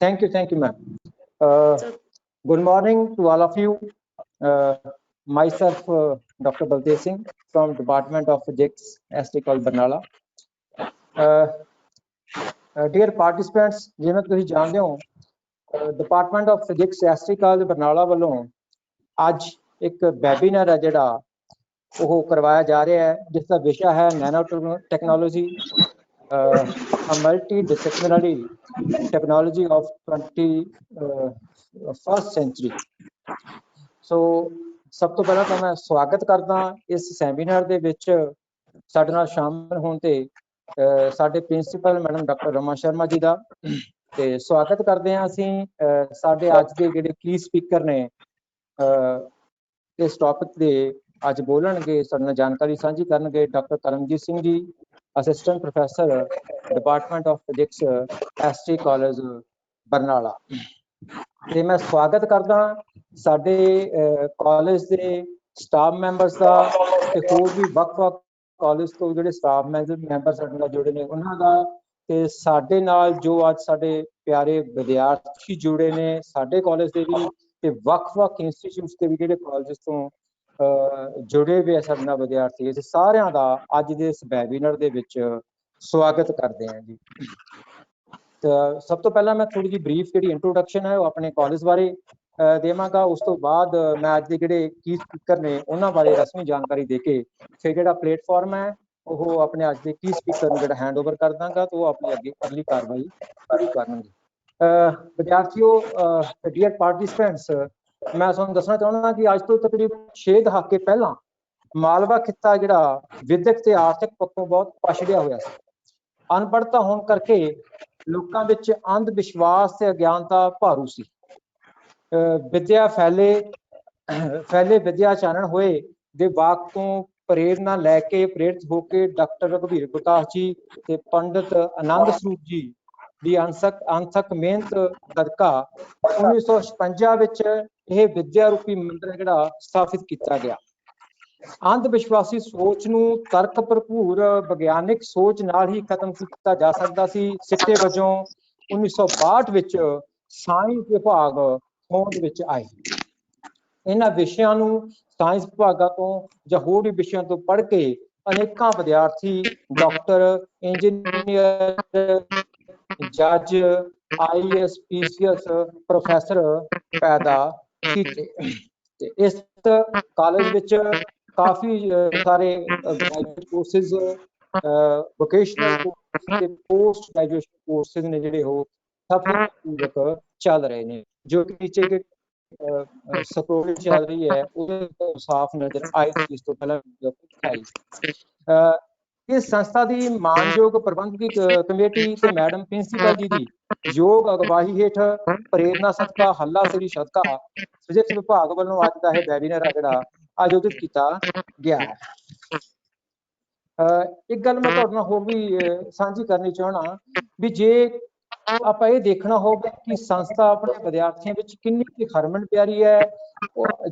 Thank you, ma'am. Good morning to all of you. Myself, Dr. Baldev Singh from Department of Physics, ST College Barnala. Dear participants, ਜਿਵੇਂ ਤੁਸੀਂ ਜਾਣਦੇ ਹੋ, Department of Physics, ST College Barnala ਵੱਲੋਂ ਅੱਜ ਇੱਕ webinar ਹੈ ਜਿਹੜਾ ਉਹ ਕਰਵਾਇਆ ਜਾ ਰਿਹਾ ਹੈ, ਜਿਸ ਦਾ ਵਿਸ਼ਾ ਹੈ nano technology, a multidisciplinary technology of 21st century. ਸੋ ਸਭ ਤੋਂ ਪਹਿਲਾਂ ਤਾਂ ਮੈਂ ਸਵਾਗਤ ਕਰਦਾ ਇਸ ਸੈਮੀਨਾਰ ਦੇ ਵਿੱਚ ਸਾਡੇ ਨਾਲ ਸ਼ਾਮਲ ਹੋਣ ਤੇ ਸਾਡੇ principal madam doctor Rama Sharma ji ਦਾ, ਤੇ ਸਵਾਗਤ ਕਰਦੇ ਹਾਂ ਅਸੀਂ ਸਾਡੇ ਅੱਜ ਦੇ ਜਿਹੜੇ ਕੀ ਸਪੀਕਰ ਨੇ ਇਸ ਟੌਪਿਕ ਦੇ ਅੱਜ ਬੋਲਣਗੇ, ਸਾਡੇ ਨਾਲ ਜਾਣਕਾਰੀ ਸਾਂਝੀ ਕਰਨਗੇ doctor Karamjit Singh ji, assistant professor department of physics ST college Barnala. ਤੇ ਮੈਂ ਸਵਾਗਤ ਕਰਦਾ ਸਾਡੇ ਕਾਲਜ ਦੇ ਸਟਾਫ ਮੈਂਬਰਸ ਦਾ ਤੇ ਹੋਰ ਵੀ ਵੱਖ-ਵੱਖ ਕਾਲਜ ਤੋਂ ਜਿਹੜੇ ਸਟਾਫ ਮੈਂਬਰ ਸਾਡੇ ਨਾਲ ਜੁੜੇ ਨੇ ਉਹਨਾਂ ਦਾ, ਤੇ ਸਾਡੇ ਨਾਲ ਜੋ ਅੱਜ ਸਾਡੇ ਪਿਆਰੇ ਵਿਦਿਆਰਥੀ ਜੁੜੇ ਨੇ ਸਾਡੇ ਕਾਲਜ ਦੇ ਵੀ ਤੇ ਵੱਖ-ਵੱਖ ਇੰਸਟੀਚਿਊਟਸ ਦੇ ਵੀ ਜਿਹੜੇ ਕਾਲਜ ਤੋਂ ਜੁੜੇ ਹੋਏ ਸਾਡੇ ਨਾਲ ਵਿਦਿਆਰਥੀ, ਇਸ ਸਾਰਿਆਂ ਦਾ ਅੱਜ ਦੇ ਇਸ ਵੈਬੀਨਾਰ ਦੇ ਵਿੱਚ ਸਵਾਗਤ ਕਰਦੇ ਹਾਂ ਜੀ। ਤਾਂ ਸਭ ਤੋਂ ਪਹਿਲਾਂ ਮੈਂ ਥੋੜੀ ਜਿਹੀ ਬਰੀਫ ਜਿਹੜੀ ਇੰਟਰੋਡਕਸ਼ਨ ਹੈ ਉਹ ਆਪਣੇ ਕਾਲਜ ਬਾਰੇ ਦੇਵਾਂਗਾ, ਉਸ ਤੋਂ ਬਾਅਦ ਮੈਂ ਅੱਜ ਦੇ ਜਿਹੜੇ ਕੀ ਸਪੀਕਰ ਨੇ ਉਹਨਾਂ ਬਾਰੇ ਰਸਮੀ ਜਾਣਕਾਰੀ ਦੇ ਕੇ ਫਿਰ ਜਿਹੜਾ ਪਲੇਟਫਾਰਮ ਹੈ ਉਹ ਆਪਣੇ ਅੱਜ ਦੇ ਕੀ ਸਪੀਕਰ ਨੂੰ ਜਿਹੜਾ ਹੈਂਡਓਵਰ ਕਰ ਦਾਂਗਾ, ਤਾਂ ਉਹ ਆਪਣੀ ਅੱਗੇ ਅਗਲੀ ਕਾਰਵਾਈ ਸ਼ੁਰੂ ਕਰਨਗੇ। ਵਿਦਿਆਰਥੀਓ, ਡੀਅਰ ਪਾਰਟਿਸਪੈਂਟਸ, ਮੈਂ ਤੁਹਾਨੂੰ ਦੱਸਣਾ ਚਾਹੁੰਦਾ ਕਿ ਅੱਜ ਤੋਂ ਤਕਰੀਬਨ 6 ਦਹਾਕੇ ਪਹਿਲਾਂ ਮਾਲਵਾ ਖਿੱਤਾ ਜਿਹੜਾ ਵਿਦਿਅਕ ਤੇ ਆਰਥਿਕ ਪੱਖੋਂ ਬਹੁਤ ਪਛੜਿਆ ਹੋਇਆ ਸੀ। ਅਨਪੜ੍ਹਤਾ ਹੋਣ ਕਰਕੇ ਲੋਕਾਂ ਵਿੱਚ ਅੰਧ ਵਿਸ਼ਵਾਸ ਤੇ ਅਗਿਆਨਤਾ ਭਾਰੂ ਸੀ। ਵਿਦਿਆ ਫੈਲੇ ਵਿਦਿਆ ਚਾਨਣ ਹੋਏ ਦੇ ਵਾਕ ਤੋਂ ਪ੍ਰੇਰਨਾ ਲੈ ਕੇ ਪ੍ਰੇਰਿਤ ਹੋ ਕੇ ਡਾਕਟਰ ਰਘਬੀਰ ਪ੍ਰਕਾਸ਼ ਜੀ ਤੇ ਪੰਡਿਤ ਆਨੰਦ ਸਰੂਪ ਜੀ ਦੀ ਅਣਥੱਕ ਮਿਹਨਤ ਸਦਕਾ 1956 ਵਿੱਚ ਇਹ ਵਿਦਿਆ ਰੂਪੀ ਮੰਦਰ ਜਿਹੜਾ ਸਥਾਪਿਤ ਕੀਤਾ ਗਿਆ। ਅੰਧ ਵਿਸ਼ਵਾਸੀ ਸੋਚ ਨੂੰ ਤਰਕ ਭਰਪੂਰ ਵਿਗਿਆਨਿਕ ਸੋਚ ਨਾਲ ਹੀ ਖਤਮ ਕੀਤਾ ਜਾ ਸਕਦਾ ਸੀ। ਸਿੱਟੇ ਵਜੋਂ 1962 ਵਿੱਚ ਸਾਇੰਸ ਵਿਭਾਗ ਹੋਂਦ ਵਿੱਚ ਆਏ। ਇਹਨਾਂ ਵਿਸ਼ਿਆਂ ਨੂੰ ਸਾਇੰਸ ਵਿਭਾਗਾਂ ਤੋਂ ਜਾਂ ਹੋਰ ਵੀ ਵਿਸ਼ਿਆਂ ਤੋਂ ਪੜ੍ਹ ਕੇ ਅਨੇਕਾਂ ਵਿਦਿਆਰਥੀ ਡਾਕਟਰ, ਇੰਜੀਨੀਅਰ, ਜੱਜ, IAS, PCS ਪ੍ਰੋਫੈਸਰ ਪੈਦਾ ਕੀਤੇ। ਤੇ ਇਸ ਕਾਲਜ ਵਿੱਚ ਕਾਫੀ ਸਾਰੇ ਗ੍ਰੈਜੂਏਟ ਕੋਰਸਿਸ, ਵੋਕੇਸ਼ਨਲ ਕੋਰਸਿਸ ਤੇ ਪੋਸਟ ਗ੍ਰੈਜੂਏਸ਼ਨ ਕੋਰਸਿਸ ਨੇ ਜਿਹੜੇ ਉਹ ਸਫਲਤਾਪੂਰਵਕ ਚੱਲ ਰਹੇ ਨੇ, ਜੋ ਕਿ ਨੀਚੇ ਸਪੋਰਟ ਚੱਲ ਰਹੀ ਹੈ ਉਹਦੇ ਤੋਂ ਸਾਫ਼ ਨਜ਼ਰ ਆਈ ਇਸ ਤੋਂ ਪਹਿਲਾਂ ਆਈ। ਇਸ ਸੰਸਥਾ ਦੀ ਮਾਨਯੋਗ ਪ੍ਰਬੰਧਕੀ ਕਮੇਟੀ ਤੇ ਮੈਡਮ ਪ੍ਰਿੰਸੀਪਲ ਜੀ ਦੀ ਯੋਗ ਅਗਵਾਈ ਹੇਠ ਪ੍ਰੇਰਨਾ ਸਦਕਾ, ਹੱਲਾ ਸ਼ੇਰੀ ਸਦਕਾ ਫਿਜ਼ਿਕਸ ਵਿਭਾਗ ਵੱਲੋਂ ਅੱਜ ਦਾ ਇਹ ਵੈਬੀਨਾਰ ਜਿਹੜਾ ਆਯੋਜਿਤ ਕੀਤਾ ਗਿਆ ਹੈ। ਇੱਕ ਗੱਲ ਮੈਂ ਤੁਹਾਡੇ ਨਾਲ ਹੋਰ ਵੀ ਸਾਂਝੀ ਕਰਨੀ ਚਾਹਣਾ ਵੀ ਜੇ ਆਪਾਂ ਇਹ ਦੇਖਣਾ ਹੋਵੇ ਕਿ ਸੰਸਥਾ ਆਪਣੇ ਵਿਦਿਆਰਥੀਆਂ ਵਿੱਚ ਕਿੰਨੀ ਕੁ ਹਰਮਨ ਪਿਆਰੀ ਹੈ,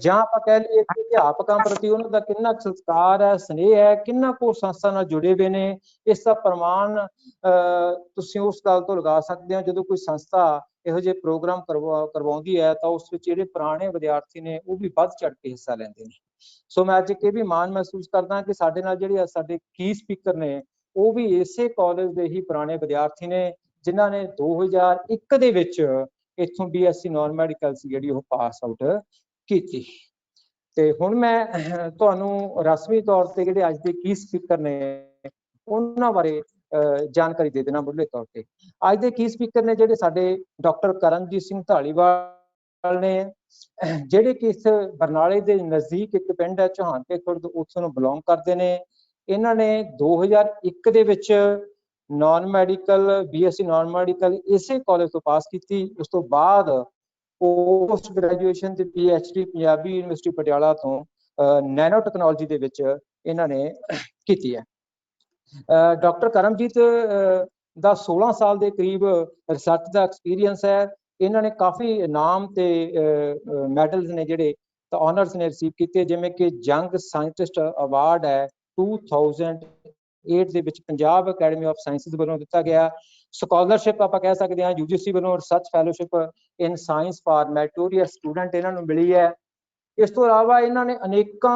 ਜਾਂ ਆਪਾਂ ਕਹਿ ਲਈਏ ਕਿ ਅਧਿਆਪਕਾਂ ਪ੍ਰਤੀ ਉਹਨਾਂ ਦਾ ਕਿੰਨਾ ਸਤਿਕਾਰ ਹੈ, ਸਨੇਹ ਹੈ, ਕਿੰਨਾ ਕੁ ਸੰਸਥਾ ਨਾਲ ਜੁੜੇ ਹੋਏ ਨੇ, ਇਸ ਦਾ ਪ੍ਰਮਾਣ ਤੁਸੀਂ ਉਸ ਗੱਲ ਤੋਂ ਲਗਾ ਸਕਦੇ ਹੋ ਜਦੋਂ ਕੋਈ ਸੰਸਥਾ ਇਹੋ ਜਿਹੇ ਪ੍ਰੋਗਰਾਮ ਕਰਵਾਉਂਦੀ ਹੈ ਤਾਂ ਉਸ ਵਿੱਚ ਜਿਹੜੇ ਪੁਰਾਣੇ ਵਿਦਿਆਰਥੀ ਨੇ ਉਹ ਵੀ ਵੱਧ ਚੜ੍ਹ ਕੇ ਹਿੱਸਾ ਲੈਂਦੇ ਨੇ। ਸੋ ਮੈਂ ਅੱਜ ਇਹ ਵੀ ਮਾਣ ਮਹਿਸੂਸ ਕਰਦਾ ਕਿ ਸਾਡੇ ਨਾਲ ਜਿਹੜੇ ਸਾਡੇ ਕੀ ਸਪੀਕਰ ਨੇ ਉਹ ਵੀ ਇਸੇ ਕਾਲਜ ਦੇ ਹੀ ਪੁਰਾਣੇ ਵਿਦਿਆਰਥੀ ਨੇ, ਜਿਨ੍ਹਾਂ ਨੇ 2001 ਦੇ ਵਿੱਚ ਇੱਥੋਂ BSc ਨਾਨ ਮੈਡੀਕਲ ਸੀ ਜਿਹੜੀ ਉਹ ਪਾਸ ਆਊਟ ਕੀਤੀ। ਤੇ ਹੁਣ ਮੈਂ ਤੁਹਾਨੂੰ ਰਸਮੀ ਤੌਰ ਤੇ ਜਿਹੜੇ ਅੱਜ ਦੇ ਕੀ ਸਪੀਕਰ ਨੇ ਉਹਨਾਂ ਬਾਰੇ ਜਾਣਕਾਰੀ ਦੇ ਦੇਣਾ। ਮੁੱਢਲੇ ਤੌਰ ਤੇ ਅੱਜ ਦੇ ਕੀ ਸਪੀਕਰ ਨੇ ਜਿਹੜੇ ਸਾਡੇ ਡਾਕਟਰ ਕਰਮਜੀਤ ਸਿੰਘ ਢਾਲੀਵਾਲ ਨੇ, ਜਿਹੜੇ ਕਿ ਇਸ ਬਰਨਾਲੇ ਦੇ ਨਜ਼ਦੀਕ ਇੱਕ ਪਿੰਡ ਹੈ ਚੌਹਾਨਕੇ ਖੁਰਦ, ਉੱਥੋਂ ਨੂੰ ਬਿਲੋਂਗ ਕਰਦੇ ਨੇ। ਇਹਨਾਂ ਨੇ 2001 ਦੇ ਵਿੱਚ non medical BSc non medical ਇਸੇ ਕਾਲਜ ਤੋਂ ਪਾਸ ਕੀਤੀ। ਉਸ ਤੋਂ ਬਾਅਦ ਪੋਸਟ ਗ੍ਰੈਜੂਏਸ਼ਨ ਤੇ PhD ਪੰਜਾਬੀ ਯੂਨੀਵਰਸਿਟੀ ਪਟਿਆਲਾ ਤੋਂ ਨੈਨੋ ਟੈਕਨੋਲੋਜੀ ਦੇ ਵਿੱਚ ਇਹਨਾਂ ਨੇ ਕੀਤੀ ਹੈ। ਡਾਕਟਰ ਕਰਮਜੀਤ ਦਾ 16 ਸਾਲ ਦੇ ਕਰੀਬ ਰਿਸਰਚ ਦਾ ਐਕਸਪੀਰੀਅੰਸ ਹੈ। ਇਹਨਾਂ ਨੇ ਕਾਫੀ ਇਨਾਮ ਤੇ ਮੈਡਲਸ ਨੇ ਜਿਹੜੇ ਤਾਂ ਆਨਰਸ ਨੇ ਰਿਸੀਵ ਕੀਤੇ, ਜਿਵੇਂ ਕਿ ਯੰਗ ਸਾਇੰਟਿਸਟ ਅਵਾਰਡ ਹੈ 2008 ਦੇ ਵਿੱਚ ਪੰਜਾਬ ਅਕੈਡਮੀ ਆਫ ਸਾਇੰਸਿਸ ਵੱਲੋਂ ਦਿੱਤਾ ਗਿਆ। स्कॉलरशिप आप कह सकते हैं UGC वालों research fellowship in science for meritorious student इन्होंने मिली है। इस तो इलावा इन्होंने अनेकों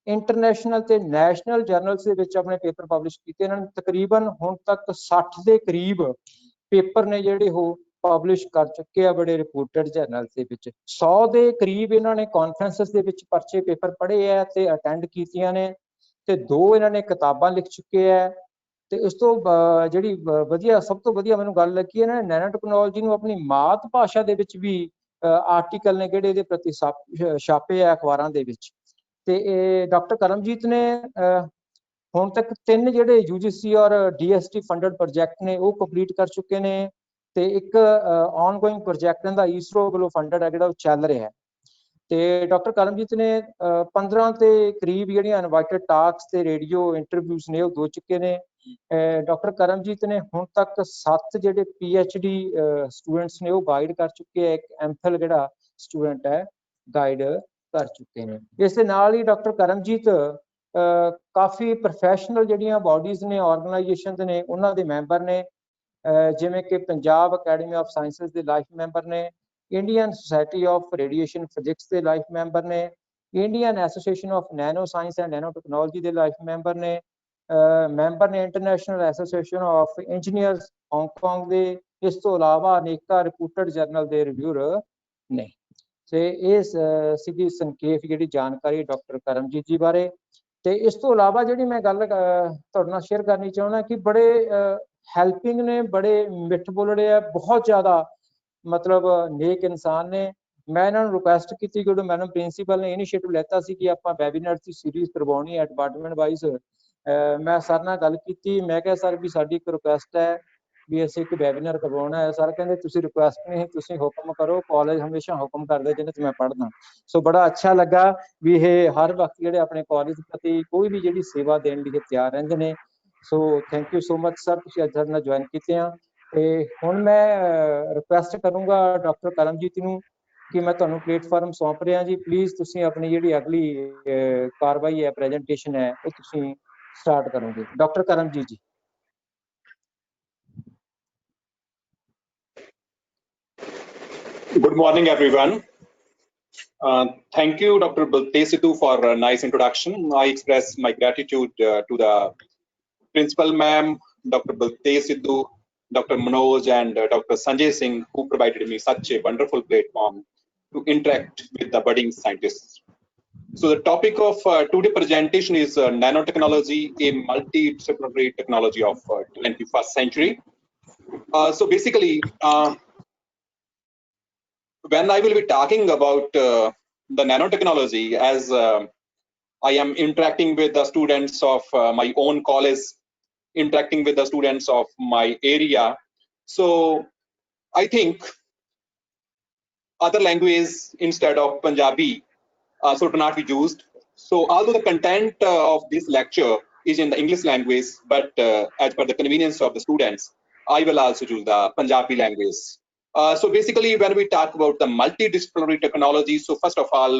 इंटरनेशनल ते नैशनल जर्नल्स दे विच अपने पेपर पब्लिश किए। इन्होंने तकरीबन हुण तक 60 के करीब पेपर ने जिहड़े हो पब्लिश कर चुके हैं बड़े रिपोर्टेड जर्नल के विच। 100 के करीब इन्होंने कॉन्फ्रेंसिस के विच परचे पेपर पढ़े है ते अटेंड कीतियां ने ते 2 इन्होंने किताबां लिख चुके हैं। ਤੇ ਇਸ ਤੋਂ ਜਿਹੜੀ ਵਧੀਆ ਸਭ ਤੋਂ ਵਧੀਆ ਮੈਨੂੰ ਗੱਲ ਲੱਗੀ ਇਹਨਾਂ ਨੇ ਨੈਨੋ ਟੈਕਨੋਲੋਜੀ ਨੂੰ ਆਪਣੀ ਮਾਤ ਭਾਸ਼ਾ ਦੇ ਵਿੱਚ ਵੀ ਆਰਟੀਕਲ ਨੇ ਜਿਹੜੇ ਇਹਦੇ ਪ੍ਰਤੀ ਛਾਪੇ ਆ ਅਖਬਾਰਾਂ ਦੇ ਵਿੱਚ। ਤੇ ਇਹ ਡਾਕਟਰ ਕਰਮਜੀਤ ਨੇ ਹੁਣ ਤੱਕ 3 ਜਿਹੜੇ UGC ਔਰ DST ਫੰਡਡ ਪ੍ਰੋਜੈਕਟ ਨੇ ਉਹ ਕੰਪਲੀਟ ਕਰ ਚੁੱਕੇ ਨੇ ਤੇ ਇੱਕ ਆਨਗੋਇੰਗ ਪ੍ਰੋਜੈਕਟ ਦਾ ISRO ਵੱਲੋਂ ਫੰਡਡ ਹੈ ਜਿਹੜਾ ਉਹ ਚੱਲ ਰਿਹਾ। ਤੇ ਡਾਕਟਰ ਕਰਮਜੀਤ ਨੇ 15 ਦੇ ਕਰੀਬ ਜਿਹੜੀਆਂ ਇਨਵਾਈਟਡ ਟਾਕਸ ਤੇ ਰੇਡੀਓ ਇੰਟਰਵਿਊਜ਼ ਨੇ ਉਹ ਦੋ ਚੁੱਕੇ ਨੇ। ਡਾਕਟਰ ਕਰਮਜੀਤ ਨੇ ਹੁਣ ਤੱਕ 7 ਜਿਹੜੇ PhD ਸਟੂਡੈਂਟਸ ਨੇ ਉਹ ਗਾਈਡ ਕਰ ਚੁੱਕੇ ਆ। ਇੱਕ MPhil ਜਿਹੜਾ ਸਟੂਡੈਂਟ ਹੈ ਗਾਈਡ ਕਰ ਚੁੱਕੇ ਨੇ। ਇਸ ਦੇ ਨਾਲ ਹੀ ਡਾਕਟਰ ਕਰਮਜੀਤ ਕਾਫੀ ਪ੍ਰੋਫੈਸ਼ਨਲ ਜਿਹੜੀਆਂ ਬਾਡੀਜ਼ ਨੇ ਆਰਗੇਨਾਈਜੇਸ਼ਨਸ ਨੇ ਉਹਨਾਂ ਦੇ ਮੈਂਬਰ ਨੇ, ਜਿਵੇਂ ਕਿ ਪੰਜਾਬ ਅਕੈਡਮੀ ਆਫ ਸਾਇੰਸਿਸ ਦੇ ਲਾਈਫ ਮੈਂਬਰ ਨੇ, Indian society of radiation physics ਦੇ ਲਾਈਫ ਮੈਂਬਰ ਨੇ, Indian association of nano science and nano technology ਦੇ ਲਾਈਫ ਮੈਂਬਰ ਨੇ, ਮੈਂਬਰ ਨੇ international association of engineers Hong Kong ਦੇ। ਇਸ ਤੋਂ ਇਲਾਵਾ ਅਨੇਕਾਂ ਰਿਪੋਰਟਡ ਜਰਨਲ ਦੇ ਰਿਵਿਊਅਰ ਨੇ। ਤੇ ਇਹ ਸੀਗੀ ਸੰਖੇਪ ਜਿਹੜੀ ਜਾਣਕਾਰੀ ਡਾਕਟਰ ਕਰਮਜੀਤ ਜੀ ਬਾਰੇ। ਤੇ ਇਸ ਤੋਂ ਇਲਾਵਾ ਜਿਹੜੀ ਮੈਂ ਗੱਲ ਤੁਹਾਡੇ ਨਾਲ ਸ਼ੇਅਰ ਕਰਨੀ ਚਾਹੁੰਦਾ ਕਿ ਬੜੇ ਹੈਲਪਿੰਗ ਨੇ, ਬੜੇ ਮਿੱਠ ਬੋਲੜੇ ਆ, ਬਹੁਤ ਜ਼ਿਆਦਾ ਮਤਲਬ ਨੇਕ ਇਨਸਾਨ ਨੇ। ਮੈਂ ਇਹਨਾਂ ਨੂੰ ਰਿਕੁਐਸਟ ਕੀਤੀ ਕਿ ਮੈਡਮ ਪ੍ਰਿੰਸੀਪਲ ਨੇ ਇਨੀਸ਼ੀਏਟਿਵ ਲੈਤਾ ਸੀ ਕਿ ਆਪਾਂ ਵੈਬੀਨਾਰ ਦੀ ਸੀਰੀਜ਼ ਕਰਵਾਉਣੀ ਹੈ ਡਿਪਾਰਟਮੈਂਟ ਵਾਈਜ਼। ਮੈਂ ਸਰ ਨਾਲ ਗੱਲ ਕੀਤੀ, ਮੈਂ ਕਿਹਾ ਸਰ ਵੀ ਸਾਡੀ ਇੱਕ ਰਿਕੁਐਸਟ ਹੈ ਵੀ ਅਸੀਂ ਇੱਕ ਵੈਬੀਨਾਰ ਕਰਵਾਉਣਾ ਹੈ। ਸਰ ਕਹਿੰਦੇ ਤੁਸੀਂ ਰਿਕੁਐਸਟ ਨਹੀਂ, ਤੁਸੀਂ ਹੁਕਮ ਕਰੋ, ਕਾਲਜ ਹਮੇਸ਼ਾ ਹੁਕਮ ਕਰਦੇ ਜਿਹਨੇ ਤੇ ਮੈਂ ਪੜ੍ਹਦਾ। ਸੋ ਬੜਾ ਅੱਛਾ ਲੱਗਾ ਵੀ ਇਹ ਹਰ ਵਕਤ ਜਿਹੜੇ ਆਪਣੇ ਕਾਲਜ ਪ੍ਰਤੀ ਕੋਈ ਵੀ ਜਿਹੜੀ ਸੇਵਾ ਦੇਣ ਲਈ ਤਿਆਰ ਰਹਿੰਦੇ ਨੇ। So thank you so much sir, ਤੁਸੀਂ ਅੱਜ ਸਾਡੇ ਨਾਲ ਜੁਆਇਨ ਕੀਤੇ ਆ। ਤੇ ਹੁਣ ਮੈਂ ਰਿਕੁਐਸਟ ਕਰੂੰਗਾ ਡਾਕਟਰ ਕਰਮਜੀਤ ਨੂੰ ਕਿ ਮੈਂ ਤੁਹਾਨੂੰ ਪਲੇਟਫਾਰਮ ਸੌਂਪ ਰਿਹਾ ਜੀ। ਪਲੀਜ਼ ਤੁਸੀਂ ਆਪਣੀ ਜਿਹੜੀ ਅਗਲੀ ਕਾਰਵਾਈ ਹੈ, ਪ੍ਰੈਜੈਂਟੇਸ਼ਨ ਹੈ, ਉਹ ਤੁਸੀਂ स्टार्ट करोगे। Doctor Karamjit ji. Good morning, everyone. Thank you, Dr. Baltesh Sidhu, for a nice introduction. I express my gratitude to the principal ma'am, Dr. Baltesh Sidhu, Dr. Manoj, and Dr. Sanjay Singh, who provided me such a wonderful platform to interact with the budding scientists. So the topic of today's presentation is nanotechnology, a multidisciplinary technology of 21st century. So basically, when I will be talking about the nanotechnology, as I am interacting with the students of my own college, interacting with the students of my area, so I think other language instead of Punjabi should not be used. So although the content of this lecture is in the English language, but as per the convenience of the students, I will also use the Punjabi language. So basically, when we talk about the multidisciplinary technology, so first of all,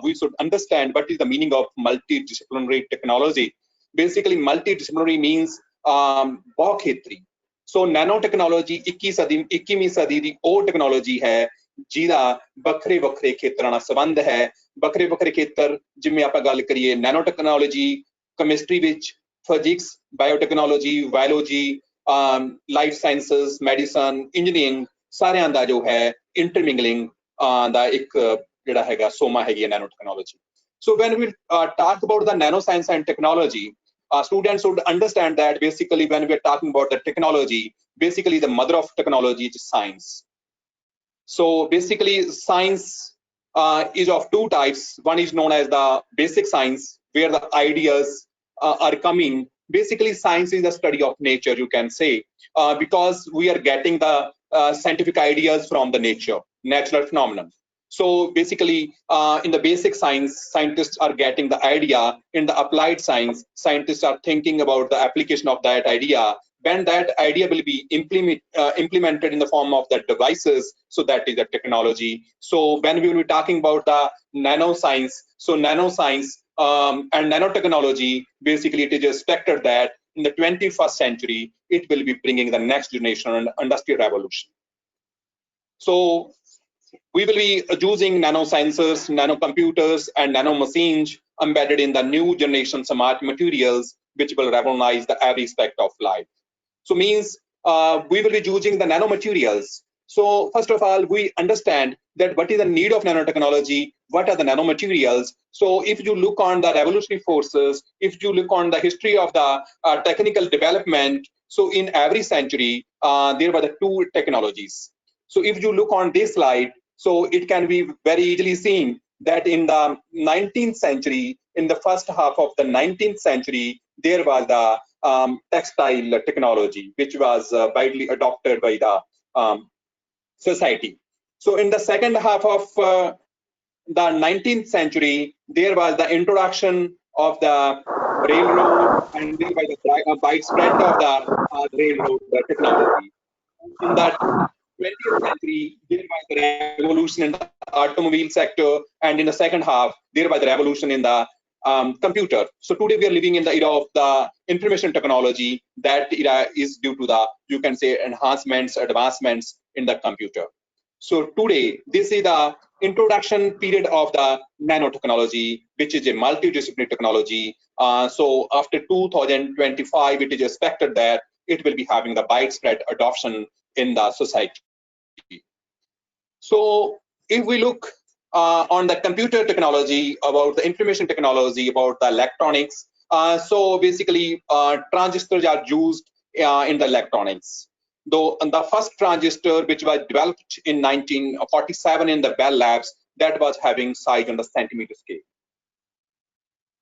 we should understand what is the meaning of multidisciplinary technology. Basically, multidisciplinary means बहु-क्षेत्रीय. So nanotechnology 21ਵੀਂ ਸਦੀ ਦੀ ਉਹ technology ਹੈ ਜਿਹਦਾ ਵੱਖਰੇ ਵੱਖਰੇ ਖੇਤਰਾਂ ਨਾਲ ਸੰਬੰਧ ਹੈ। ਵੱਖਰੇ ਵੱਖਰੇ ਖੇਤਰ ਜਿਵੇਂ ਆਪਾਂ ਗੱਲ ਕਰੀਏ ਨੈਨੋ ਟੈਕਨੋਲੋਜੀ, ਕੈਮਿਸਟਰੀ ਵਿੱਚ, physics, biotechnology, biology, life sciences, medicine, engineering, ਸਾਰਿਆਂ ਦਾ ਜੋ ਹੈ ਇੰਟਰਮਿੰਗਲਿੰਗ ਦਾ ਇੱਕ ਜਿਹੜਾ ਹੈਗਾ ਸੋਮਾ ਹੈਗੀ ਹੈ nano technology. So when we talk about the nanoscience and technology, students should understand that basically when we are talking about the technology, basically the mother of technology is science. So basically science is of two types. One is known as the basic science, where the ideas are coming. Basically science is the study of nature, you can say, because we are getting the scientific ideas from the nature, natural phenomenon. So basically in the basic science, scientists are getting the idea. In the applied science, scientists are thinking about the application of that idea. When that idea will be implemented in the form of the devices, so that is the technology. So when we will be talking about the nanoscience, so nanoscience and nanotechnology, basically it is expected that in the 21st century it will be bringing the next generation and industrial revolution. So we will be using nanosensors, nanocomputers, and nanomachines embedded in the new generation smart materials, which will revolutionize the every aspect of life. So means we will be using the nanomaterials. So first of all, we understand that what is the need of nanotechnology, what are the nanomaterials. So if you look on the revolutionary forces, if you look on the history of the technical development, so in every century, there were the two technologies. So if you look on this slide, so it can be very easily seen that in the 19th century, in the first half of the 19th century, there was the textile technology, which was widely adopted by the society. So in the second half of the 19th century, there was the introduction of the railroad and thereby the widespread of the railroad technology. In that 20th century, there was the revolution in the automobile sector, and in the second half, there was the revolution in the computer. So today we are living in the era of the information technology. That era is due to the, you can say, enhancements, advancements in the computer. So today, this is the introduction period of the nanotechnology, which is a multidisciplinary technology. So after 2025, it is expected that it will be having the widespread adoption in the society. So if we look on the computer technology, about the information technology, about the electronics, so basically transistors are used in the electronics. Though the first transistor, which was developed in 1947 in the Bell Labs, that was having size on the centimeter scale.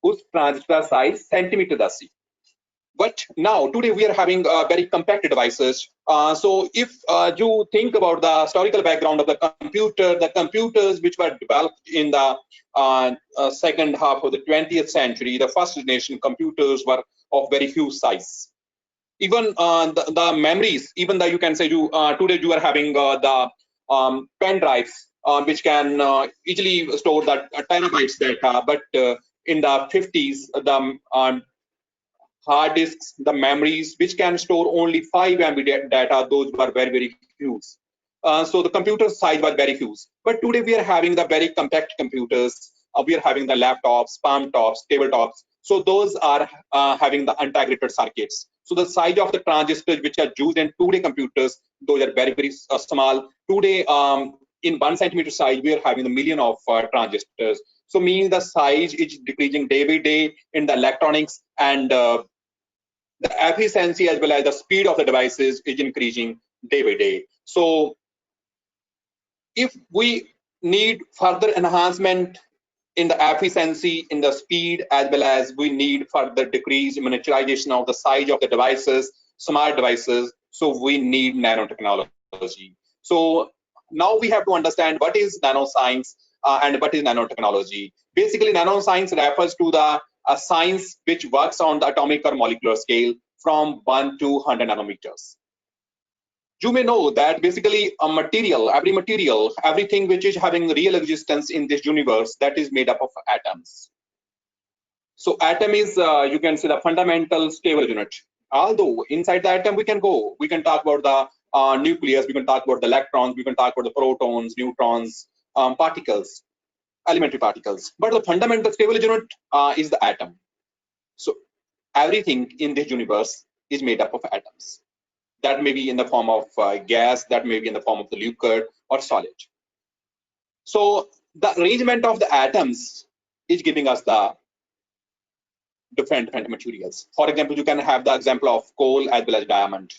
उस transistor size centimeter da si. But now today we are having very compact devices. So if you think about the historical background of the computer, the computers which were developed in the second half of the 20th century, the first generation computers were of very huge size. Even the memories, even the, you can say, today you are having the pen drives which can easily store that terabytes data, but in the 50s, the hard disks, the memories, which can store only 5 MB data, those were very, very huge. So the computer size was very huge. But today we are having the very compact computers. We are having the laptops, palm tops, tabletops. So those are having the integrated circuits. So the size of the transistors which are used in today computers, those are very, very small. Today, in 1 centimeter size, we are having a million of transistors. So meaning the size is decreasing day by day in the electronics, and the efficiency as well as the speed of the devices is increasing day by day. So if we need further enhancement in the efficiency, in the speed, as well as we need further decrease in miniaturization of the size of the devices, smart devices, so we need nanotechnology. So now we have to understand what is nanoscience and what is nanotechnology. Basically, nanoscience refers to the science which works on the atomic or molecular scale from 1 to 100 nanometers. You may know that basically a material, everything which is having real existence in this universe, that is made up of atoms. So atom is, you can say, the fundamental stable unit. Although inside the atom we can talk about the nucleus, we can talk about the electrons, we can talk about the protons, neutrons, particles, elementary particles. But the fundamental stable unit is the atom. So everything in this universe is made up of atoms. That may be in the form of gas, that may be in the form of the liquid or solid. So the arrangement of the atoms is giving us the different materials. For example, you can have the example of coal as well as diamond.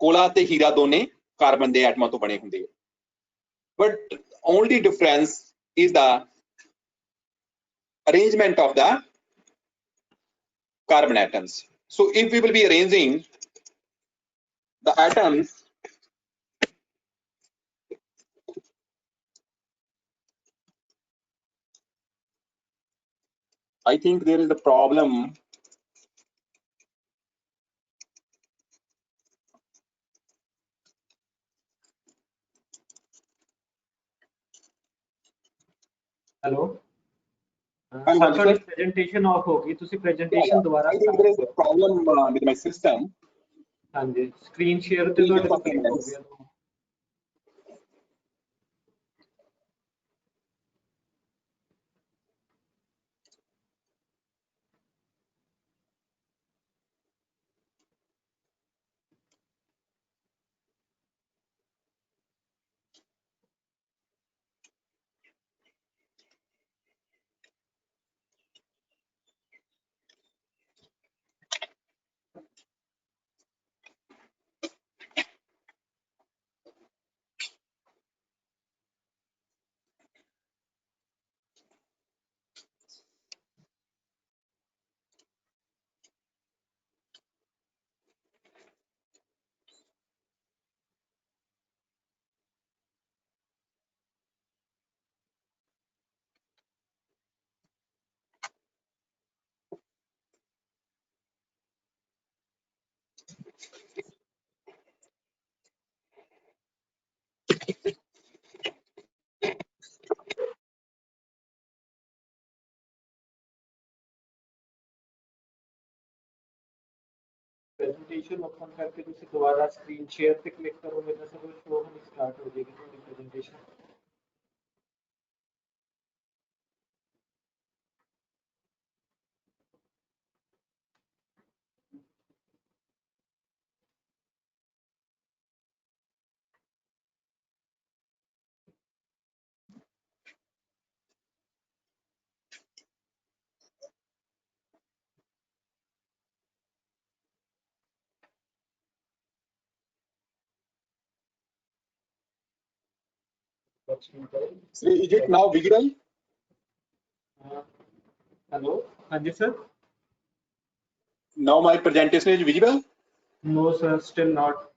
Cola ते हीरा दोने carbon दे एटमां तो बने हुंदे. But only difference is the arrangement of the carbon atoms. So if we will be arranging the atoms I think there is a problem. Hello. Presentation off होगी. तुसी presentation दोबारा. I think there is a problem with my system. हाँ जी screen share ਤੇ ਤੁਹਾਡੇ ਤੋਂ click ਹੋ ਗਿਆ presentation open करके ਤੁਸੀਂ ਦੁਬਾਰਾ ਸਕਰੀਨ ਸ਼ੇਅਰ ਤੇ ਕਲਿੱਕ ਕਰੋਗੇ ਤਾਂ ਸਭ ਸ਼ੋ ਹੋਣੀ ਸਟਾਰਟ ਹੋ ਜਾਏਗੀ ਤੁਹਾਡੀ presentation So is it now visible? Hello, हाँ जी sir. Now my presentation is visible? No sir, still not.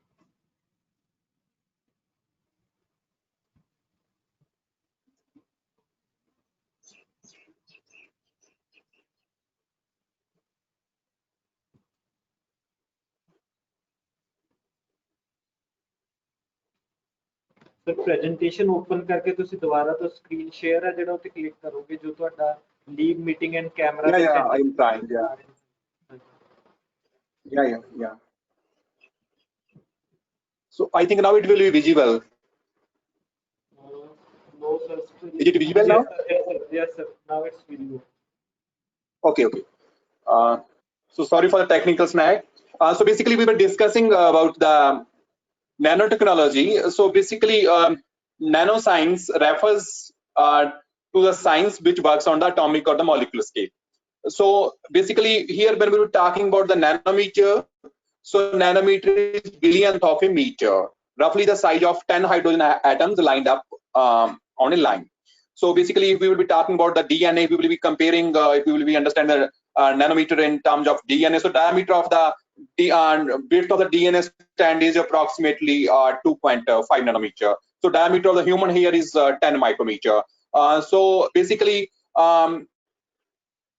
Sir presentation open करके ਤੁਸੀਂ ਦੁਬਾਰਾ ਤੋਂ ਸਕਰੀਨ ਸ਼ੇਅਰ ਹੈ ਜਿਹੜਾ ਉੱਤੇ ਕਲਿੱਕ ਕਰੋਗੇ ਜੋ ਤੁਹਾਡਾ leave meeting and camera Yeah, I'm trying. Yeah. So I think now it will be visible. No sir. Is it visible now? Yes sir. Now it's visible. Okay. So sorry for the technical snag. So basically we were discussing about the nanotechnology. So basically nanoscience refers to the science which works on the atomic or the molecular scale. So basically here when we were talking about the nanometer, so nanometer is billionth of a meter, roughly the size of 10 hydrogen atoms lined up on a line. So basically if we will be talking about the DNA, we will be comparing, if we will be understand the nanometer in terms of DNA. So diameter of the width of the DNA strand is approximately 2.5 nanometer. So diameter of the human hair is 10 micrometer. So basically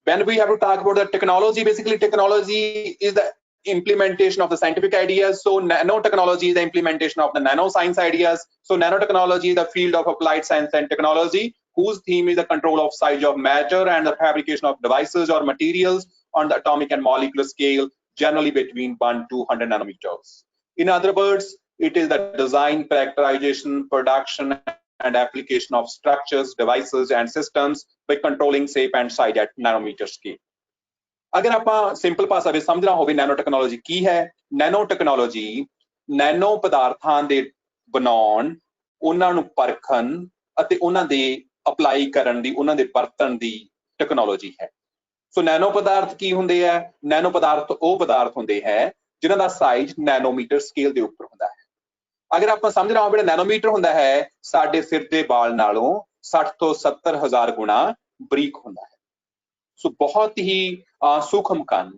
when we have to talk about the technology, basically technology is the implementation of the scientific ideas. So nanotechnology is the implementation of the nanoscience ideas. So nanotechnology is the field of applied science and technology whose theme is the control of size of matter and the fabrication of devices or materials on the atomic and molecular scale, generally between 1 to 100 nanometers. In other words, it is the design, characterization, production and application of structures, devices and systems by controlling shape and size at nanometer scale. अगर ਆਪਾਂ simple ਭਾਸ਼ਾ ਵਿੱਚ ਸਮਝਣਾ ਹੋਵੇ nano technology ਕੀ ਹੈ, nano technology nano ਪਦਾਰਥਾਂ ਦੇ ਬਣਾਉਣ, ਉਹਨਾਂ ਨੂੰ ਪਰਖਣ ਅਤੇ ਉਹਨਾਂ ਦੇ ਅਪਲਾਈ ਕਰਨ ਦੀ, ਉਹਨਾਂ ਦੇ ਵਰਤਣ ਦੀ ਟੈਕਨੋਲੋਜੀ ਹੈ। ਸੋ ਨੈਨੋ ਪਦਾਰਥ ਕੀ ਹੁੰਦੇ ਹੈ? ਨੈਨੋ ਪਦਾਰਥ ਉਹ ਪਦਾਰਥ ਹੁੰਦੇ ਹੈ ਜਿਨ੍ਹਾਂ ਦਾ ਸਾਈਜ਼ ਨੈਨੋਮੀਟਰ ਸਕੇਲ ਦੇ ਉੱਪਰ ਹੁੰਦਾ ਹੈ। ਅਗਰ ਆਪਾਂ ਸਮਝਣਾ ਹੋਵੇ ਜਿਹੜਾ ਨੈਨੋਮੀਟਰ ਹੁੰਦਾ ਹੈ ਸਾਡੇ ਸਿਰ ਦੇ ਵਾਲ ਨਾਲੋਂ 60 ਤੋਂ 70 ਹਜ਼ਾਰ ਗੁਣਾ ਬਰੀਕ ਹੁੰਦਾ ਹੈ। ਸੋ ਬਹੁਤ ਹੀ ਸੂਖਮ ਕਣ,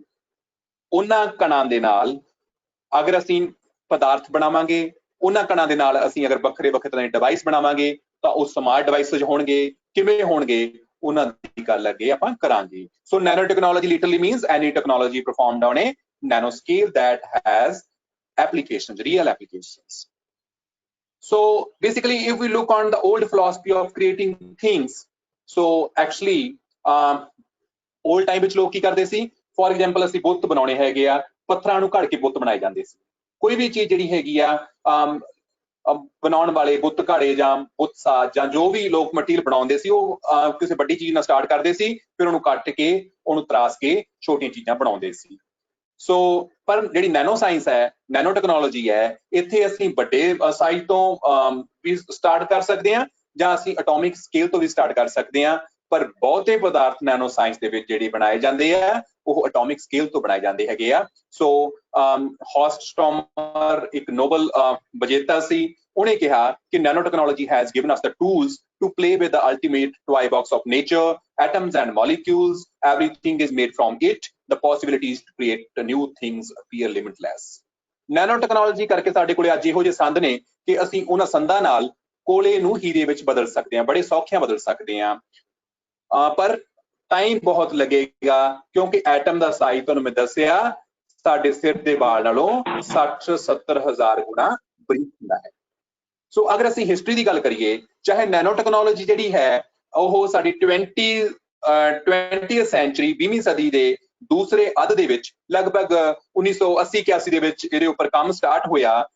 ਉਹਨਾਂ ਕਣਾਂ ਦੇ ਨਾਲ ਅਗਰ ਅਸੀਂ ਪਦਾਰਥ ਬਣਾਵਾਂਗੇ, ਉਹਨਾਂ ਕਣਾਂ ਦੇ ਨਾਲ ਅਸੀਂ ਅਗਰ ਵੱਖਰੇ ਵੱਖਰੇ ਤਰ੍ਹਾਂ ਦੇ ਡਿਵਾਈਸ ਬਣਾਵਾਂਗੇ ਤਾਂ ਉਹ ਸਮਾਰਟ ਡਿਵਾਈਸਿਸ ਹੋਣਗੇ। ਕਿਵੇਂ ਹੋਣਗੇ ਉਹਨਾਂ ਦੀ ਗੱਲ ਅੱਗੇ ਆਪਾਂ ਕਰਾਂਗੇ। So nano technology literally means any technology performed on a nano scale that has applications, real applications. So basically if we look on the old philosophy of creating things, so actually old time ਵਿੱਚ ਲੋਕ ਕੀ ਕਰਦੇ ਸੀ? For example ਅਸੀਂ ਬੁੱਤ ਬਣਾਉਣੇ ਹੈਗੇ ਆ, ਪੱਥਰਾਂ ਨੂੰ ਘੜ ਕੇ ਬੁੱਤ ਬਣਾਏ ਜਾਂਦੇ ਸੀ। ਕੋਈ ਵੀ ਚੀਜ਼ ਜਿਹੜੀ ਹੈਗੀ ਆ ਬਣਾਉਣ ਵਾਲੇ ਬੁੱਤ ਘਾੜੇ ਜਾਂ ਬੁੱਤ ਸਾਜ ਜਾਂ ਜੋ ਵੀ ਲੋਕ ਮਟੀਰੀਅਲ ਬਣਾਉਂਦੇ ਸੀ ਉਹ ਕਿਸੇ ਵੱਡੀ ਚੀਜ਼ ਨਾਲ ਸਟਾਰਟ ਕਰਦੇ ਸੀ, ਫਿਰ ਉਹਨੂੰ ਕੱਟ ਕੇ ਉਹਨੂੰ ਤਰਾਸ਼ ਕੇ ਛੋਟੀਆਂ ਚੀਜ਼ਾਂ ਬਣਾਉਂਦੇ ਸੀ। ਸੋ ਪਰ ਜਿਹੜੀ ਨੈਨੋ ਸਾਇੰਸ ਹੈ, ਨੈਨੋ ਟੈਕਨੋਲੋਜੀ ਹੈ, ਇੱਥੇ ਅਸੀਂ ਵੱਡੇ ਸਾਈਜ਼ ਤੋਂ ਵੀ ਸਟਾਰਟ ਕਰ ਸਕਦੇ ਹਾਂ ਜਾਂ ਅਸੀਂ ਐਟੋਮਿਕ ਸਕੇਲ ਤੋਂ ਵੀ ਸਟਾਰਟ ਕਰ ਸਕਦੇ ਹਾਂ। ਪਰ ਬਹੁਤੇ ਪਦਾਰਥ ਨੈਨੋ ਸਾਇੰਸ ਦੇ ਵਿੱਚ ਜਿਹੜੇ ਬਣਾਏ ਜਾਂਦੇ ਆ ਉਹ ਐਟੋਮਿਕ ਸਕੇਲ ਤੋਂ ਬਣਾਏ ਜਾਂਦੇ ਹੈਗੇ ਆ। ਸੋ ਹੌਰਸਟ ਸਟੋਮਰ ਇੱਕ ਨੋਬਲ ਵਿਜੇਤਾ ਸੀ, ਉਹਨੇ ਕਿਹਾ ਕਿ nano technology has given us the tools to play with the ultimate toy box of nature, atoms and molecules, everything is made from it, the possibilities to create new things appear limitless. Nano technology ਕਰਕੇ ਸਾਡੇ ਕੋਲੇ ਅੱਜ ਇਹੋ ਜਿਹੇ ਸੰਦ ਨੇ ਕਿ ਅਸੀਂ ਉਹਨਾਂ ਸੰਦਾਂ ਨਾਲ ਕੋਲੇ ਨੂੰ ਹੀਰੇ ਵਿੱਚ ਬਦਲ ਸਕਦੇ ਹਾਂ, ਬੜੇ ਸੌਖਿਆਂ ਬਦਲ ਸਕਦੇ ਹਾਂ। ਪਰ ਟਾਈਮ ਬਹੁਤ ਲੱਗੇਗਾ ਕਿਉਂਕਿ ਐਟਮ ਦਾ ਸਾਈਜ਼ ਤੁਹਾਨੂੰ ਮੈਂ ਦੱਸਿਆ ਸਾਡੇ ਸਿਰ ਦੇ ਵਾਲ ਨਾਲੋਂ 60-70 ਹਜ਼ਾਰ ਗੁਣਾ ਬਰੀਕ ਹੁੰਦਾ ਹੈ। ਸੋ ਅਗਰ ਅਸੀਂ ਹਿਸਟਰੀ ਦੀ ਗੱਲ ਕਰੀਏ, ਚਾਹੇ ਨੈਨੋ ਟੈਕਨੋਲੋਜੀ ਜਿਹੜੀ ਹੈ ਉਹ ਸਾਡੀ 20th ਸੈਂਚੁਰੀ 20ਵੀਂ ਸਦੀ ਦੇ ਦੂਸਰੇ ਅੱਧ ਦੇ ਵਿੱਚ ਲਗਭਗ 1980-81 ਦੇ ਵਿੱਚ ਇਹਦੇ ਉੱਪਰ ਕੰਮ ਸਟਾਰਟ ਹੋਇਆ।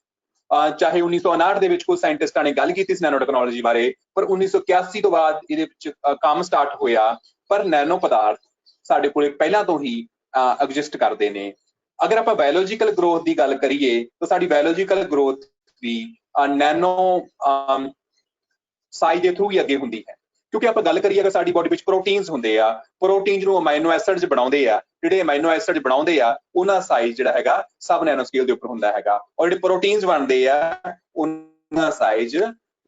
ਚਾਹੇ 1959 ਦੇ ਵਿੱਚ ਕੁਝ ਸਾਇੰਟਿਸਟਾਂ ਨੇ ਗੱਲ ਕੀਤੀ ਸੀ ਨੈਨੋ ਟੈਕਨੋਲੋਜੀ ਬਾਰੇ, ਪਰ 1981 ਤੋਂ ਬਾਅਦ ਇਹਦੇ ਵਿੱਚ ਕੰਮ ਸਟਾਰਟ ਹੋਇਆ। ਪਰ ਨੈਨੋ ਪਦਾਰਥ ਸਾਡੇ ਕੋਲੇ ਪਹਿਲਾਂ ਤੋਂ ਹੀ ਐਗਜ਼ਿਸਟ ਕਰਦੇ ਨੇ। ਅਗਰ ਆਪਾਂ ਬਾਇਓਲੋਜੀਕਲ ਗਰੋਥ ਦੀ ਗੱਲ ਕਰੀਏ ਤਾਂ ਸਾਡੀ ਬਾਇਓਲੋਜੀਕਲ ਗਰੋਥ ਵੀ ਨੈਨੋ ਸਾਈਜ਼ ਦੇ ਥਰੂ ਹੀ ਅੱਗੇ ਹੁੰਦੀ ਹੈ। ਕਿਉਂਕਿ ਆਪਾਂ ਗੱਲ ਕਰੀਏ ਅਗਰ ਸਾਡੀ ਬੋਡੀ ਵਿੱਚ ਪ੍ਰੋਟੀਨਸ ਹੁੰਦੇ ਆ, ਪ੍ਰੋਟੀਨ ਨੂੰ ਅਮਾਈਨੋ ਐਸਿਡਸ ਬਣਾਉਂਦੇ ਆ, ਜਿਹੜੇ ਅਮਾਈਨੋ ਐਸਿਡ ਬਣਾਉਂਦੇ ਆ ਉਹਨਾਂ ਸਾਈਜ਼ ਜਿਹੜਾ ਹੈਗਾ ਸਬ ਨੈਨੋ ਸਕੇਲ ਦੇ ਉੱਪਰ ਹੁੰਦਾ ਹੈਗਾ, ਔਰ ਜਿਹੜੇ ਪ੍ਰੋਟੀਨਸ ਬਣਦੇ ਆ ਉਹਨਾਂ ਸਾਈਜ਼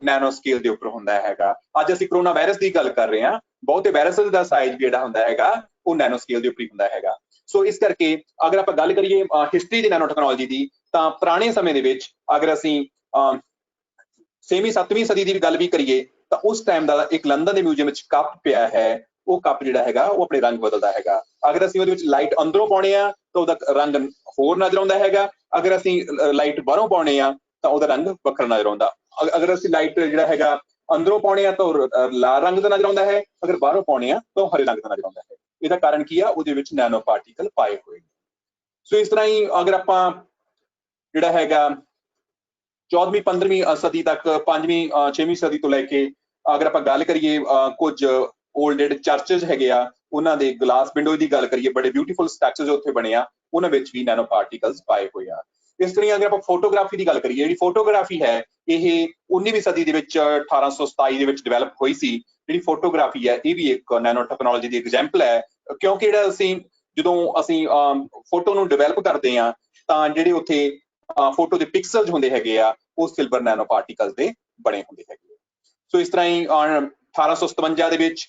ਨੈਨੋ ਸਕੇਲ ਦੇ ਉੱਪਰ ਹੁੰਦਾ ਹੈਗਾ। ਅੱਜ ਅਸੀਂ ਕਰੋਨਾ ਵਾਇਰਸ ਦੀ ਗੱਲ ਕਰ ਰਹੇ ਹਾਂ, ਬਹੁਤੇ ਵਾਇਰਸਸ ਦਾ ਸਾਈਜ਼ ਜਿਹੜਾ ਹੁੰਦਾ ਹੈਗਾ ਉਹ ਨੈਨੋ ਸਕੇਲ ਦੇ ਉੱਪਰ ਹੀ ਹੁੰਦਾ ਹੈਗਾ। ਸੋ ਇਸ ਕਰਕੇ ਅਗਰ ਆਪਾਂ ਗੱਲ ਕਰੀਏ ਹਿਸਟਰੀ ਦੀ ਨੈਨੋ ਟੈਕਨੋਲੋਜੀ ਦੀ, ਤਾਂ ਪੁਰਾਣੇ ਸਮੇਂ ਦੇ ਵਿੱਚ ਅਗਰ ਅਸੀਂ 6ਵੀਂ-7ਵੀਂ ਸਦੀ ਦੀ ਗੱਲ ਵੀ ਕਰੀਏ ਤਾਂ ਉਸ ਟਾਈਮ ਦਾ ਇੱਕ ਲੰਡਨ ਦੇ ਮਿਊਜ਼ੀਅਮ ਵਿੱਚ ਕੱਪ ਪਿਆ ਹੈ। ਉਹ ਕੱਪ ਜਿਹੜਾ ਹੈਗਾ ਉਹ ਆਪਣੇ ਰੰਗ ਬਦਲਦਾ ਹੈਗਾ। ਅਗਰ ਅਸੀਂ ਉਹਦੇ ਵਿੱਚ ਲਾਈਟ ਅੰਦਰੋਂ ਪਾਉਣੇ ਆ ਤਾਂ ਉਹਦਾ ਰੰਗ ਹੋਰ ਨਜ਼ਰ ਆਉਂਦਾ ਹੈਗਾ, ਅਗਰ ਅਸੀਂ ਲਾਈਟ ਬਾਹਰੋਂ ਪਾਉਣੇ ਆ ਤਾਂ ਉਹਦਾ ਰੰਗ ਵੱਖਰਾ ਨਜ਼ਰ ਆਉਂਦਾ। ਅਗਰ ਅਸੀਂ ਲਾਈਟ ਜਿਹੜਾ ਹੈਗਾ ਅੰਦਰੋਂ ਪਾਉਣੇ ਆ ਤਾਂ ਉਹ ਲਾਲ ਰੰਗ ਦਾ ਨਜ਼ਰ ਆਉਂਦਾ ਹੈ, ਅਗਰ ਬਾਹਰੋਂ ਪਾਉਣੇ ਆ ਤਾਂ ਉਹ ਹਰੇ ਰੰਗ ਦਾ ਨਜ਼ਰ ਆਉਂਦਾ ਹੈ। ਇਹਦਾ ਕਾਰਨ ਕੀ ਆ? ਉਹਦੇ ਵਿੱਚ ਨੈਨੋ ਪਾਰਟੀਕਲ ਪਾਏ ਹੋਏ ਨੇ। ਸੋ ਇਸ ਤਰ੍ਹਾਂ ਹੀ ਅਗਰ ਆਪਾਂ ਜਿਹੜਾ ਹੈਗਾ 14ਵੀਂ 15ਵੀਂ ਸਦੀ ਤੱਕ, 5ਵੀਂ 6ਵੀਂ ਸਦੀ ਤੋਂ ਲੈ ਕੇ ਅਗਰ ਆਪਾਂ ਗੱਲ ਕਰੀਏ ਕੁਝ ਓਲਡ ਚਰਚਸ ਹੈਗੇ ਆ, ਉਹਨਾਂ ਦੇ ਗਲਾਸ ਵਿੰਡੋ ਦੀ ਗੱਲ ਕਰੀਏ, ਬੜੇ ਬਿਊਟੀਫੁਲ ਸਟਰਕਚਰਸ ਉੱਥੇ ਬਣੇ ਆ, ਉਹਨਾਂ ਵਿੱਚ ਵੀ ਨੈਨੋ ਪਾਰਟੀਕਲਸ ਪਾਏ ਹੋਏ ਆ। ਇਸ ਤਰ੍ਹਾਂ ਅਗਰ ਆਪਾਂ ਫੋਟੋਗ੍ਰਾਫੀ ਦੀ ਗੱਲ ਕਰੀਏ, ਜਿਹੜੀ ਫੋਟੋਗ੍ਰਾਫੀ ਹੈ ਇਹ 19ਵੀਂ ਸਦੀ ਦੇ ਵਿੱਚ 1827 ਦੇ ਵਿੱਚ ਡਿਵੈਲਪ ਹੋਈ ਸੀ। ਜਿਹੜੀ ਫੋਟੋਗ੍ਰਾਫੀ ਹੈ ਇਹ ਵੀ ਇੱਕ ਨੈਨੋ ਟੈਕਨੋਲੋਜੀ ਦੀ ਐਗਜ਼ਾਮਪਲ ਹੈ, ਕਿਉਂਕਿ ਜਿਹੜਾ ਜਦੋਂ ਅਸੀਂ ਫੋਟੋ ਨੂੰ ਡਿਵੈਲਪ ਕਰਦੇ ਹਾਂ ਤਾਂ ਜਿਹੜੇ ਉੱਥੇ ਫੋਟੋ ਦੇ ਪਿਕਸਲਸ ਹੁੰਦੇ ਹੈਗੇ ਆ ਉਹ ਸਿਲਵਰ ਨੈਨੋ ਪਾਰਟੀਕਲ ਦੇ ਬਣੇ ਹੁੰਦੇ ਹੈਗੇ। ਸੋ ਇਸ ਤਰ੍ਹਾਂ ਹੀ 1857 ਦੇ ਵਿੱਚ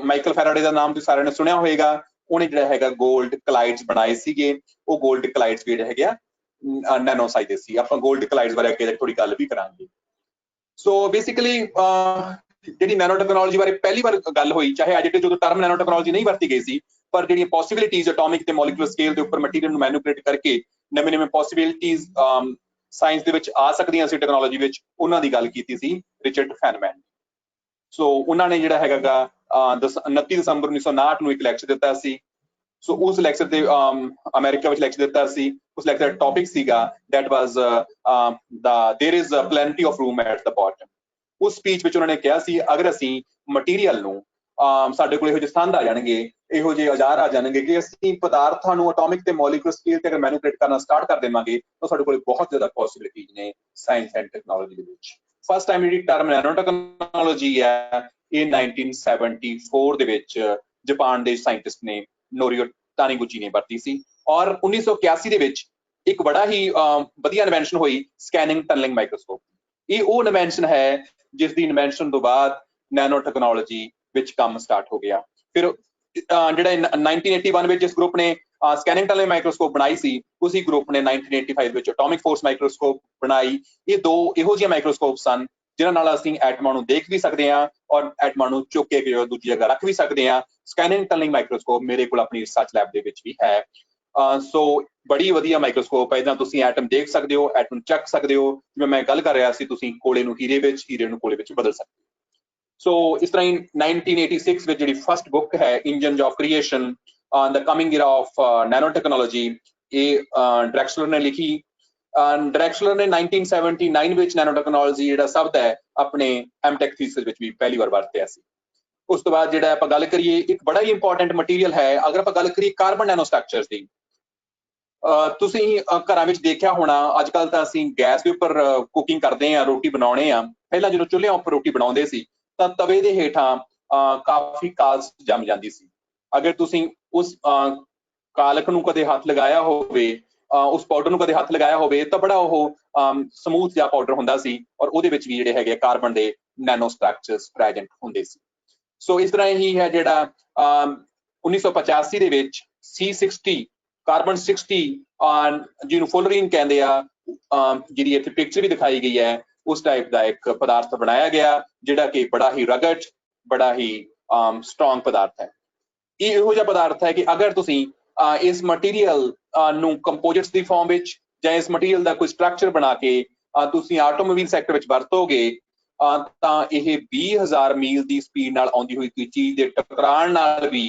ਮਾਈਕਲ ਫੈਰਾਡੇ ਦਾ ਨਾਮ ਤੁਸੀਂ ਸਾਰਿਆਂ ਨੇ ਸੁਣਿਆ ਹੋਏਗਾ। ਉਹਨੇ ਜਿਹੜਾ ਹੈਗਾ ਗੋਲਡ ਕਲਾਈਡਸ ਬਣਾਏ ਸੀਗੇ। ਉਹ ਗੋਲਡ ਕਲਾਈਡਸ ਜਿਹੜੇ ਹੈਗੇ ਆ ਨੈਨੋ ਸਾਈਜ਼ ਦੇ ਸੀ। ਆਪਾਂ ਗੋਲਡ ਕਲਾਈਡਸ ਬਾਰੇ ਅੱਗੇ ਥੋੜੀ ਗੱਲ ਵੀ ਕਰਾਂਗੇ। ਸੋ ਬੇਸਿਕਲੀ ਜਿਹੜੀ ਨੈਨੋ ਟੈਕਨੋਲੋਜੀ ਬਾਰੇ ਪਹਿਲੀ ਵਾਰ ਗੱਲ ਹੋਈ, ਚਾਹੇ ਅੱਜ ਜਦੋਂ ਟਰਮ ਨੈਨੋ ਟੈਕਨੋਲੋਜੀ ਨਹੀਂ ਵਰਤੀ ਗਈ ਸੀ, ਪਰ ਜਿਹੜੀਆਂ ਪੋਸੀਬਿਲਿਟੀਜ਼ ਐਟੋਮਿਕ ਤੇ ਮੋਲੀਕੂਲਰ ਸਕੇਲ ਦੇ ਉੱਪਰ ਮਟੀਰੀਅਲ ਨੂੰ ਮੈਨੂਪੂਲੇਟ ਕਰਕੇ ਨਵੇਂ ਪੋਸੀਬਿਲਿਟੀਜ਼ ਸਾਇੰਸ ਦੇ ਵਿੱਚ ਆ ਸਕਦੀਆਂ ਸੀ ਟੈਕਨੋਲੋਜੀ ਵਿੱਚ, ਉਹਨਾਂ ਦੀ ਗੱਲ ਕੀਤੀ ਸੀ ਰਿਚਰਡ ਫੈਨਮੈਨ। ਸੋ ਉਹਨਾਂ ਨੇ ਜਿਹੜਾ ਹੈਗਾ 29 ਦਸੰਬਰ 1959 ਨੂੰ ਇੱਕ ਲੈਕਚਰ ਦਿੱਤਾ ਸੀ। ਸੋ ਉਸ ਲੈਕਚਰ ਤੇ ਅਮਰੀਕਾ ਵਿੱਚ ਲੈਕਚਰ ਦਿੱਤਾ ਸੀ। ਉਸ ਲੈਕਚਰ ਦਾ ਟੌਪਿਕ ਸੀਗਾ that was there is plenty of room at the bottom। ਉਸ ਸਪੀਚ ਵਿੱਚ ਉਹਨਾਂ ਨੇ ਕਿਹਾ ਸੀ ਅਗਰ ਅਸੀਂ ਮਟੀਰੀਅਲ ਨੂੰ ਸਾਡੇ ਕੋਲ ਇਹੋ ਜਿਹੇ ਸੰਦ ਆ ਜਾਣਗੇ, ਇਹੋ ਜਿਹੇ ਔਜ਼ਾਰ ਆ ਜਾਣਗੇ ਕਿ ਅਸੀਂ ਪਦਾਰਥਾਂ ਨੂੰ ਐਟੋਮਿਕ ਤੇ ਮੋਲੀਕੂਲਰ ਸਕੇਲ ਤੇ ਅਗਰ ਮੈਨੂਪੂਲੇਟ ਕਰਨਾ ਸਟਾਰਟ ਕਰ ਦੇਵਾਂਗੇ ਤਾਂ ਸਾਡੇ ਕੋਲ ਬਹੁਤ ਜ਼ਿਆਦਾ ਪੋਸੀਬਿਲਿਟੀਜ਼ ਨੇ ਸਾਇੰਸ ਐਂਡ ਟੈਕਨੋਲੋਜੀ ਦੇ ਵਿੱਚ। ਫਸਟ ਟਾਈਮ ਜਿਹੜੀ ਟਰਮ ਨੈਨੋ ਟੈਕਨੋਲੋਜੀ ਹੈ ਇਹ 1974 ਦੇ ਵਿੱਚ ਜਾਪਾਨ ਦੇ ਸਾਇੰਟਿਸਟ ਨੇ ਨੋਰੀਓ ਤਾਨੀਗੁਚੀ ਨੇ ਵਰਤੀ ਸੀ। ਔਰ 1981 ਦੇ ਵਿੱਚ ਇੱਕ ਬੜਾ ਹੀ ਵਧੀਆ ਇਨਵੈਂਸ਼ਨ ਹੋਈ ਸਕੈਨਿੰਗ ਟਨਲਿੰਗ ਮਾਈਕਰੋਸਕੋਪ। ਇਹ ਉਹ ਇਨਵੈਂਸ਼ਨ ਹੈ ਜਿਸ ਦੀ ਇਨਵੈਂਸ਼ਨ ਤੋਂ ਬਾਅਦ ਨੈਨੋ ਟੈਕਨੋਲੋਜੀ ਵਿੱਚ ਕੰਮ ਸਟਾਰਟ ਹੋ ਗਿਆ। ਫਿਰ ਜਿਹੜਾ 1981 ਵਿੱਚ ਜਿਸ ਗਰੁੱਪ ਨੇ ਸਕੈਨਿੰਗ ਟਨਲਿੰਗ ਮਾਈਕਰੋਸਕੋਪ ਬਣਾਈ ਸੀ, ਉਸੇ ਗਰੁੱਪ ਨੇ 1985 ਵਿੱਚ ਐਟੋਮਿਕ ਫੋਰਸ ਮਾਈਕਰੋਸਕੋਪ ਬਣਾਈ। ਇਹ ਦੋ ਇਹੋ ਜਿਹੇ ਮਾਈਕਰੋਸਕੋਪ ਸਨ ਜਿਨ੍ਹਾਂ ਨਾਲ ਅਸੀਂ ਐਟਮਾਂ ਨੂੰ ਦੇਖ ਵੀ ਸਕਦੇ ਹਾਂ ਔਰ ਐਟਮਾਂ ਨੂੰ ਚੁੱਕ ਕੇ ਦੂਜੀ ਜਗ੍ਹਾ ਰੱਖ ਵੀ ਸਕਦੇ ਹਾਂ। ਸਕੈਨਿੰਗ ਟਨਲਿੰਗ ਮਾਈਕਰੋਸਕੋਪ ਮੇਰੇ ਕੋਲ ਆਪਣੀ ਰਿਸਰਚ ਲੈਬ ਦੇ ਵਿੱਚ ਵੀ ਹੈ। ਸੋ ਬੜੀ ਵਧੀਆ ਮਾਈਕਰੋਸਕੋਪ ਹੈ, ਇਹਦਾ ਤੁਸੀਂ ਐਟਮ ਦੇਖ ਸਕਦੇ ਹੋ, ਐਟਮ ਚੱਕ ਸਕਦੇ ਹੋ। ਜਿਵੇਂ ਮੈਂ ਗੱਲ ਕਰ ਰਿਹਾ ਸੀ, ਤੁਸੀਂ ਕੋਲੇ ਨੂੰ ਹੀਰੇ ਵਿੱਚ, ਹੀਰੇ ਨੂੰ ਕੋਲੇ ਵਿੱਚ ਬਦਲ ਸਕਦੇ ਹੋ। ਸੋ ਇਸ ਤਰ੍ਹਾਂ ਹੀ 1986 ਵਿੱਚ ਜਿਹੜੀ ਫਸਟ ਬੁੱਕ ਹੈ engines of creation the coming Ira of nano technology, ਇਹ ਡ੍ਰੈਕਸਲਰ ਨੇ ਲਿਖੀ। ਡਰੈਕਸਲਰ ਨੇ 1979 ਵਿੱਚ ਨੈਨੋ ਟੈਕਨੋਲੋਜੀ ਜਿਹੜਾ ਸ਼ਬਦ ਹੈ ਆਪਣੇ ਐਮਟੈਕ ਥੀਸਿਸ ਵਿੱਚ ਵੀ ਪਹਿਲੀ ਵਾਰ ਵਰਤਿਆ ਸੀ। ਉਸ ਤੋਂ ਬਾਅਦ ਜਿਹੜਾ ਆਪਾਂ ਗੱਲ ਕਰੀਏ ਇੱਕ ਬੜਾ ਹੀ ਇੰਪੋਰਟੈਂਟ ਮਟੀਰੀਅਲ ਹੈ, ਅਗਰ ਆਪਾਂ ਗੱਲ ਕਰੀਏ ਕਾਰਬਨ ਨੈਨੋ ਸਟਰਕਚਰਸ ਦੀ, ਤੁਸੀਂ ਘਰਾਂ ਵਿੱਚ ਦੇਖਿਆ ਹੋਣਾ ਅੱਜ ਕੱਲ੍ਹ ਤਾਂ ਅਸੀਂ ਗੈਸ ਦੇ ਉੱਪਰ ਕੁਕਿੰਗ ਕਰਦੇ ਹਾਂ, ਰੋਟੀ ਬਣਾਉਣੇ ਆ। ਪਹਿਲਾਂ ਜਦੋਂ ਚੁੱਲ੍ਹਿਆਂ ਉੱਪਰ ਰੋਟੀ ਬਣਾਉਂਦੇ ਸੀ ਤਾਂ ਤਵੇ ਦੇ ਹੇਠਾਂ ਕਾਫੀ ਕਾਲਸ ਜੰਮ ਜਾਂਦੀ ਸੀ। ਅਗਰ ਤੁਸੀਂ ਉਸ ਕਾਲਕ ਨੂੰ ਕਦੇ ਹੱਥ ਲਗਾਇਆ ਹੋਵੇ, ਉਸ ਪਾਊਡਰ ਨੂੰ ਕਦੇ ਹੱਥ ਲਗਾਇਆ ਹੋਵੇ ਤਾਂ ਬੜਾ ਉਹ ਸਮੂਥ ਜਿਹਾ ਪਾਊਡਰ ਹੁੰਦਾ ਸੀ ਔਰ ਉਹਦੇ ਵਿੱਚ ਵੀ ਜਿਹੜੇ ਹੈਗੇ ਕਾਰਬਨ ਦੇ ਨੈਨੋ ਸਟਰਕਚਰਸ ਪ੍ਰੈਜ਼ੈਂਟ ਹੁੰਦੇ ਸੀ। ਸੋ ਇਸ ਤਰ੍ਹਾਂ ਹੀ ਹੈ ਜਿਹੜਾ 1985 ਦੇ ਵਿੱਚ C60 ਕਾਰਬਨ 60 ਜਿਹਨੂੰ ਫੁਲਰੀਨ ਕਹਿੰਦੇ ਆ, ਜਿਹੜੀ ਇੱਥੇ ਪਿਕਚਰ ਵੀ ਦਿਖਾਈ ਗਈ ਹੈ, ਉਸ ਟਾਈਪ ਦਾ ਇੱਕ ਪਦਾਰਥ ਬਣਾਇਆ ਗਿਆ ਜਿਹੜਾ ਕਿ ਬੜਾ ਹੀ ਰਗੜ, ਬੜਾ ਹੀ ਸਟਰੋਂਗ ਪਦਾਰਥ ਹੈ। ਇਹ ਇਹੋ ਜਿਹਾ ਪਦਾਰਥ ਹੈ ਕਿ ਅਗਰ ਤੁਸੀਂ ਇਸ ਮਟੀਰੀਅਲ ਨੂੰ ਕੰਪੋਜ਼ਿਟਸ ਦੀ ਫਾਰਮ ਵਿੱਚ ਜਾਂ ਇਸ ਮਟੀਰੀਅਲ ਦਾ ਕੋਈ ਸਟਰਕਚਰ ਬਣਾ ਕੇ ਤੁਸੀਂ ਆਟੋਮੋਬਾਈਲ ਸੈਕਟਰ ਵਿੱਚ ਵਰਤੋਗੇ ਤਾਂ ਇਹ 20,000 ਮੀਲ ਦੀ ਸਪੀਡ ਨਾਲ ਆਉਂਦੀ ਹੋਈ ਕੋਈ ਚੀਜ਼ ਦੇ ਟਕਰਾਉਣ ਨਾਲ ਵੀ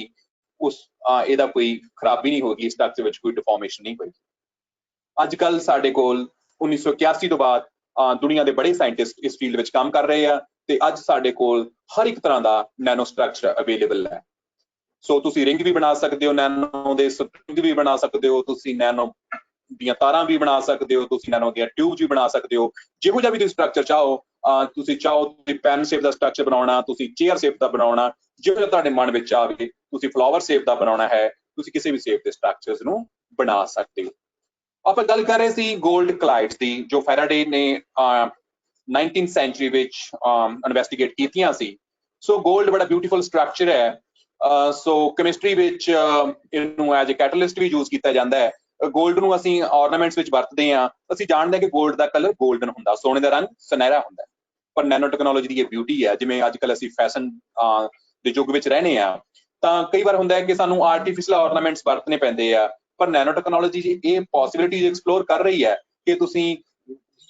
ਇਹਦਾ ਕੋਈ ਖਰਾਬੀ ਨਹੀਂ ਹੋਗੀ, ਸਟਰਕਚਰ ਵਿੱਚ ਕੋਈ ਡਿਫਾਰਮੇਸ਼ਨ ਨਹੀਂ ਹੋਈ। ਅੱਜ ਕੱਲ੍ਹ ਸਾਡੇ ਕੋਲ 1981 ਤੋਂ ਬਾਅਦ ਦੁਨੀਆ ਦੇ ਬੜੇ ਸਾਇੰਟਿਸਟ ਇਸ ਫੀਲਡ ਵਿੱਚ ਕੰਮ ਕਰ ਰਹੇ ਆ ਤੇ ਅੱਜ ਸਾਡੇ ਕੋਲ ਹਰ ਇੱਕ ਤਰ੍ਹਾਂ ਦਾ ਨੈਨੋ ਸਟਰਕਚਰ ਅਵੇਲੇਬਲ ਹੈ। ਸੋ ਤੁਸੀਂ ਰਿੰਗ ਵੀ ਬਣਾ ਸਕਦੇ ਹੋ, ਨੈਨੋ ਦੇ ਸਪਰਿੰਗ ਵੀ ਬਣਾ ਸਕਦੇ ਹੋ, ਤੁਸੀਂ ਨੈਨੋ ਦੀਆਂ ਤਾਰਾਂ ਵੀ ਬਣਾ ਸਕਦੇ ਹੋ, ਤੁਸੀਂ ਨੈਨੋ ਦੀਆਂ ਟਿਊਬਸ ਵੀ ਬਣਾ ਸਕਦੇ ਹੋ। ਜਿਹੋ ਜਿਹਾ ਵੀ ਤੁਸੀਂ ਸਟਰਕਚਰ ਚਾਹੋ, ਤੁਸੀਂ ਪੈਨ ਸ਼ੇਪ ਦਾ ਸਟਰਕਚਰ ਬਣਾਉਣਾ, ਤੁਸੀਂ ਚੇਅਰ ਸ਼ੇਪ ਦਾ ਬਣਾਉਣਾ, ਜਿਹੋ ਜਿਹਾ ਤੁਹਾਡੇ ਮਨ ਵਿੱਚ ਆਵੇ, ਤੁਸੀਂ ਫਲਾਵਰ ਸ਼ੇਪ ਦਾ ਬਣਾਉਣਾ ਹੈ, ਤੁਸੀਂ ਕਿਸੇ ਵੀ ਸ਼ੇਪ ਦੇ ਸਟਰਕਚਰਸ ਨੂੰ ਬਣਾ ਸਕਦੇ ਹੋ। ਆਪਾਂ ਗੱਲ ਕਰ ਰਹੇ ਸੀ ਗੋਲਡ ਕਲਾਈਡਸ ਦੀ, ਜੋ ਫੈਰਾਡੇ ਨੇ 19th ਸੈਂਚੁਰੀ ਵਿੱਚ ਇਨਵੈਸਟੀਗੇਟ ਕੀਤੀਆਂ ਸੀ। ਸੋ ਗੋਲਡ ਬੜਾ ਬਿਊਟੀਫੁਲ ਸਟਰਕਚਰ ਹੈ। ਸੋ ਕੈਮਿਸਟਰੀ ਵਿੱਚ ਇਹਨੂੰ ਐਜ਼ ਅ ਕੈਟਲਿਸਟ ਵੀ ਯੂਜ਼ ਕੀਤਾ ਜਾਂਦਾ ਹੈ। ਗੋਲਡ ਨੂੰ ਅਸੀਂ ਆਰਨਾਮੈਂਟਸ ਵਿੱਚ ਵਰਤਦੇ ਹਾਂ। ਅਸੀਂ ਜਾਣਦੇ ਹਾਂ ਕਿ ਗੋਲਡ ਦਾ ਕਲਰ ਗੋਲਡਨ ਹੁੰਦਾ, ਸੋਨੇ ਦਾ ਰੰਗ ਸੁਨਹਿਰਾ ਹੁੰਦਾ। ਪਰ ਨੈਨੋ ਟੈਕਨੋਲੋਜੀ ਦੀ ਇਹ ਬਿਊਟੀ ਹੈ, ਜਿਵੇਂ ਅੱਜ ਕੱਲ੍ਹ ਅਸੀਂ ਫੈਸ਼ਨ ਦੇ ਯੁੱਗ ਵਿੱਚ ਰਹਿੰਦੇ ਹਾਂ ਤਾਂ ਕਈ ਵਾਰ ਹੁੰਦਾ ਹੈ ਕਿ ਸਾਨੂੰ ਆਰਟੀਫਿਸ਼ਲ ਆਰਨਾਮੈਂਟਸ ਵਰਤਣੇ ਪੈਂਦੇ ਆ, ਪਰ ਨੈਨੋ ਟੈਕਨੋਲੋਜੀ ਇਹ ਪੋਸਿਬਿਲਿਟੀਜ਼ ਐਕਸਪਲੋਰ ਕਰ ਰਹੀ ਹੈ ਕਿ ਤੁਸੀਂ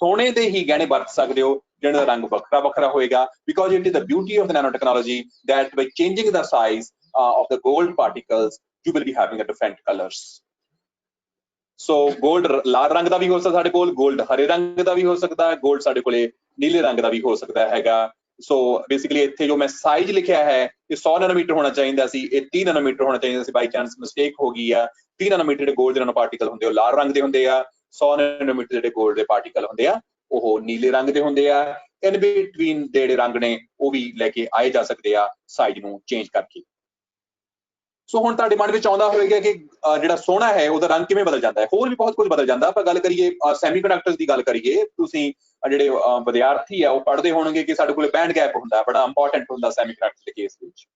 ਸੋਨੇ ਦੇ ਹੀ ਗਹਿਣੇ ਵਰਤ ਸਕਦੇ ਹੋ ਜਿਹਨਾਂ ਦਾ ਰੰਗ ਵੱਖਰਾ ਵੱਖਰਾ ਹੋਏਗਾ, because it is the beauty of the nanotechnology that by changing the size of the gold particles you will be having a different colors. So gold ਲਾਲ ਰੰਗ ਦਾ ਵੀ ਹੋ ਸਕਦਾ ਸਾਡੇ ਕੋਲ, ਗੋਲਡ ਹਰੇ ਰੰਗ ਦਾ ਵੀ ਹੋ ਸਕਦਾ ਹੈ, ਗੋਲਡ ਸਾਡੇ ਕੋਲੇ ਨੀਲੇ ਰੰਗ ਦਾ ਵੀ ਹੋ ਸਕਦਾ ਹੈਗਾ। ਸੋ ਬੇਸਿਕਲੀ ਇੱਥੇ ਜੋ ਮੈਂ ਸਾਈਜ਼ ਲਿਖਿਆ ਹੈ ਇਹ 100 ਨੈਨੋਮੀਟਰ ਹੋਣਾ ਚਾਹੀਦਾ ਸੀ, ਇਹ 30 ਨੈਨੋਮੀਟਰ ਹੋਣਾ ਚਾਹੀਦਾ ਸੀ, ਬਾਈ ਚਾਂਸ ਮਿਸਟੇਕ ਹੋ ਗਈ ਆ। 30 ਨੈਨੋਮੀਟਰ ਜਿਹੜੇ ਗੋਲਡ ਦੇ ਨੈਨੋ ਪਾਰਟੀਕਲ ਹੁੰਦੇ ਉਹ ਲਾਲ ਰੰਗ ਦੇ ਹੁੰਦੇ ਆ, 100 ਨੈਨੋਮੀਟਰ ਜਿਹੜੇ ਗੋਲਡ ਦੇ ਪਾਰਟੀਕਲ ਹੁੰਦੇ ਆ ਉਹ ਨੀਲੇ ਰੰਗ ਦੇ ਹੁੰਦੇ ਆ। ਇਨ ਬਿਟਵੀਨ ਦੇ ਜਿਹੜੇ ਰੰਗ ਨੇ ਉਹ ਵੀ ਲੈ ਕੇ ਆਏ ਜਾ ਸਕਦੇ ਆ ਸਾਈਜ਼ ਨੂੰ ਚੇਂਜ ਕਰਕੇ। ਸੋ ਹੁਣ ਤੁਹਾਡੇ ਮਨ ਵਿੱਚ ਆਉਂਦਾ ਹੋਵੇਗਾ ਕਿ ਜਿਹੜਾ ਸੋਨਾ ਹੈ ਉਹਦਾ ਰੰਗ ਕਿਵੇਂ ਬਦਲ ਜਾਂਦਾ ਹੈ, ਹੋਰ ਵੀ ਬਹੁਤ ਕੁਝ ਬਦਲ ਜਾਂਦਾ। ਆਪਾਂ ਗੱਲ ਕਰੀਏ ਸੈਮੀਕੰਡਕਟਰਸ ਦੀ ਗੱਲ ਕਰੀਏ, ਤੁਸੀਂ ਜਿਹੜੇ ਵਿਦਿਆਰਥੀ ਆ ਉਹ ਪੜ੍ਹਦੇ ਹੋਣਗੇ ਕਿ ਸਾਡੇ ਕੋਲ ਬੈਂਡ ਗੈਪ ਹੁੰਦਾ, ਬੜਾ ਇੰਪੋਰਟੈਂਟ ਹੁੰਦਾ ਸੈਮੀਕੰਡਕਟਰ ਦੇ ਕੇਸ ਵਿੱਚ।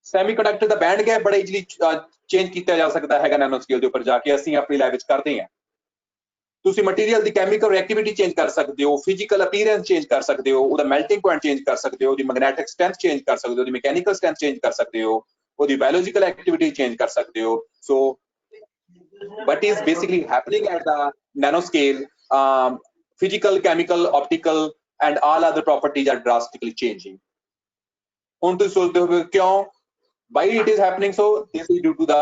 ਸੈਮੀਕੰਡਕਟਰ ਦਾ ਬੈਂਡ ਗੈਪ ਬੜਾ ਈਜ਼ੀਲੀ ਚੇਂਜ ਕੀਤਾ ਜਾ ਸਕਦਾ ਹੈਗਾ ਨੈਨੋ ਸਕੇਲ ਦੇ ਉੱਪਰ ਜਾ ਕੇ, ਅਸੀਂ ਆਪਣੀ ਲੈਬ ਵਿੱਚ ਕਰਦੇ ਹਾਂ। ਤੁਸੀਂ ਮਟੀਰੀਅਲ ਦੀ ਕੈਮੀਕਲ ਰਿਐਕਟੀਵਿਟੀ ਚੇਂਜ ਕਰ ਸਕਦੇ ਹੋ, ਫਿਜ਼ੀਕਲ ਅਪੀਅਰੈਂਸ ਚੇਂਜ ਕਰ ਸਕਦੇ ਹੋ, ਉਹਦਾ ਮੈਲਟਿੰਗ ਪੁਆਇੰਟ ਚੇਂਜ ਕਰ ਸਕਦੇ ਹੋ, ਉਹਦੀ ਮੈਗਨੈਟਿਕ ਸਟਰੈਂਥ ਚੇਂਜ ਕਰ ਸਕਦੇ ਹੋ, ਉਹਦੀ ਮਕੈਨੀਕਲ ਸਟਰੈਂਥ ਚੇਂਜ ਕਰ ਸਕਦੇ ਹੋ, ਉਹਦੀ ਬਾਇਓਲੋਜੀਕਲ ਐਕਟੀਵਿਟੀ ਚੇਂਜ ਕਰ ਸਕਦੇ ਹੋ। ਸੋ what is basically happening at the nanoscale, physical, chemical, optical and all other properties are drastically changing. ਹੁਣ ਤੁਸੀਂ ਸੋਚਦੇ ਹੋ ਕਿਉਂ, why it is happening? So this is due to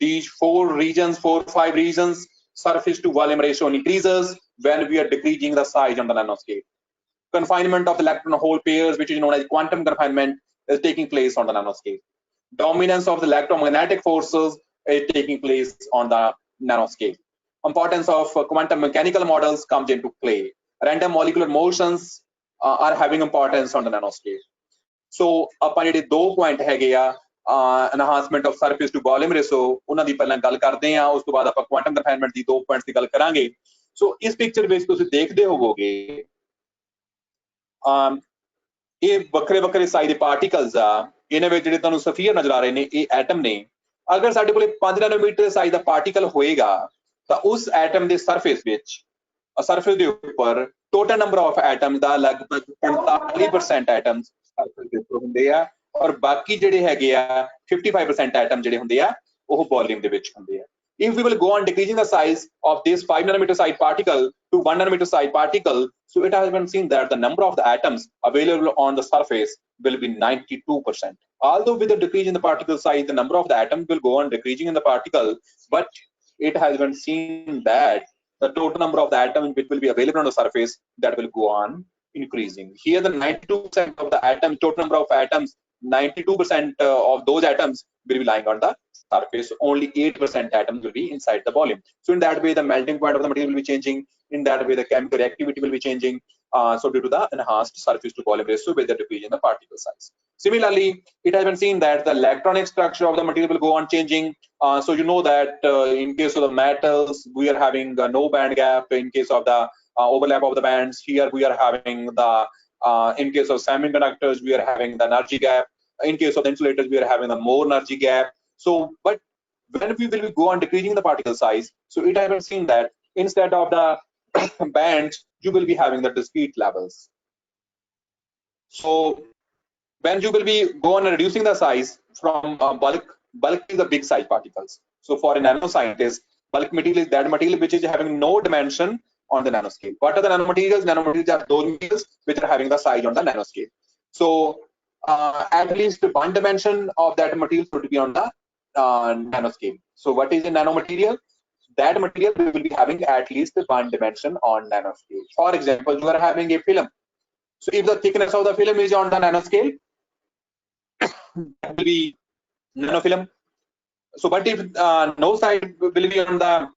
these 4-5 reasons. Surface to volume ratio increases when we are decreasing the size on the nanoscale. Confinement of the electron hole pairs, which is known as quantum confinement, is taking place on the nanoscale. Dominance of the electromagnetic forces is taking place on the nanoscale. Importance of quantum mechanical models comes into play. Random molecular motions are having importance on the nanoscale. So ਆਪਾਂ ਜਿਹੜੇ ਦੋ point ਹੈਗੇ ਆ enhancement of surface to volume ratio, ਉਹਨਾਂ ਦੀ ਪਹਿਲਾਂ ਗੱਲ ਕਰਦੇ ਆ, ਉਸ ਤੋਂ ਬਾਅਦ ਆਪਾਂ ਕੁਆਂਟਮ ਕਨਫਾਈਨਮੈਂਟ ਦੀ ਦੋ ਪੁਆਇੰਟਸ ਦੀ ਗੱਲ ਕਰਾਂਗੇ। ਸੋ ਇਸ ਪਿਕਚਰ ਵਿੱਚ ਤੁਸੀਂ ਦੇਖਦੇ ਹੋਵੋਗੇ ਇਹ ਵੱਖਰੇ ਵੱਖਰੇ ਸਾਈਜ਼ ਦੇ ਪਾਰਟੀਕਲਸ ਆ, ਇਹਨਾਂ ਵਿੱਚ ਜਿਹੜੇ ਤੁਹਾਨੂੰ ਸਫੀਅਰ ਨਜ਼ਰ ਆ ਰਹੇ ਨੇ ਇਹ ਐਟਮ ਨੇ। ਅਗਰ ਸਾਡੇ ਕੋਲੇ 5 ਨੈਨੋਮੀਟਰ ਸਾਈਜ਼ ਦਾ ਪਾਰਟੀਕਲ ਹੋਏਗਾ ਤਾਂ ਉਸ ਐਟਮ ਦੇ ਸਰਫੇਸ ਵਿੱਚ, ਸਰਫੇਸ ਦੇ ਉੱਪਰ ਟੋਟਲ ਨੰਬਰ ਆਫ ਐਟਮ ਦਾ ਲਗਭਗ 45% ਐਟਮ ਸਰਫੇਸ ਦੇ ਉੱਪਰ ਹੁੰਦੇ ਆ, ਔਰ ਬਾਕੀ ਜਿਹੜੇ ਹੈਗੇ ਆ 55% ਐਟਮ ਜਿਹੜੇ ਹੁੰਦੇ ਆ ਉਹ ਵੋਲਿਊਮ ਦੇ ਵਿੱਚ ਹੁੰਦੇ ਆ। If we will go on decreasing the size of this 5 nanometer size particle to 1 nanometer size particle, so it has been seen that the number of the atoms available on the surface will be 92%. Although with the decrease in the particle size, the number of the atoms will go on decreasing in the particle, but it has been seen that the total number of the atoms which will be available on the surface, that will go on increasing. Here the 92% of the atoms, total number of atoms, 92% of those atoms will be lying on the surface. Only 8% atoms will be inside the volume. So in that way, the melting point of the material will be changing. In that way, the chemical reactivity will be changing. So due to the enhanced surface to volume ratio with the decrease in the particle size. Similarly, it has been seen that the electronic structure of the material will go on changing. So you know that in case of the metals, we are having no band gap. In case of the overlap of the bands, here we are having the, in case of semiconductors, we are having the energy gap. In case of the insulators, we are having the more energy gap. So, but when we will go on decreasing the particle size, so it has been seen that instead of the bands, you will be having the discrete levels. So when you will be go on reducing the size from bulk is the big size particles. So for a nanoscientist, bulk material is that material which is having no dimension on the nanoscale. What are the nanomaterials? Nanomaterials are those materials which are having the size on the nanoscale. So at least one dimension of that material should be on the nanoscale. So what is a nanomaterial? That material will be having at least one dimension on nanoscale. For example, you are having a film. So if the thickness of the film is on the nanoscale, that will be nanofilm. So but if no side will be on the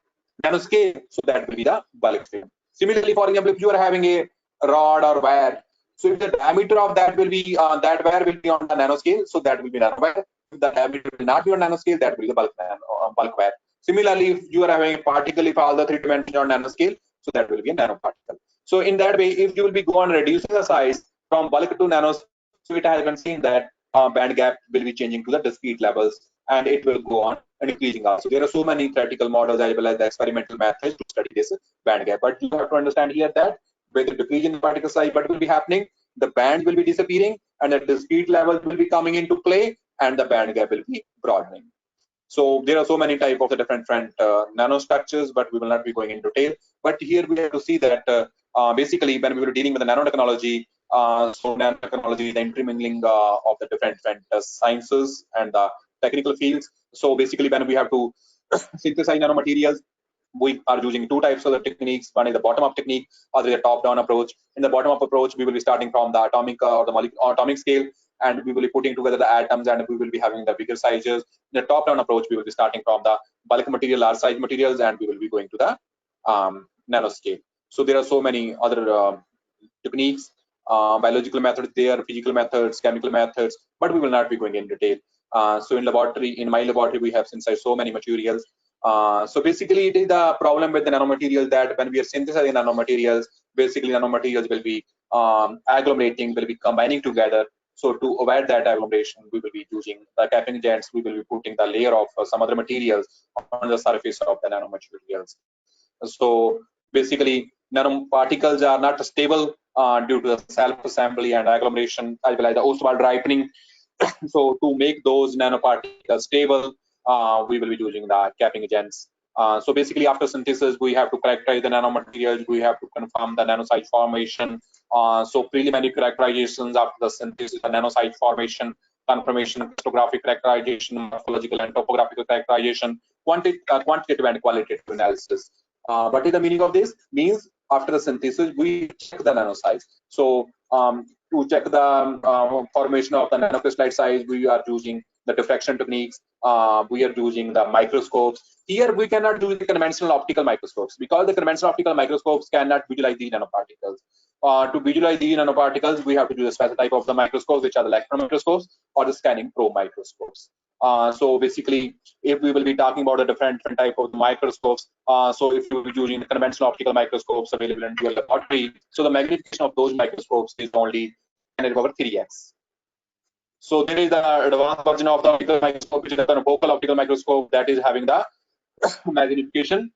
nanoscale, so that will be the bulk film. Similarly, for example, if you are having a rod or wire, so if the diameter of that will be that wire will be on the nanoscale, so that will be nanowire. If the diameter will not be on nanoscale, that will be the bulk wire. Similarly, if you are having a particle, if all the 3 dimensions on nanoscale, so that will be a nanoparticle. So in that way, if you will be go on reducing the size from bulk to nanoscale, so it has been seen that band gap will be changing to the discrete levels, and it will go on and increasing also. There are so many theoretical models as well as the experimental methods to study this band gap. But you have to understand here that with the decrease in the particle size, what will be happening? The band will be disappearing, and the discrete levels will be coming into play, and the band gap will be broadening. So there are so many type of the different nanostructures, but we will not be going into detail. But here we have to see that basically when we were dealing with the nanotechnology, so nanotechnology is the intermingling of the different sciences and the technical fields. So basically when we have to synthesize nanomaterials, we are using two types of the techniques. One is the bottom-up technique, other is the top-down approach. In the bottom-up approach, we will be starting from the atomic or the atomic scale, and we will be putting together the atoms, and we will be having the bigger sizes. In the top-down approach, we will be starting from the bulk material, large size materials, and we will be going to the nanoscale. So there are so many other techniques, biological methods there, physical methods, chemical methods, but we will not be going in detail. So in my laboratory, we have synthesized so many materials. So basically, it is the problem with the nanomaterials that when we are synthesizing nanomaterials, basically nanomaterials will be agglomerating, will be combining together. So to avoid that agglomeration, we will be using the capping agents. We will be putting the layer of some other materials on the surface of the nanomaterials. So basically, nanoparticles are not stable due to the self-assembly and agglomeration, as well as the Ostwald ripening. So to make those nanoparticles stable, we will be using the capping agents. So basically, after synthesis, we have to characterize the nanomaterials. We have to confirm the nanosite formation. So preliminary characterizations after the synthesis, the nanosite formation, confirmation, crystallographic characterization, morphological and topographical characterization, quantitative and qualitative analysis. What is the meaning of this? Means after the synthesis, we check the nanosize. So to check the formation of the nanocrystallite size, we are using the diffraction techniques. We are using the microscopes. Here we cannot use the conventional optical microscopes because the conventional optical microscopes cannot visualize these nanoparticles. To visualize these nanoparticles, we have to use a special type of the microscopes, which are the electron microscopes or the scanning probe microscopes. So basically, if we will be talking about the different type of microscopes, so if you will be using the conventional optical microscopes available in your laboratory, so the magnification of those microscopes is only 10⁻3x. So there is the advanced version of the optical microscope, which is the confocal optical microscope, that is having the magnification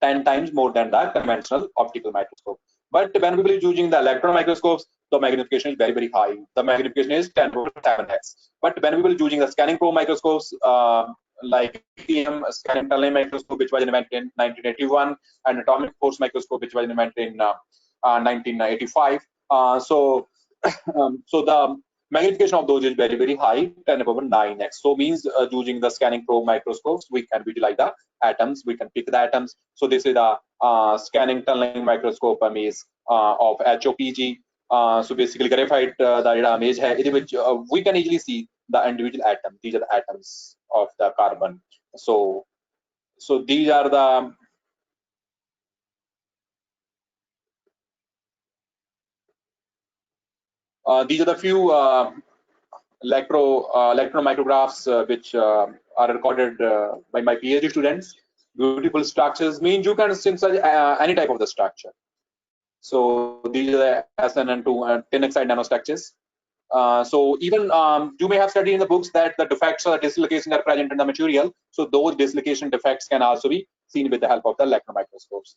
10 times more than the conventional optical microscope. But when we will be using the electron microscopes, the magnification is very, very high. The magnification is 10⁻7x. But when we will be using the scanning probe microscopes, like EM scanning tunneling microscope, which was invented in 1981, and atomic force microscope, which was invented in 1985. So the magnification of those is very, very high, 10^9x. So means using the scanning probe microscopes, we can visualize the atoms, we can pick the atoms. So this is the scanning tunneling microscope image of HOPG. So basically graphite the image hai, which we can easily see the individual atom. These are the atoms of the carbon. So these are the few electron micrographs which are recorded by my PhD students. Beautiful structures mean you can synthesize any type of the structure. So these are the SN2 and 10xi nanostructures. So even you may have studied in the books that the defects or dislocations are present in the material. So those dislocation defects can also be seen with the help of the electron microscopes.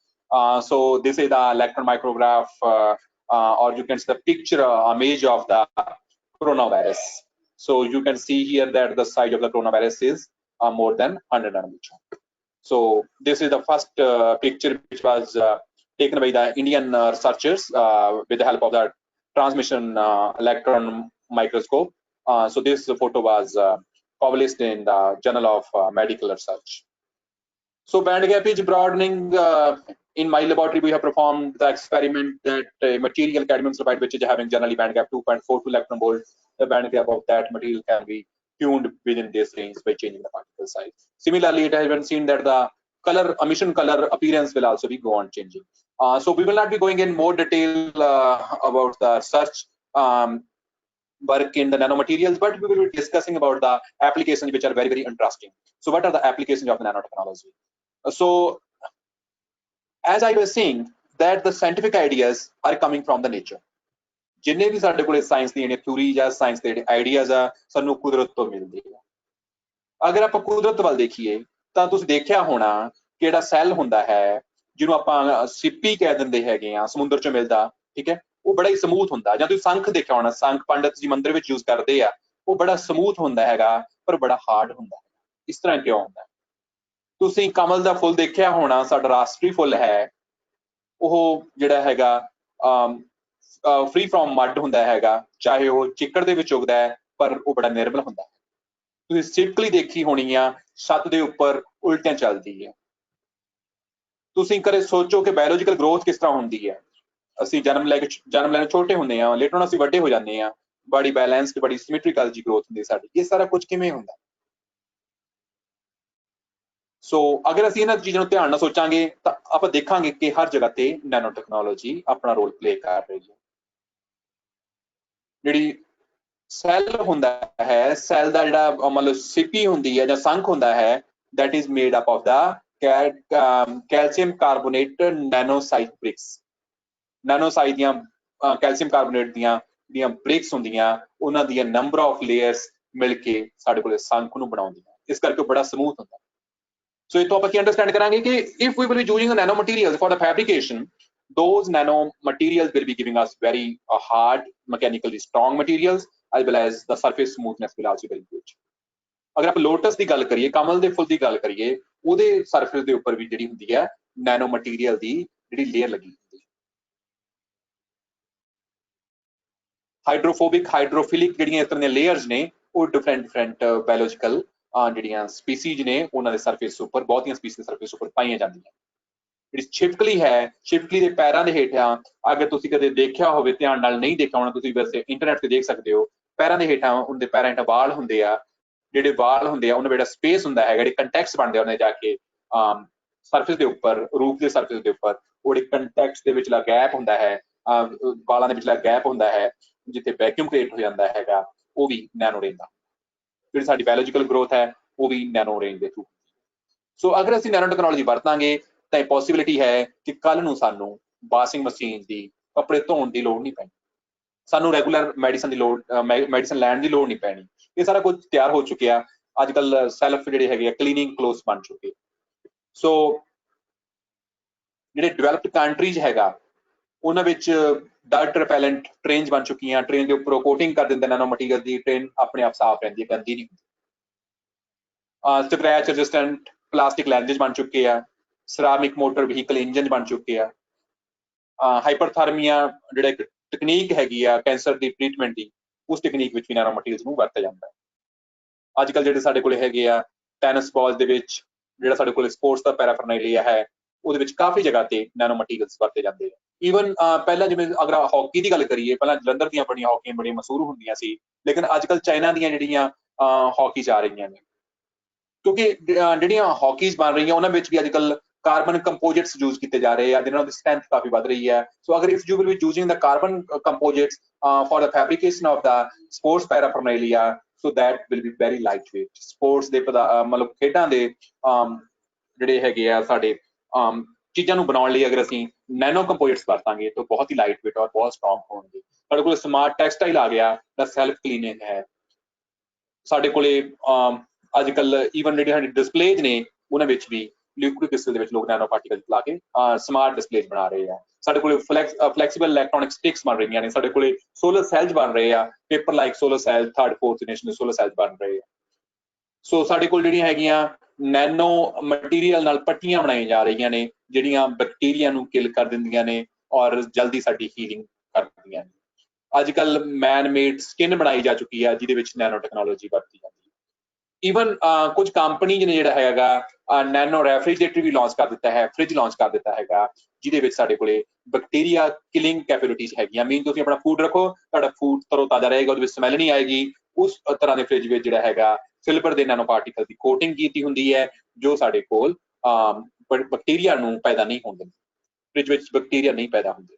So this is the electron micrograph, or you can see the picture image of the coronavirus. So you can see here that the size of the coronavirus is more than 100 nanometer. So this is the first picture which was taken by the Indian researchers with the help of the transmission electron microscope. So this photo was published in the Journal of Medical Research. So band gap is broadening. In my laboratory, we have performed the experiment that material cadmium sulfide, which is having generally band gap 2.42 electron volt, the band gap of that material can be tuned within this range by changing the particle size. Similarly, it has been seen that the color emission color appearance will also be go on changing. So we will not be going in more detail about the research work in the nanomaterials, but we will be discussing about the applications which are very, very interesting. So what are the applications of the nanotechnology? So as I was saying that the scientific ideas are coming from the nature. ਜਿੰਨੇ ਵੀ ਸਾਡੇ ਕੋਲੇ science ਦੀਆਂ ਜਿਹੜੀਆਂ theories ਆ, science ਦੇ ਜਿਹੜੇ ideas ਆ, ਸਾਨੂੰ ਕੁਦਰਤ ਤੋਂ ਮਿਲਦੇ ਆ। ਅਗਰ ਆਪਾਂ ਕੁਦਰਤ ਵੱਲ ਦੇਖੀਏ ਤਾਂ ਤੁਸੀਂ ਦੇਖਿਆ ਹੋਣਾ ਕਿ ਜਿਹੜਾ ਸੈੱਲ ਹੁੰਦਾ ਹੈ, ਜਿਹਨੂੰ ਆਪਾਂ ਸਿੱਪੀ ਕਹਿ ਦਿੰਦੇ ਹੈਗੇ ਆ, ਸਮੁੰਦਰ ਚੋਂ ਮਿਲਦਾ, ਠੀਕ ਹੈ, ਉਹ ਬੜਾ ਹੀ ਸਮੂਥ ਹੁੰਦਾ। ਜਾਂ ਤੁਸੀਂ ਸੰਖ ਦੇਖਿਆ ਹੋਣਾ, ਸੰਖ ਪੰਡਤ ਜੀ ਮੰਦਿਰ ਵਿੱਚ ਯੂਜ਼ ਕਰਦੇ ਆ, ਉਹ ਬੜਾ ਸਮੂਥ ਹੁੰਦਾ ਹੈਗਾ ਪਰ ਬੜਾ ਹਾਰਡ ਹੁੰਦਾ। ਇਸ ਤਰ੍ਹਾਂ ਕਿਉਂ ਹੁੰਦਾ? ਤੁਸੀਂ ਕਮਲ ਦਾ ਫੁੱਲ ਦੇਖਿਆ ਹੋਣਾ, ਸਾਡਾ ਰਾਸ਼ਟਰੀ ਫੁੱਲ ਹੈ, ਉਹ ਜਿਹੜਾ ਹੈਗਾ ਫ੍ਰੀ ਫਰੋਮ ਮੱਡ ਹੁੰਦਾ ਹੈਗਾ, ਚਾਹੇ ਉਹ ਚਿੱਕੜ ਦੇ ਵਿੱਚ ਉਗਦਾ ਹੈ ਪਰ ਉਹ ਬੜਾ ਨਿਰਮਲ ਹੁੰਦਾ ਹੈ। ਤੁਸੀਂ ਸਿਪਕਲੀ ਦੇਖੀ ਹੋਣੀ ਆ, ਛੱਤ ਦੇ ਉੱਪਰ ਉਲਟਿਆਂ ਚੱਲਦੀ ਹੈ। ਤੁਸੀਂ ਕਦੇ ਸੋਚੋ ਕਿ ਬਾਇਓਲੋਜੀਕਲ ਗਰੋਥ ਕਿਸ ਤਰ੍ਹਾਂ ਹੁੰਦੀ ਹੈ। ਅਸੀਂ ਜਨਮ ਲੈਣ ਛੋਟੇ ਹੁੰਦੇ ਆ, ਲੇਟਰ ਅਸੀਂ ਵੱਡੇ ਹੋ ਜਾਂਦੇ ਆ, ਬੜੀ ਬੈਲੈਂਸਡ ਬੜੀ ਸਿਮੈਟ੍ਰਿਕਲ ਜੀ ਗਰੋਥ ਹੁੰਦੀ ਸਾਡੀ। ਇਹ ਸਾਰਾ ਕੁਝ ਕਿਵੇਂ ਹੁੰਦਾ? ਸੋ ਅਗਰ ਅਸੀਂ ਇਹਨਾਂ ਚੀਜ਼ਾਂ ਨੂੰ ਧਿਆਨ ਨਾਲ ਸੋਚਾਂਗੇ ਤਾਂ ਆਪਾਂ ਦੇਖਾਂਗੇ ਕਿ ਹਰ ਜਗ੍ਹਾ ਤੇ ਨੈਨੋ ਟੈਕਨੋਲੋਜੀ ਆਪਣਾ ਰੋਲ ਪਲੇ ਕਰ ਰਹੀ ਹੈ। ਜਿਹੜੀ ਸੈੱਲ ਹੁੰਦਾ ਹੈ, ਸੈੱਲ ਦਾ ਜਿਹੜਾ ਮਤਲਬ ਸਿੱਪੀ ਹੁੰਦੀ ਹੈ ਜਾਂ ਸੰਖ ਹੁੰਦਾ ਹੈ, that is made up of the calcium carbonate nanocyte bricks. nanocyte ਦੀਆਂ calcium carbonate ਦੀਆਂ bricks ਹੁੰਦੀਆਂ, ਉਹਨਾਂ ਦੀਆਂ number of layers ਮਿਲ ਕੇ ਸਾਡੇ ਕੋਲ ਸੰਖ ਨੂੰ ਬਣਾਉਂਦੀਆਂ, ਇਸ ਕਰਕੇ ਉਹ ਬੜਾ ਸਮੂਥ ਹੁੰਦਾ। ਸੋ ਇਹ ਤੋਂ ਆਪਾਂ ਕੀ ਅੰਡਰਸਟੈਂਡ ਕਰਾਂਗੇ ਕਿ if we will be using the nano materials for the fabrication, those nano materials will be giving us very hard, mechanically strong materials, as well as the surface smoothness will also be very good. ਅਗਰ ਆਪਾਂ lotus ਦੀ ਗੱਲ ਕਰੀਏ, ਕਮਲ ਦੇ ਫੁੱਲ ਦੀ ਗੱਲ ਕਰੀਏ, ਉਹਦੇ surface ਦੇ ਉੱਪਰ ਵੀ ਜਿਹੜੀ ਹੁੰਦੀ ਹੈ ਨੈਨੋ ਮਟੀਰੀਅਲ ਦੀ ਜਿਹੜੀ ਲੇਅਰ ਲੱਗੀ ਹੁੰਦੀ ਹੈ। ਹਾਈਡਰੋਫੋਬਿਕ, ਹਾਈਡਰੋਫਿਲਿਕ ਜਿਹੜੀਆਂ ਇਸ ਤਰ੍ਹਾਂ ਦੀਆਂ ਲੇਅਰਸ ਨੇ, ਉਹ ਡਿਫਰੈਂਟ ਬਾਇਓਲੋਜੀਕਲ ਜਿਹੜੀਆਂ ਸਪੀਸੀਜ਼ ਨੇ ਉਹਨਾਂ ਦੇ ਸਰਫੇਸ ਉੱਪਰ, ਬਹੁਤੀਆਂ ਸਪੀਸੀਜ਼ ਦੇ ਸਰਫੇਸ ਉੱਪਰ ਪਾਈਆਂ ਜਾਂਦੀਆਂ। ਜਿਹੜੀ ਛਿਪਕਲੀ ਹੈ, ਛਿਪਕਲੀ ਦੇ ਪੈਰਾਂ ਦੇ ਹੇਠਾਂ ਅਗਰ ਤੁਸੀਂ ਕਦੇ ਦੇਖਿਆ ਹੋਵੇ, ਧਿਆਨ ਨਾਲ ਨਹੀਂ ਦੇਖਿਆ ਹੋਣਾ, ਤੁਸੀਂ ਵੈਸੇ ਇੰਟਰਨੈਟ ਤੇ ਦੇਖ ਸਕਦੇ ਹੋ, ਪੈਰਾਂ ਦੇ ਹੇਠਾਂ ਉਹਦੇ ਪੈਰਾਂ ਹੇਠਾਂ ਵਾਲ ਹੁੰਦੇ ਆ। ਜਿਹੜੇ ਵਾਲ ਹੁੰਦੇ ਆ ਉਹਨਾਂ ਜਿਹੜਾ ਸਪੇਸ ਹੁੰਦਾ ਹੈਗਾ, ਜਿਹੜੇ ਕੰਟੈਕਟਸ ਬਣਦੇ ਉਹਨੇ ਜਾ ਕੇ ਸਰਫੇਸ ਦੇ ਉੱਪਰ, ਰੂਪ ਦੇ ਸਰਫੇਸ ਦੇ ਉੱਪਰ, ਉਹ ਜਿਹੜੇ ਕੰਟੈਕਟਸ ਦੇ ਵਿਚਲਾ ਗੈਪ ਹੁੰਦਾ ਹੈ, ਵਾਲਾਂ ਦੇ ਵਿਚਲਾ ਗੈਪ ਹੁੰਦਾ ਹੈ, ਜਿੱਥੇ ਵੈਕਿਊਮ ਕ੍ਰੀਏਟ ਹੋ ਜਾਂਦਾ ਹੈਗਾ, ਉਹ ਵੀ ਨੈਨੋ ਰੇਂਜ ਦਾ। ਜਿਹੜੀ ਸਾਡੀ ਬਾਇਓਲੋਜੀਕਲ ਗਰੋਥ ਹੈ ਉਹ ਵੀ ਨੈਨੋ ਰੇਂਜ ਦੇ ਥਰੂ। ਸੋ ਅਗਰ ਅਸੀਂ ਨੈਨੋ ਟੈਕਨੋਲੋਜੀ ਵਰਤਾਂਗੇ ਤਾਂ ਇਹ ਪੋਸੀਬਿਲਿਟੀ ਹੈ ਕਿ ਕੱਲ ਨੂੰ ਸਾਨੂੰ ਵਾਸ਼ਿੰਗ ਮਸ਼ੀਨ ਦੀ, ਕੱਪੜੇ ਧੋਣ ਦੀ ਲੋੜ ਨਹੀਂ ਪੈਣੀ, ਸਾਨੂੰ ਰੈਗੂਲਰ ਮੈਡੀਸਨ ਦੀ ਲੋੜ, ਮੈਡੀਸਨ ਲੈਣ ਦੀ ਲੋੜ ਨਹੀਂ ਪੈਣੀ। ਇਹ ਸਾਰਾ ਕੁਝ ਤਿਆਰ ਹੋ ਚੁੱਕਿਆ। ਅੱਜ ਕੱਲ ਸੈਲਫ ਜਿਹੜੇ ਹੈਗੇ ਆ ਕਲੀਨਿੰਗ ਕਲੋਥਸ ਬਣ ਚੁੱਕੇ। ਸੋ ਜਿਹੜੇ ਡਿਵੈਲਪਡ ਕੰਟਰੀਜ਼ ਹੈਗਾ ਉਹਨਾਂ ਵਿੱਚ ਡਸਟ ਰਿਪੈਲੈਂਟ ਟ੍ਰੇਨਸ ਬਣ ਚੁੱਕੀਆਂ। ਟ੍ਰੇਨ ਦੇ ਉੱਪਰ ਕੋਟਿੰਗ ਕਰ ਦਿੰਦੇ ਨੈਨੋ ਮਟੀਰੀਅਲ ਦੀ, ਟ੍ਰੇਨ ਆਪਣੇ ਆਪ ਸਾਫ਼ ਰਹਿੰਦੀ ਹੈ, ਗੰਦੀ ਨਹੀਂ ਹੁੰਦੀ। ਸਕ੍ਰੈਚ ਰੈਜ਼ਿਸਟੈਂਟ ਪਲਾਸਟਿਕ ਲੈਂਜਸ ਬਣ ਚੁੱਕੇ ਆ। ਸਰਾਮਿਕ ਮੋਟਰ ਵਹੀਕਲ ਇੰਜਨ ਬਣ ਚੁੱਕੇ ਆ। ਹਾਈਪਰਥਰਮੀਆ ਜਿਹੜਾ ਇੱਕ ਤਕਨੀਕ ਹੈਗੀ ਆ ਕੈਂਸਰ ਦੀ ਟ੍ਰੀਟਮੈਂਟ ਦੀ, ਉਸ ਟੈਕਨੀਕ ਵਿੱਚ ਵੀ ਨੈਨੋ ਮਟੀਰੀਅਲਸ ਨੂੰ ਵਰਤਿਆ ਜਾਂਦਾ ਹੈ। ਅੱਜ ਕੱਲ੍ਹ ਜਿਹੜੇ ਸਾਡੇ ਕੋਲੇ ਹੈਗੇ ਆ ਟੈਨਿਸ ਬਾਲ ਦੇ ਵਿੱਚ ਜਿਹੜਾ ਸਾਡੇ ਕੋਲ ਸਪੋਰਟਸ ਦਾ ਪੈਰਾਫਰਨੇਲੀਆ ਹੈ ਉਹਦੇ ਵਿੱਚ ਕਾਫੀ ਜਗ੍ਹਾ ਤੇ ਨੈਨੋ ਮਟੀਰੀਅਲਸ ਵਰਤੇ ਜਾਂਦੇ ਆ। ਈਵਨ ਪਹਿਲਾਂ ਜਿਵੇਂ ਅਗਰ ਹਾਕੀ ਦੀ ਗੱਲ ਕਰੀਏ, ਪਹਿਲਾਂ ਜਲੰਧਰ ਦੀਆਂ ਬੜੀਆਂ ਹਾਕੀਆਂ ਬੜੀਆਂ ਮਸ਼ਹੂਰ ਹੁੰਦੀਆਂ ਸੀ, ਲੇਕਿਨ ਅੱਜ ਕੱਲ੍ਹ ਚਾਈਨਾ ਦੀਆਂ ਜਿਹੜੀਆਂ ਹਾਕੀਜ਼ ਆ ਰਹੀਆਂ ਨੇ, ਕਿਉਂਕਿ ਜਿਹੜੀਆਂ ਹਾਕੀਜ਼ ਬਣ ਰਹੀਆਂ ਉਹਨਾਂ ਵਿੱਚ ਵੀ ਅੱਜ ਕੱਲ੍ਹ ਕਾਰਬਨ ਕੰਪੋਜਿਟਸ ਯੂਜ਼ ਕੀਤੇ ਜਾ ਰਹੇ ਆ, ਜਿਹਨਾਂ ਦੀ ਸਟਰੈਂਥ ਕਾਫੀ ਵੱਧ ਰਹੀ ਹੈ। ਸੋ ਅਗਰ if you will be using the carbon composites for the fabrication of the sports paraphernalia, so that will be very lightweight. Sports ਦੇ ਮਤਲਬ ਖੇਡਾਂ ਦੇ ਜਿਹੜੇ ਹੈਗੇ ਆ ਸਾਡੇ ਚੀਜ਼ਾਂ ਨੂੰ ਬਣਾਉਣ ਲਈ ਅਗਰ ਅਸੀਂ ਨੈਨੋ ਕੰਪੋਜਿਟਸ ਵਰਤਾਂਗੇ ਤਾਂ ਬਹੁਤ ਹੀ ਲਾਈਟ ਵੇਟ ਔਰ ਬਹੁਤ ਸਟਰੋਂਗ ਹੋਣਗੇ। ਸਾਡੇ ਕੋਲ ਸਮਾਰਟ ਟੈਕਸਟਾਈਲ ਆ ਗਿਆ, ਦਾ ਸੈਲਫ ਕਲੀਨਿੰਗ ਹੈ। ਸਾਡੇ ਕੋਲੇ ਅੱਜ ਕੱਲ੍ਹ ਈਵਨ ਜਿਹੜੇ ਸਾਡੇ ਡਿਸਪਲੇਜ ਨੇ ਉਹਨਾਂ ਵਿੱਚ ਵੀ ਲਿਕੁਇਡ ਕ੍ਰਿਸਟਲ ਦੇ ਵਿੱਚ ਲੋਕ ਨੈਨੋ ਪਾਰਟੀਕਲ ਲਾ ਕੇ ਸਮਾਰਟ ਡਿਸਪਲੇਜ ਬਣਾ ਰਹੇ ਆ। ਸਾਡੇ ਕੋਲੇ ਫਲੈਕਸੀਬਲ ਇਲੈਕਟ੍ਰੋਨਿਕ ਸਟਿਕਸ ਬਣ ਰਹੀਆਂ ਨੇ, ਸਾਡੇ ਕੋਲੇ ਸੋਲਰ ਸੈਲਸ ਬਣ ਰਹੇ ਆ, paper like solar cell, 3rd 4th generation ਦੇ ਸੋਲਰ ਸੈਲਸ ਬਣ ਰਹੇ ਆ। ਸੋ ਸਾਡੇ ਕੋਲ ਜਿਹੜੀਆਂ ਹੈਗੀਆਂ ਨੈਨੋ ਮਟੀਰੀਅਲ ਨਾਲ ਪੱਟੀਆਂ ਬਣਾਈਆਂ ਜਾ ਰਹੀਆਂ ਨੇ ਜਿਹੜੀਆਂ ਬੈਕਟੀਰੀਆ ਨੂੰ ਕਿਲ ਕਰ ਦਿੰਦੀਆਂ ਨੇ ਔਰ ਜਲਦੀ ਸਾਡੀ ਹੀਲਿੰਗ ਕਰਦੀਆਂ ਨੇ। ਅੱਜ ਕੱਲ੍ਹ ਮੈਨ ਮੇਡ ਸਕਿਨ ਬਣਾਈ ਜਾ ਚੁੱਕੀ ਹੈ ਜਿਹਦੇ ਵਿੱਚ ਨੈਨੋ ਟੈਕਨੋਲੋਜੀ ਵਰਤੀ ਜਾਂਦੀ ਹੈ। ਈਵਨ ਕੁਝ ਕੰਪਨੀ ਨੇ ਜਿਹੜਾ ਹੈਗਾ ਨੈਨੋ ਰੈਫ੍ਰਿਜਰੇਟਰ ਵੀ ਲਾਂਚ ਕਰ ਦਿੱਤਾ ਹੈ, ਫ੍ਰਿਜ ਲਾਂਚ ਕਰ ਦਿੱਤਾ ਹੈਗਾ, ਜਿਹਦੇ ਵਿੱਚ ਸਾਡੇ ਕੋਲੇ ਬੈਕਟੀਰੀਆ ਕਿਲਿੰਗ ਕੈਪੇਬਿਲਿਟੀਜ਼ ਹੈਗੀਆਂ। ਮੀਨ ਤੁਸੀਂ ਆਪਣਾ ਫੂਡ ਰੱਖੋ, ਤੁਹਾਡਾ ਫੂਡ ਤਰੋ ਤਾਜ਼ਾ ਰਹੇਗਾ, ਉਹਦੇ ਵਿੱਚ ਸਮੈਲ ਨਹੀਂ ਆਏਗੀ। ਉਸ ਤਰ੍ਹਾਂ ਦੇ ਫ੍ਰਿਜ ਵਿੱਚ ਜਿਹੜਾ ਹੈਗਾ ਸਿਲਵਰ ਦੇ ਨੈਨੋ ਪਾਰਟੀਕਲ ਦੀ ਕੋਟਿੰਗ ਕੀਤੀ ਹੁੰਦੀ ਹੈ ਜੋ ਸਾਡੇ ਕੋਲ ਬੈਕਟੀਰੀਆ ਨੂੰ ਪੈਦਾ ਨਹੀਂ ਹੋਣ ਦਿੰਦੀ। ਫ੍ਰਿਜ ਵਿੱਚ ਬੈਕਟੀਰੀਆ ਨਹੀਂ ਪੈਦਾ ਹੁੰਦੇ,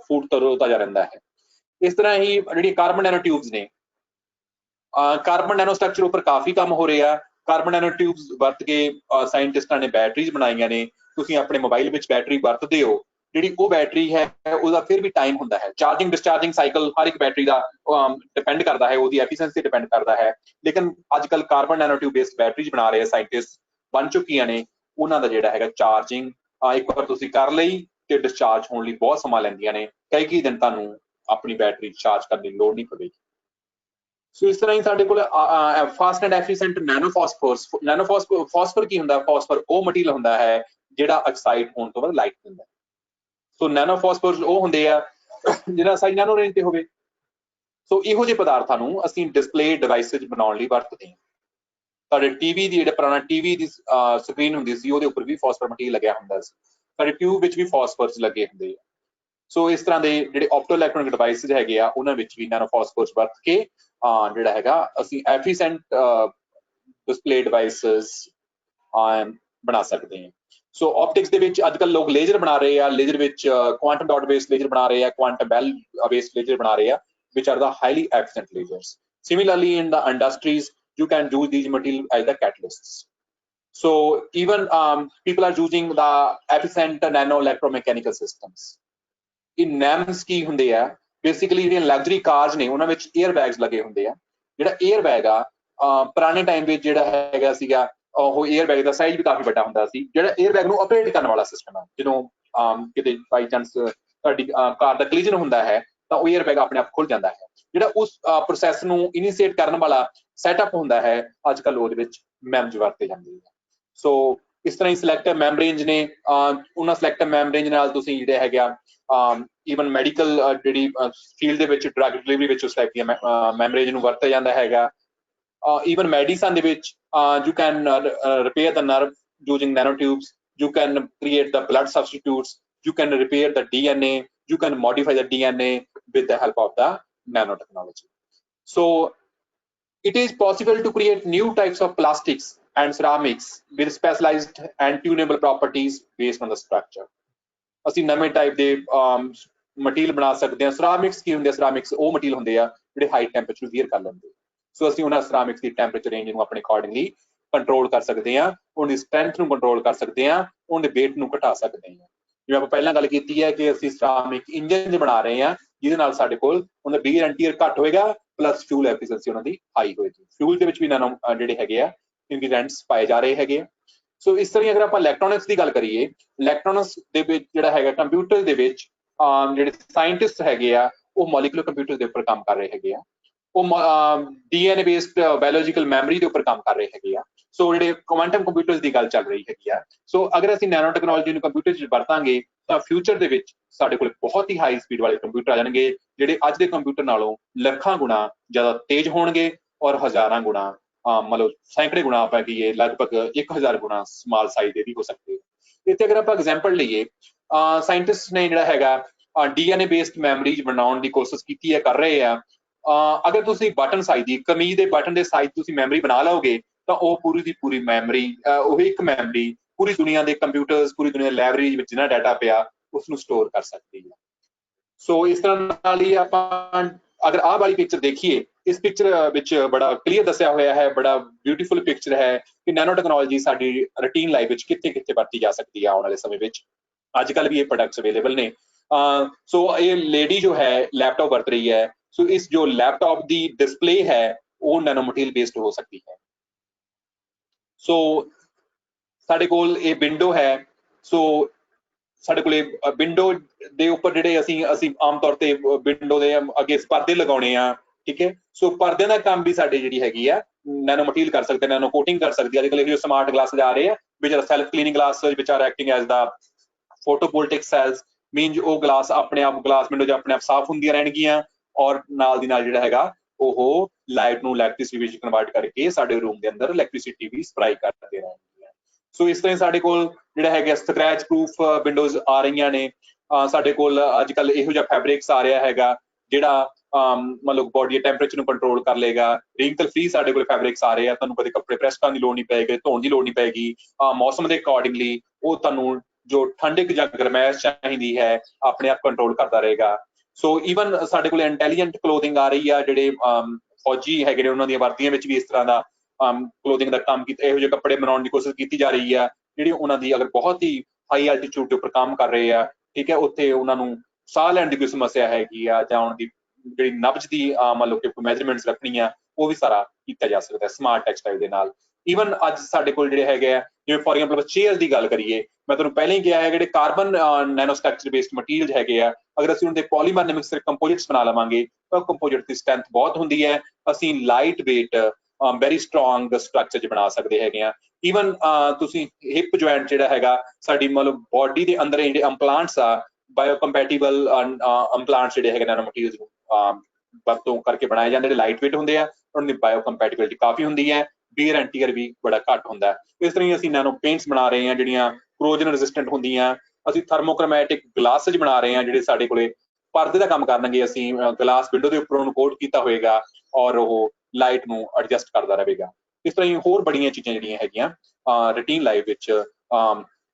ਫੂਡ ਤਰੋ ਤਾਜ਼ਾ ਰਹਿੰਦਾ ਹੈ। ਇਸ ਤਰ੍ਹਾਂ ਹੀ ਜਿਹੜੀ ਕਾਰਬਨ ਨੈਨੋ ਟਿਊਬਸ ਨੇ, ਕਾਰਬਨ ਨੈਨੋ ਸਟਰਕਚਰ ਉੱਪਰ ਕਾਫੀ ਕੰਮ ਹੋ ਰਿਹਾ। ਕਾਰਬਨ ਨੈਨੋ ਟਿਊਬਸ ਵਰਤ ਕੇ ਸਾਇੰਟਿਸਟਾਂ ਨੇ ਬੈਟਰੀਜ਼ ਬਣਾਈਆਂ ਨੇ। ਤੁਸੀਂ ਆਪਣੇ ਮੋਬਾਈਲ ਵਿੱਚ ਬੈਟਰੀ ਵਰਤਦੇ ਹੋ, ਜਿਹੜੀ ਉਹ ਬੈਟਰੀ ਹੈ ਉਹਦਾ ਫਿਰ ਵੀ ਟਾਈਮ ਹੁੰਦਾ ਹੈ। ਚਾਰਜਿੰਗ ਡਿਸਚਾਰਜਿੰਗ ਸਾਈਕਲ ਹਰ ਇੱਕ ਬੈਟਰੀ ਦਾ ਡਿਪੈਂਡ ਕਰਦਾ ਹੈ, ਉਹਦੀ ਐਫੀਸ਼ੀਐਂਸੀ ਡਿਪੈਂਡ ਕਰਦਾ ਹੈ। ਲੇਕਿਨ ਅੱਜ ਕੱਲ੍ਹ carbon nano tube based batteries ਬਣਾ ਰਹੇ ਸਾਇੰਟਿਸਟ ਬਣ ਚੁੱਕੀਆਂ ਨੇ। ਉਹਨਾਂ ਦਾ ਜਿਹੜਾ ਹੈਗਾ ਚਾਰਜਿੰਗ ਇੱਕ ਵਾਰ ਤੁਸੀਂ ਕਰ ਲਈ ਤੇ ਡਿਸਚਾਰਜ ਹੋਣ ਲਈ ਬਹੁਤ ਸਮਾਂ ਲੈਂਦੀਆਂ ਨੇ, ਕਈ ਦਿਨ ਤੁਹਾਨੂੰ ਆਪਣੀ ਬੈਟਰੀ ਚਾਰਜ ਕਰਨ ਦੀ ਲੋੜ ਨਹੀਂ ਪਵੇਗੀ। ਸੋ ਇਸ ਤਰ੍ਹਾਂ ਹੀ ਸਾਡੇ ਕੋਲ fast and efficient nano phosphors. Nano phosphor ਕੀ ਹੁੰਦਾ? ਫਾਸਫਰ ਉਹ ਮਟੀਰੀਅਲ ਹੁੰਦਾ ਹੈ ਜਿਹੜਾ ਆਕਸਾਈਡ ਹੋਣ ਤੋਂ ਬਾਅਦ ਲਾਈਟ ਦਿੰਦਾ। ਸੋ ਨੈਨੋ ਫਾਸਫੋਰਸ ਉਹ ਹੁੰਦੇ ਆ ਜਿਹੜਾ ਸਾਈਜ਼ ਨੈਨੋ ਰੇਂਜ ਤੇ ਹੋਵੇ। ਸੋ ਇਹੋ ਜਿਹੇ ਪਦਾਰਥਾਂ ਨੂੰ ਅਸੀਂ ਡਿਸਪਲੇ ਡਿਵਾਈਸਿਸ ਬਣਾਉਣ ਲਈ ਵਰਤਦੇ ਹਾਂ। ਸਾਡੇ ਟੀਵੀ ਦੀ ਜਿਹੜਾ ਪੁਰਾਣਾ ਟੀਵੀ ਦੀ ਸਕਰੀਨ ਹੁੰਦੀ ਸੀ ਉਹਦੇ ਉੱਪਰ ਵੀ ਫਾਸਫਰ ਮਟੀਰੀਅਲ ਲੱਗਿਆ ਹੁੰਦਾ ਸੀ, ਸਾਡੇ ਟਿਊਬ ਵਿੱਚ ਵੀ ਫਾਸਫਰਸ ਲੱਗੇ ਹੁੰਦੇ ਆ। ਸੋ ਇਸ ਤਰ੍ਹਾਂ ਦੇ ਜਿਹੜੇ ਆਪਟੋ ਇਲੈਕਟ੍ਰੋਨਿਕ ਡਿਵਾਈਸਿਸ ਹੈਗੇ ਆ ਉਹਨਾਂ ਵਿੱਚ ਵੀ ਨੈਨੋ ਫਾਸਫੋਰਸ ਵਰਤ ਕੇ ਜਿਹੜਾ ਹੈਗਾ ਅਸੀਂ ਐਫੀਸ਼ੀਐਂਟ ਡਿਸਪਲੇ ਡਿਵਾਈਸਿਸ ਬਣਾ ਸਕਦੇ ਹਾਂ। ਸੋ ਆਪਟਿਕਸ ਦੇ ਵਿੱਚ ਅੱਜ ਕੱਲ੍ਹ ਲੋਕ ਲੇਜ਼ਰ ਬਣਾ ਰਹੇ ਆ, ਲੇਜ਼ਰ ਵਿੱਚ ਕੁਆਂਟਮ ਡਾਟ ਬੇਸਡ ਲੇਜ਼ਰ ਬਣਾ ਰਹੇ ਆ, ਕੁਆਂਟਮ ਬੈਲ ਬੇਸਡ ਲੇਜ਼ਰ ਬਣਾ ਰਹੇ ਆ, which are the highly efficient lasers. Similarly, in the industries, you can use these materials as the catalysts. So even people are using the efficient nano electromechanical systems. In NEMS ਕੀ ਹੁੰਦੇ ਆ? Basically ਜਿਹੜੀਆਂ luxury cars ਨੇ ਉਹਨਾਂ ਵਿੱਚ air bags ਲੱਗੇ ਹੁੰਦੇ ਆ। ਜਿਹੜਾ 에ਅਰ ਬੈਗ ਆ ਪੁਰਾਣੇ ਟਾਈਮ ਵਿੱਚ ਜਿਹੜਾ ਹੈਗਾ ਸੀਗਾ ਉਹ 에ਅਰ ਬੈਗ ਦਾ ਸਾਈਜ਼ ਵੀ ਕਾਫੀ ਵੱਡਾ ਹੁੰਦਾ ਸੀ। ਜਿਹੜਾ 에ਅਰ ਬੈਗ ਨੂੰ ਆਪਰੇਟ ਕਰਨ ਵਾਲਾ ਸਿਸਟਮ ਆ, ਜਦੋਂ ਕਿਤੇ ਬਾਈ ਚਾਂਸ ਤੁਹਾਡੀ ਕਾਰ ਦਾ ਕਲੀਜਨ ਹੁੰਦਾ ਹੈ ਤਾਂ ਉਹ 에ਅਰ ਬੈਗ ਆਪਣੇ ਆਪ ਖੁੱਲ ਜਾਂਦਾ ਹੈ। ਜਿਹੜਾ ਉਸ ਪ੍ਰੋਸੈਸ ਨੂੰ ਇਨੀਸ਼ੀਏਟ ਕਰਨ ਵਾਲਾ ਸੈਟਅਪ ਹੁੰਦਾ ਹੈ ਅੱਜ ਕੱਲ੍ਹ ਉਹਦੇ ਵਿੱਚ ਮੈਮਜ਼ ਵਰਤੇ ਜਾਂਦੇ ਆ। ਸੋ ਇਸ ਤਰ੍ਹਾਂ ਹੀ ਸਿਲੈਕਟਿਵ ਮੈਮਬ੍ਰੇਨਜ਼ ਨੇ, ਉਹਨਾਂ ਸਿਲੈਕਟਿਵ ਮੈਮਬ੍ਰੇਨਜ਼ ਨਾਲ ਤੁਸੀਂ ਜਿਹੜੇ ਹੈਗਾ ਈਵਨ ਮੈਡੀਕਲ ਜਿਹੜੀ ਫੀਲਡ ਦੇ ਵਿੱਚ ਡਰੱਗ ਡਿਲੀਵਰੀ ਵਿੱਚ ਉਸ ਟਾਈਪ ਦੀਆਂ ਮੈਮਬ੍ਰੇਨਜ਼ ਨੂੰ ਵਰਤਿਆ ਜਾਂਦਾ ਹੈਗਾ। ਈਵਨ ਮੈਡੀਸਨ ਦੇ ਵਿੱਚ you can repair the nerve using nano tubes, you can create the blood substitutes, you can repair the DNA, you can modify the DNA with the help of the nanotechnology. So it is possible to create new types of plastics and ceramics with specialized and tunable properties based on the structure. ਅਸੀਂ ਨਵੇਂ type ਦੇ material ਬਣਾ ਸਕਦੇ ਹਾਂ। ਸਰਾਮਿਕਸ ਕੀ ਹੁੰਦੇ ਆ? ਸਰਾਮਿਕਸ ਉਹ material ਹੁੰਦੇ ਆ ਜਿਹੜੇ ਹਾਈ ਟੈਂਪਰੇਚਰ ਵੀਅਰ ਕਰ ਲੈਂਦੇ। ਸੋ ਅਸੀਂ ਉਹਨਾਂ ਸਰਾਮਿਕਸ ਦੀ ਟੈਂਪਰੇਚਰ ਰੇਂਜ ਨੂੰ ਆਪਣੇ ਅਕੋਰਡਿੰਗਲੀ ਕੰਟਰੋਲ ਕਰ ਸਕਦੇ ਹਾਂ, ਉਹਦੀ ਸਟਰੈਂਥ ਨੂੰ ਕੰਟਰੋਲ ਕਰ ਸਕਦੇ ਹਾਂ, ਉਹਦੇ weight ਨੂੰ ਘਟਾ ਸਕਦੇ ਹਾਂ। ਜਿਵੇਂ ਆਪਾਂ ਪਹਿਲਾਂ ਗੱਲ ਕੀਤੀ ਹੈ ਕਿ ਅਸੀਂ ਸਰਾਮਿਕ ਇੰਜਨ ਬਣਾ ਰਹੇ ਹਾਂ ਜਿਹਦੇ ਨਾਲ ਸਾਡੇ ਕੋਲ ਉਹਦਾ ਵੀਅਰ ਐਂਡ ਟੀਅਰ ਘੱਟ ਹੋਏਗਾ, ਪਲੱਸ ਫਿਊਲ ਐਫੀਸ਼ੀਐਂਸੀ ਉਹਨਾਂ ਦੀ ਹਾਈ ਹੋਏਗੀ। ਫਿਊਲ ਦੇ ਵਿੱਚ ਵੀ ਨੈਨੋ ਜਿਹੜੇ ਹੈਗੇ ਆ ਇੰਗਰੀਡੀਐਂਟਸ ਪਾਏ ਜਾ ਰਹੇ ਹੈਗੇ ਆ। ਸੋ ਇਸ ਤਰ੍ਹਾਂ ਅਗਰ ਆਪਾਂ ਇਲੈਕਟ੍ਰੋਨਿਕਸ ਦੀ ਗੱਲ ਕਰੀਏ, ਇਲੈਕਟ੍ਰੋਨਿਕਸ ਦੇ ਵਿੱਚ ਜਿਹੜਾ ਹੈਗਾ ਕੰਪਿਊਟਰ ਦੇ ਵਿੱਚ ਜਿਹੜੇ ਸਾਇੰਟਿਸਟ ਹੈਗੇ ਆ ਉਹ ਮੋਲੀਕੂਲਰ ਕੰਪਿਊਟਰ ਦੇ ਉੱਪਰ ਕੰਮ ਕਰ ਰਹੇ ਹੈਗੇ ਆ। DNA ਬੇਸਡ ਬਾਇਓਲੋਜੀਕਲ ਮੈਮਰੀ ਦੇ ਉੱਪਰ ਕੰਮ ਕਰ ਰਹੇ ਹੈਗੇ ਆ। ਸੋ ਜਿਹੜੇ ਕੁਆਂਟਮ ਕੰਪਿਊਟਰਸ ਦੀ ਗੱਲ ਚੱਲ ਰਹੀ ਹੈਗੀ ਆ। ਸੋ ਅਗਰ ਅਸੀਂ ਨੈਨੋ ਟੈਕਨੋਲੋਜੀ ਨੂੰ ਕੰਪਿਊਟਰ 'ਚ ਵਰਤਾਂਗੇ ਤਾਂ ਫਿਊਚਰ ਦੇ ਵਿੱਚ ਸਾਡੇ ਕੋਲ ਬਹੁਤ ਹੀ ਹਾਈ ਸਪੀਡ ਵਾਲੇ ਕੰਪਿਊਟਰ ਆ ਜਾਣਗੇ, ਜਿਹੜੇ ਅੱਜ ਦੇ ਕੰਪਿਊਟਰ ਨਾਲੋਂ ਲੱਖਾਂ ਗੁਣਾ ਜ਼ਿਆਦਾ ਤੇਜ਼ ਹੋਣਗੇ ਔਰ ਹਜ਼ਾਰਾਂ ਗੁਣਾ ਮਤਲਬ ਸੈਂਕੜੇ ਗੁਣਾ ਆਪਾਂ ਕਹੀਏ ਲਗਭਗ 1000 ਗੁਣਾ ਸਮਾਲ ਸਾਈਜ਼ ਦੇ ਵੀ ਹੋ ਸਕਦੇ। ਇੱਥੇ ਅਗਰ ਆਪਾਂ ਐਗਜ਼ਾਮਪਲ ਲਈਏ, ਸਾਇੰਟਿਸਟ ਨੇ ਜਿਹੜਾ ਹੈਗਾ DNA ਬੇਸਡ ਮੈਮਰੀਜ਼ ਬਣਾਉਣ ਦੀ ਕੋਸ਼ਿਸ਼ ਕੀਤੀ ਹੈ, ਕਰ ਰਹੇ ਆ। ਅਗਰ ਤੁਸੀਂ ਬਟਨ ਸਾਈਜ਼ ਦੀ ਕਮੀਜ਼ ਦੇ ਬਟਨ ਦੇ ਸਾਈਜ਼ ਤੁਸੀਂ ਮੈਮਰੀ ਬਣਾ ਲਓਗੇ ਤਾਂ ਉਹ ਪੂਰੀ ਦੀ ਪੂਰੀ ਮੈਮਰੀ, ਉਹ ਇੱਕ ਮੈਮਰੀ ਪੂਰੀ ਦੁਨੀਆ ਦੇ ਕੰਪਿਊਟਰਸ, ਪੂਰੀ ਦੁਨੀਆ ਦੀ ਲਾਇਬ੍ਰੇਰੀ ਵਿੱਚ ਜਿੰਨਾ ਡਾਟਾ ਪਿਆ ਉਸ ਨੂੰ ਸਟੋਰ ਕਰ ਸਕਦੀ ਹੈ। ਸੋ ਇਸ ਤਰ੍ਹਾਂ ਨਾਲ ਹੀ ਆਪਾਂ ਅਗਰ ਆਹ ਵਾਲੀ ਪਿਕਚਰ ਦੇਖੀਏ, ਇਸ ਪਿਕਚਰ ਵਿੱਚ ਬੜਾ ਕਲੀਅਰ ਦੱਸਿਆ ਹੋਇਆ ਹੈ, ਬੜਾ ਬਿਊਟੀਫੁਲ ਪਿਕਚਰ ਹੈ ਕਿ ਨੈਨੋ ਟੈਕਨੋਲੋਜੀ ਸਾਡੀ ਰੂਟੀਨ ਲਾਈਫ ਵਿੱਚ ਕਿੱਥੇ ਕਿੱਥੇ ਵਰਤੀ ਜਾ ਸਕਦੀ ਹੈ ਆਉਣ ਵਾਲੇ ਸਮੇਂ ਵਿੱਚ। ਅੱਜ ਕੱਲ੍ਹ ਵੀ ਇਹ ਪ੍ਰੋਡਕਟਸ ਅਵੇਲੇਬਲ ਨੇ। ਸੋ ਇਹ ਲੇਡੀ ਜੋ ਹੈ ਲੈਪਟਾਪ ਵਰਤ ਰਹੀ ਹੈ। ਸੋ ਇਸ ਜੋ ਲੈਪਟਾਪ ਦੀ ਡਿਸਪਲੇ ਹੈ ਉਹ ਨੈਨੋ ਮਟੀਰੀਅਲ ਬੇਸਡ ਹੋ ਸਕਦੀ ਹੈ। ਸੋ ਸਾਡੇ ਕੋਲ ਇਹ ਵਿੰਡੋ ਹੈ। ਸੋ ਸਾਡੇ ਕੋਲੇ ਵਿੰਡੋ ਦੇ ਉੱਪਰ ਜਿਹੜੇ ਅਸੀਂ ਆਮ ਤੌਰ ਤੇ ਵਿੰਡੋ ਦੇ ਅੱਗੇ ਪਰਦੇ ਲਗਾਉਣੇ ਆ, ਠੀਕ ਹੈ। ਸੋ ਪਰਦਿਆਂ ਦਾ ਕੰਮ ਵੀ ਸਾਡੇ ਜਿਹੜੀ ਹੈਗੀ ਆ ਨੈਨੋ ਮਟੀਰੀਅਲ ਕਰ ਸਕਦੇ, ਨੈਨੋ ਕੋਟਿੰਗ ਕਰ ਸਕਦੀ ਹੈ। ਅੱਜ ਕੱਲ੍ਹ ਇਹ ਸਮਾਰਟ ਗਲਾਸ ਆ ਰਹੇ ਆ which are self cleaning glass which are acting as the photovoltaic cells, means ਉਹ ਗਲਾਸ ਆਪਣੇ ਆਪ ਗਲਾਸ ਵਿੰਡੋ 'ਚ ਆਪਣੇ ਆਪ ਸਾਫ਼ ਹੁੰਦੀਆਂ ਰਹਿਣਗੀਆਂ ਔਰ ਨਾਲ ਦੀ ਨਾਲ ਜਿਹੜਾ ਹੈਗਾ ਉਹ ਲਾਈਟ ਨੂੰ ਇਲੈਕਟ੍ਰਿਸਿਟੀ ਵਿੱਚ ਕਨਵਰਟ ਕਰਕੇ ਸਾਡੇ ਰੂਮ ਦੇ ਅੰਦਰ ਇਲੈਕਟ੍ਰਿਸਿਟੀ ਵੀ ਸਪਲਾਈ ਕਰਦੇ ਰਹਿਣਗੀਆਂ। ਸੋ ਇਸ ਤਰ੍ਹਾਂ ਸਾਡੇ ਕੋਲ ਜਿਹੜਾ ਹੈਗਾ ਸਕ੍ਰੈਚ ਪ੍ਰੂਫ ਵਿੰਡੋਜ਼ ਆ ਰਹੀਆਂ ਨੇ। ਸਾਡੇ ਕੋਲ ਅੱਜ ਕੱਲ੍ਹ ਇਹੋ ਜਿਹਾ ਫੈਬਰਿਕਸ ਆ ਰਿਹਾ ਹੈਗਾ ਜਿਹੜਾ ਮਤਲਬ ਬੋਡੀ ਦੇ ਟੈਂਪਰੇਚਰ ਨੂੰ ਕੰਟਰੋਲ ਕਰ ਲਏਗਾ। ਰਿੰਕਲ ਫ੍ਰੀ ਸਾਡੇ ਕੋਲ ਫੈਬਰਿਕਸ ਆ ਰਹੇ ਆ, ਤੁਹਾਨੂੰ ਕਦੇ ਕੱਪੜੇ ਪ੍ਰੈਸ ਕਰਨ ਦੀ ਲੋੜ ਨਹੀਂ ਪਏਗੀ, ਧੋਣ ਦੀ ਲੋੜ ਨਹੀਂ ਪਏਗੀ। ਮੌਸਮ ਦੇ ਅਕੋਰਡਿੰਗਲੀ ਉਹ ਤੁਹਾਨੂੰ ਜੋ ਠੰਡਕ ਜਾਂ ਗਰਮੈਸ਼ ਚਾਹੀਦੀ ਹੈ ਆਪਣੇ ਆਪ ਕੰਟਰੋਲ ਕਰਦਾ ਰਹੇਗਾ। ਸੋ ਈਵਨ ਸਾਡੇ ਕੋਲ ਇੰਟੈਲੀਜੈਂਟ ਕਲੋਥਿੰਗ ਆ ਰਹੀ ਆ, ਜਿਹੜੇ ਫੌਜੀ ਹੈਗੇ ਨੇ ਉਹਨਾਂ ਦੀਆਂ ਵਰਦੀਆਂ ਵਿੱਚ ਵੀ ਇਸ ਤਰ੍ਹਾਂ ਦਾ ਕਲੋਥਿੰਗ ਦਾ ਕੰਮ ਕੀਤਾ, ਇਹੋ ਜਿਹੇ ਕੱਪੜੇ ਬਣਾਉਣ ਦੀ ਕੋਸ਼ਿਸ਼ ਕੀਤੀ ਜਾ ਰਹੀ ਆ ਜਿਹੜੀ ਉਹਨਾਂ ਦੀ ਅਗਰ ਬਹੁਤ ਹੀ ਹਾਈ ਐਲਟੀਟਿਊਡ ਦੇ ਉੱਪਰ ਕੰਮ ਕਰ ਰਹੇ ਆ, ਠੀਕ ਹੈ, ਉੱਥੇ ਉਹਨਾਂ ਨੂੰ ਸਾਹ ਲੈਣ ਦੀ ਕੋਈ ਸਮੱਸਿਆ ਹੈਗੀ ਆ ਜਾਂ ਉਹਨਾਂ ਦੀ ਜਿਹੜੀ ਨਬਜ਼ ਦੀ ਮੰਨ ਲਓ ਕਿ ਮੈਜਰਮੈਂਟਸ ਰੱਖਣੀ ਆ ਉਹ ਵੀ ਸਾਰਾ ਕੀਤਾ ਜਾ ਸਕਦਾ ਸਮਾਰਟ ਟੈਕਸਟਾਈਲ ਦੇ ਨਾਲ। ਈਵਨ ਅੱਜ ਸਾਡੇ ਕੋਲ ਜਿਹੜੇ ਹੈਗੇ ਆ ਜਿਵੇਂ ਫੋਰ ਐਗਜ਼ਾਮਪਲ ਚੇਅਰ ਦੀ ਗੱਲ ਕਰੀਏ, ਮੈਂ ਤੁਹਾਨੂੰ ਪਹਿਲਾਂ ਹੀ ਕਿਹਾ ਹੈ ਜਿਹੜੇ carbon nano structure based material ਹੈਗੇ ਆ, ਅਗਰ ਅਸੀਂ ਉਹਨਾਂ ਦੇ ਪੋਲੀਮਰ ਮਿਕਸਰ ਕੰਪੋਜ਼ਿਟਸ ਬਣਾ ਲਵਾਂਗੇ ਤਾਂ ਕੰਪੋਜ਼ਿਟ ਦੀ ਸਟਰੈਂਥ ਬਹੁਤ ਹੁੰਦੀ ਹੈ। ਅਸੀਂ light weight very strong structure 'ਚ ਬਣਾ ਸਕਦੇ ਹੈਗੇ ਆ। ਈਵਨ ਤੁਸੀਂ ਹਿਪ ਜੁਆਇੰਟ ਜਿਹੜਾ ਹੈਗਾ ਸਾਡੀ ਮਤਲਬ ਬੋਡੀ ਦੇ ਅੰਦਰ ਜਿਹੜੇ ਇੰਪਲਾਂਟਸ ਆ ਬਾਇਓਕੰਪੈਟੀਬਲ ਇੰਪਲਾਂਟਸ ਜਿਹੜੇ ਹੈਗੇ ਨੈਨੋ ਮਟੀਰੀਅਲਸ ਨੂੰ ਵਰਤੋਂ ਕਰਕੇ ਬਣਾਏ ਜਾਂਦੇ, ਜਿਹੜੇ ਲਾਈਟ ਵੇਟ ਹੁੰਦੇ ਆ, ਉਹਨਾਂ ਦੀ ਬਾਇਓਕੰਪੈਟੀਬਿਲਿਟੀ ਕਾਫੀ ਹੁੰਦੀ ਹੈ, ਵੀਅਰ ਐਂਡ ਟੀਅਰ ਵੀ ਬੜਾ ਘੱਟ ਹੁੰਦਾ ਹੈ। ਇਸ ਤਰ੍ਹਾਂ ਹੀ ਅਸੀਂ ਨੈਨੋ ਪੇਂਟਸ ਬਣਾ ਰਹੇ ਹਾਂ ਜਿਹੜੀਆਂ ਕਰੋਜਨ ਰੈਜ਼ਿਸਟੈਂਟ ਹੁੰਦੀਆਂ। ਅਸੀਂ ਥਰਮੋਕ੍ਰੋਮੈਟਿਕ ਗਲਾਸਿਸ ਬਣਾ ਰਹੇ ਹਾਂ ਜਿਹੜੇ ਸਾਡੇ ਕੋਲੇ ਪਰਦੇ ਦਾ ਕੰਮ ਕਰਨਗੇ। ਅਸੀਂ ਗਲਾਸ ਵਿੰਡੋ ਦੇ ਉੱਪਰ ਉਹਨੂੰ ਕੋਟ ਕੀਤਾ ਹੋਏਗਾ ਔਰ ਉਹ ਲਾਈਟ ਨੂੰ ਐਡਜਸਟ ਕਰਦਾ ਰਹੇਗਾ। ਇਸ ਤਰ੍ਹਾਂ ਹੀ ਹੋਰ ਬੜੀਆਂ ਚੀਜ਼ਾਂ ਜਿਹੜੀਆਂ ਹੈਗੀਆਂ ਰੂਟੀਨ ਲਾਈਫ ਵਿੱਚ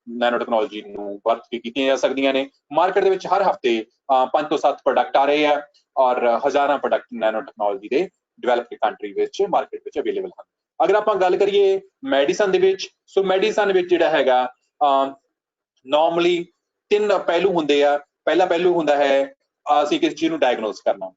ਨੈਨੋ ਟੈਕਨੋਲੋਜੀ ਨੂੰ ਵਰਤ ਕੇ ਕੀਤੀਆਂ ਜਾ ਸਕਦੀਆਂ ਨੇ। ਮਾਰਕੀਟ ਦੇ ਵਿੱਚ ਹਰ ਹਫ਼ਤੇ 5 ਤੋਂ 7 ਪ੍ਰੋਡਕਟ ਆ ਰਹੇ ਆ ਔਰ ਹਜ਼ਾਰਾਂ ਪ੍ਰੋਡਕਟ ਨੈਨੋ ਟੈਕਨੋਲੋਜੀ ਦੇ ਡਿਵੈਲਪਡ ਕੰਟਰੀ ਵਿੱਚ ਮਾਰਕੀਟ ਵਿੱਚ ਅਵੇਲੇਬਲ ਹਨ। ਅਗਰ ਆਪਾਂ ਗੱਲ ਕਰੀਏ ਮੈਡੀਸਨ ਦੇ ਵਿੱਚ, ਸੋ ਮੈਡੀਸਨ ਵਿੱਚ ਜਿਹੜਾ ਹੈਗਾ ਨੋਰਮਲੀ 3 ਪਹਿਲੂ ਹੁੰਦੇ ਆ। ਪਹਿਲਾ ਪਹਿਲੂ ਹੁੰਦਾ ਹੈ ਅਸੀਂ ਕਿਸ ਚੀਜ਼ ਨੂੰ ਡਾਇਗਨੋਸ ਕਰਨਾ,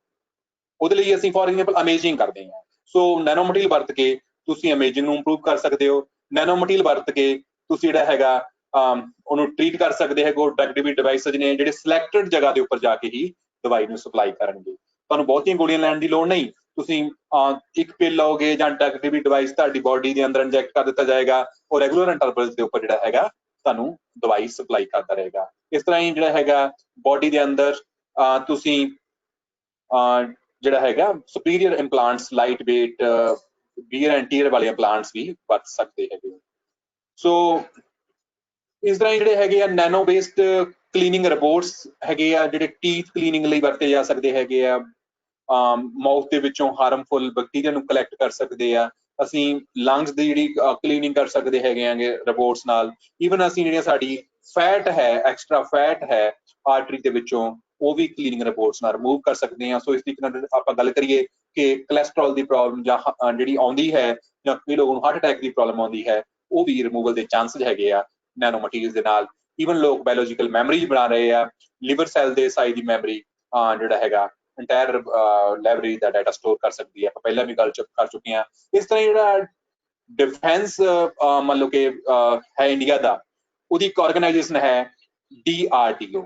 ਉਹਦੇ ਲਈ ਅਸੀਂ ਫੋਰ ਐਗਜ਼ਾਮਪਲ ਅਮੇਜਿੰਗ ਕਰਦੇ ਹਾਂ। ਸੋ ਨੈਨੋ ਮਟੀਰੀਅਲ ਵਰਤ ਕੇ ਤੁਸੀਂ ਅਮੇਜਿੰਗ ਨੂੰ ਇੰਪਰੂਵ ਕਰ ਸਕਦੇ ਹੋ। ਨੈਨੋ ਮਟੀਰੀਅਲ ਵਰਤ ਕੇ ਤੁਸੀਂ ਜਿਹੜਾ ਹੈਗਾ ਉਹਨੂੰ ਟ੍ਰੀਟ ਕਰ ਸਕਦੇ ਹੈਗੇ। ਡਰਗ ਡਿਵਾਈਸਿਸ ਨੇ ਜਿਹੜੇ ਸਿਲੈਕਟਡ ਜਗ੍ਹਾ ਦੇ ਉੱਪਰ ਜਾ ਕੇ ਹੀ ਦਵਾਈ ਨੂੰ ਸਪਲਾਈ ਕਰਨਗੇ, ਤੁਹਾਨੂੰ ਬਹੁਤੀਆਂ ਗੋਲੀਆਂ ਲੈਣ ਦੀ ਲੋੜ ਨਹੀਂ। ਤੁਸੀਂ ਇੱਕ ਪਿਲ ਲਓਗੇ ਜਾਂ ਡਰਗ ਡਿਵਾਈਸ ਤੁਹਾਡੀ ਬੋਡੀ ਦੇ ਅੰਦਰ ਇੰਜੈਕਟ ਕਰ ਦਿੱਤਾ ਜਾਏਗਾ ਉਹ ਰੈਗੂਲਰ ਇੰਟਰਵਲਸ ਦੇ ਉੱਪਰ ਜਿਹੜਾ ਹੈਗਾ ਤੁਹਾਨੂੰ ਦਵਾਈ ਸਪਲਾਈ ਕਰਦਾ ਰਹੇਗਾ। ਇਸ ਤਰ੍ਹਾਂ ਹੀ ਜਿਹੜਾ ਹੈਗਾ ਬੋਡੀ ਦੇ ਅੰਦਰ ਤੁਸੀਂ ਜਿਹੜਾ ਹੈਗਾ superior implants light weight wear and tear ਵਾਲੇ ਇੰਪਲਾਂਟਸ ਵੀ ਵਰਤ ਸਕਦੇ ਹੈਗੇ। ਸੋ ਇਸ ਤਰ੍ਹਾਂ ਹੀ ਜਿਹੜੇ ਹੈਗੇ ਆ ਨੈਨੋ ਬੇਸਡ ਕਲੀਨਿੰਗ ਰੋਬੋਟਸ ਹੈਗੇ ਆ ਜਿਹੜੇ ਟੀਥ ਕਲੀਨਿੰਗ ਲਈ ਵਰਤੇ ਜਾ ਸਕਦੇ ਹੈਗੇ ਆ। ਮਾਊਥ ਦੇ ਵਿੱਚੋਂ ਹਾਰਮਫੁਲ ਬੈਕਟੀਰੀਆ ਨੂੰ ਕਲੈਕਟ ਕਰ ਸਕਦੇ ਆ। ਅਸੀਂ ਲੰਗਸ ਦੀ ਜਿਹੜੀ ਕਲੀਨਿੰਗ ਕਰ ਸਕਦੇ ਹੈਗੇ ਆਂਗੇ ਰੋਬੋਟਸ ਨਾਲ। ਈਵਨ ਅਸੀਂ ਜਿਹੜੀਆਂ ਸਾਡੀ ਫੈਟ ਹੈ, ਐਕਸਟਰਾ ਫੈਟ ਹੈ ਆਰਟਰੀ ਦੇ ਵਿੱਚੋਂ, ਉਹ ਵੀ ਕਲੀਨਿੰਗ ਰੋਬੋਟਸ ਨਾਲ ਰਿਮੂਵ ਕਰ ਸਕਦੇ ਹਾਂ। ਸੋ ਇਸ ਤਰੀਕੇ ਨਾਲ ਆਪਾਂ ਗੱਲ ਕਰੀਏ ਕਿ ਕੋਲੈਸਟਰੋਲ ਦੀ ਪ੍ਰੋਬਲਮ ਜਾਂ ਜਿਹੜੀ ਆਉਂਦੀ ਹੈ ਜਾਂ ਕਈ ਲੋਕਾਂ ਨੂੰ ਹਾਰਟ ਅਟੈਕ ਦੀ ਪ੍ਰੋਬਲਮ ਆਉਂਦੀ ਹੈ ਉਹ ਵੀ ਰਿਮੂਵਲ ਦੇ ਚਾਂਸਸ ਹੈਗੇ ਆ ਨੈਨੋ ਮਟੀਰੀਅਲ ਦੇ ਨਾਲ। ਈਵਨ ਲੋਕ ਬਾਇਓਲੋਜੀਕਲ ਮੈਮਰੀਜ਼ ਬਣਾ ਰਹੇ ਆ, ਲਿਵਰ ਸੈੱਲ ਦੇ ਸਾਈਜ਼ ਦੀ ਮੈਮਰੀ ਜਿਹੜਾ ਹੈਗਾ ਇੰਟਾਇਰ ਲਾਇਬ੍ਰੇਰੀ ਦਾ ਡਾਟਾ ਸਟੋਰ ਕਰ ਸਕਦੀ ਹੈ। ਆਪਾਂ ਪਹਿਲਾਂ ਵੀ ਗੱਲ ਕਰ ਚੁੱਕੇ ਹਾਂ। ਇਸ ਤਰ੍ਹਾਂ ਜਿਹੜਾ ਡਿਫੈਂਸ ਮੰਨ ਲਓ ਕਿ ਹੈ ਇੰਡੀਆ ਦਾ, ਉਹਦੀ ਇੱਕ ਆਰਗੇਨਾਈਜੇਸ਼ਨ ਹੈ DRDO,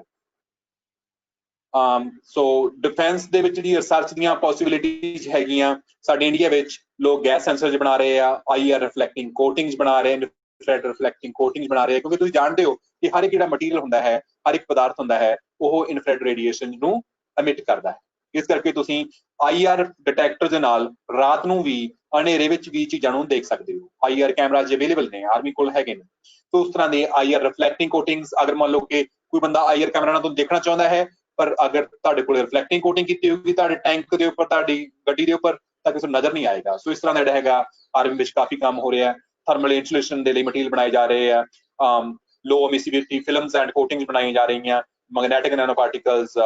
ਸੋ ਡਿਫੈਂਸ ਦੇ ਵਿੱਚ ਜਿਹੜੀ ਰਿਸਰਚ ਦੀਆਂ ਪੋਸੀਬਿਲਿਟੀਜ਼ ਹੈਗੀਆਂ, ਸਾਡੇ ਇੰਡੀਆ ਵਿੱਚ ਲੋਕ ਗੈਸ ਸੈਂਸਰਸ ਬਣਾ ਰਹੇ ਆ, IR ਰਿਫਲੈਕਟਿੰਗ ਕੋਟਿੰਗਸ ਬਣਾ ਰਹੇ, ਇਨਫਰਾਰੈਡ ਰਿਫਲੈਕਟਿੰਗ ਕੋਟਿੰਗਸ ਬਣਾ ਰਹੇ, ਕਿਉਂਕਿ ਤੁਸੀਂ ਜਾਣਦੇ ਹੋ ਕਿ ਹਰ ਇੱਕ ਜਿਹੜਾ ਮਟੀਰੀਅਲ ਹੁੰਦਾ ਹੈ, ਹਰ ਇੱਕ ਪਦਾਰਥ ਹੁੰਦਾ ਹੈ, ਉਹ ਇਨਫਰਾਰੈਡ ਰੇਡੀਏਸ਼ਨ ਨੂੰ ਐਮਿਟ ਕਰਦਾ ਹੈ। ਇਸ ਕਰਕੇ ਤੁਸੀਂ IR ਡਿਟੈਕਟਰ ਦੇ ਨਾਲ ਰਾਤ ਨੂੰ ਵੀ ਹਨੇਰੇ ਵਿੱਚ ਵੀ ਚੀਜ਼ਾਂ ਨੂੰ ਦੇਖ ਸਕਦੇ ਹੋ। IR ਕੈਮਰਾਜ਼ ਅਵੇਲੇਬਲ ਨੇ, ਆਰਮੀ ਕੋਲ ਹੈਗੇ ਨੇ। ਸੋ ਉਸ ਤਰ੍ਹਾਂ ਦੇ IR ਰਿਫਲੈਕਟਿੰਗ ਕੋਟਿੰਗਸ, ਅਗਰ ਮੰਨ ਲਓ ਕਿ ਕੋਈ ਬੰਦਾ IR ਕੈਮਰਾ ਨਾਲ ਤੁਹਾਨੂੰ ਦੇਖਣਾ ਚਾਹੁੰਦਾ ਹੈ, ਪਰ ਅਗਰ ਤੁਹਾਡੇ ਕੋਲ ਰਿਫਲੈਕਟਿੰਗ ਕੋਟਿੰਗ ਕੀਤੀ ਹੋਊਗੀ ਤੁਹਾਡੇ ਟੈਂਕ ਦੇ ਉੱਪਰ, ਤੁਹਾਡੀ ਗੱਡੀ ਦੇ ਉੱਪਰ, ਤਾਂ ਕਿਸੇ ਨੂੰ ਨਜ਼ਰ ਨਹੀਂ ਆਏਗਾ। ਸੋ ਇਸ ਤਰ੍ਹਾਂ ਦਾ ਜਿਹੜਾ ਹੈਗਾ ਆਰਮੀ ਵਿੱਚ ਕਾਫੀ ਕੰਮ ਹੋ ਰਿਹਾ। ਥਰਮਲ ਇਨਸੂਲੇਸ਼ਨ ਦੇ ਲਈ ਮਟੀਰੀਅਲ ਬਣਾਏ ਜਾ ਰਹੇ ਆ, ਲੋ ਐਮਿਸਿਵਿਟੀ ਫਿਲਮਸ ਐਂਡ ਕੋਟਿੰਗਸ ਬਣਾਈਆਂ ਜਾ ਰਹੀਆਂ, magnetic nano particles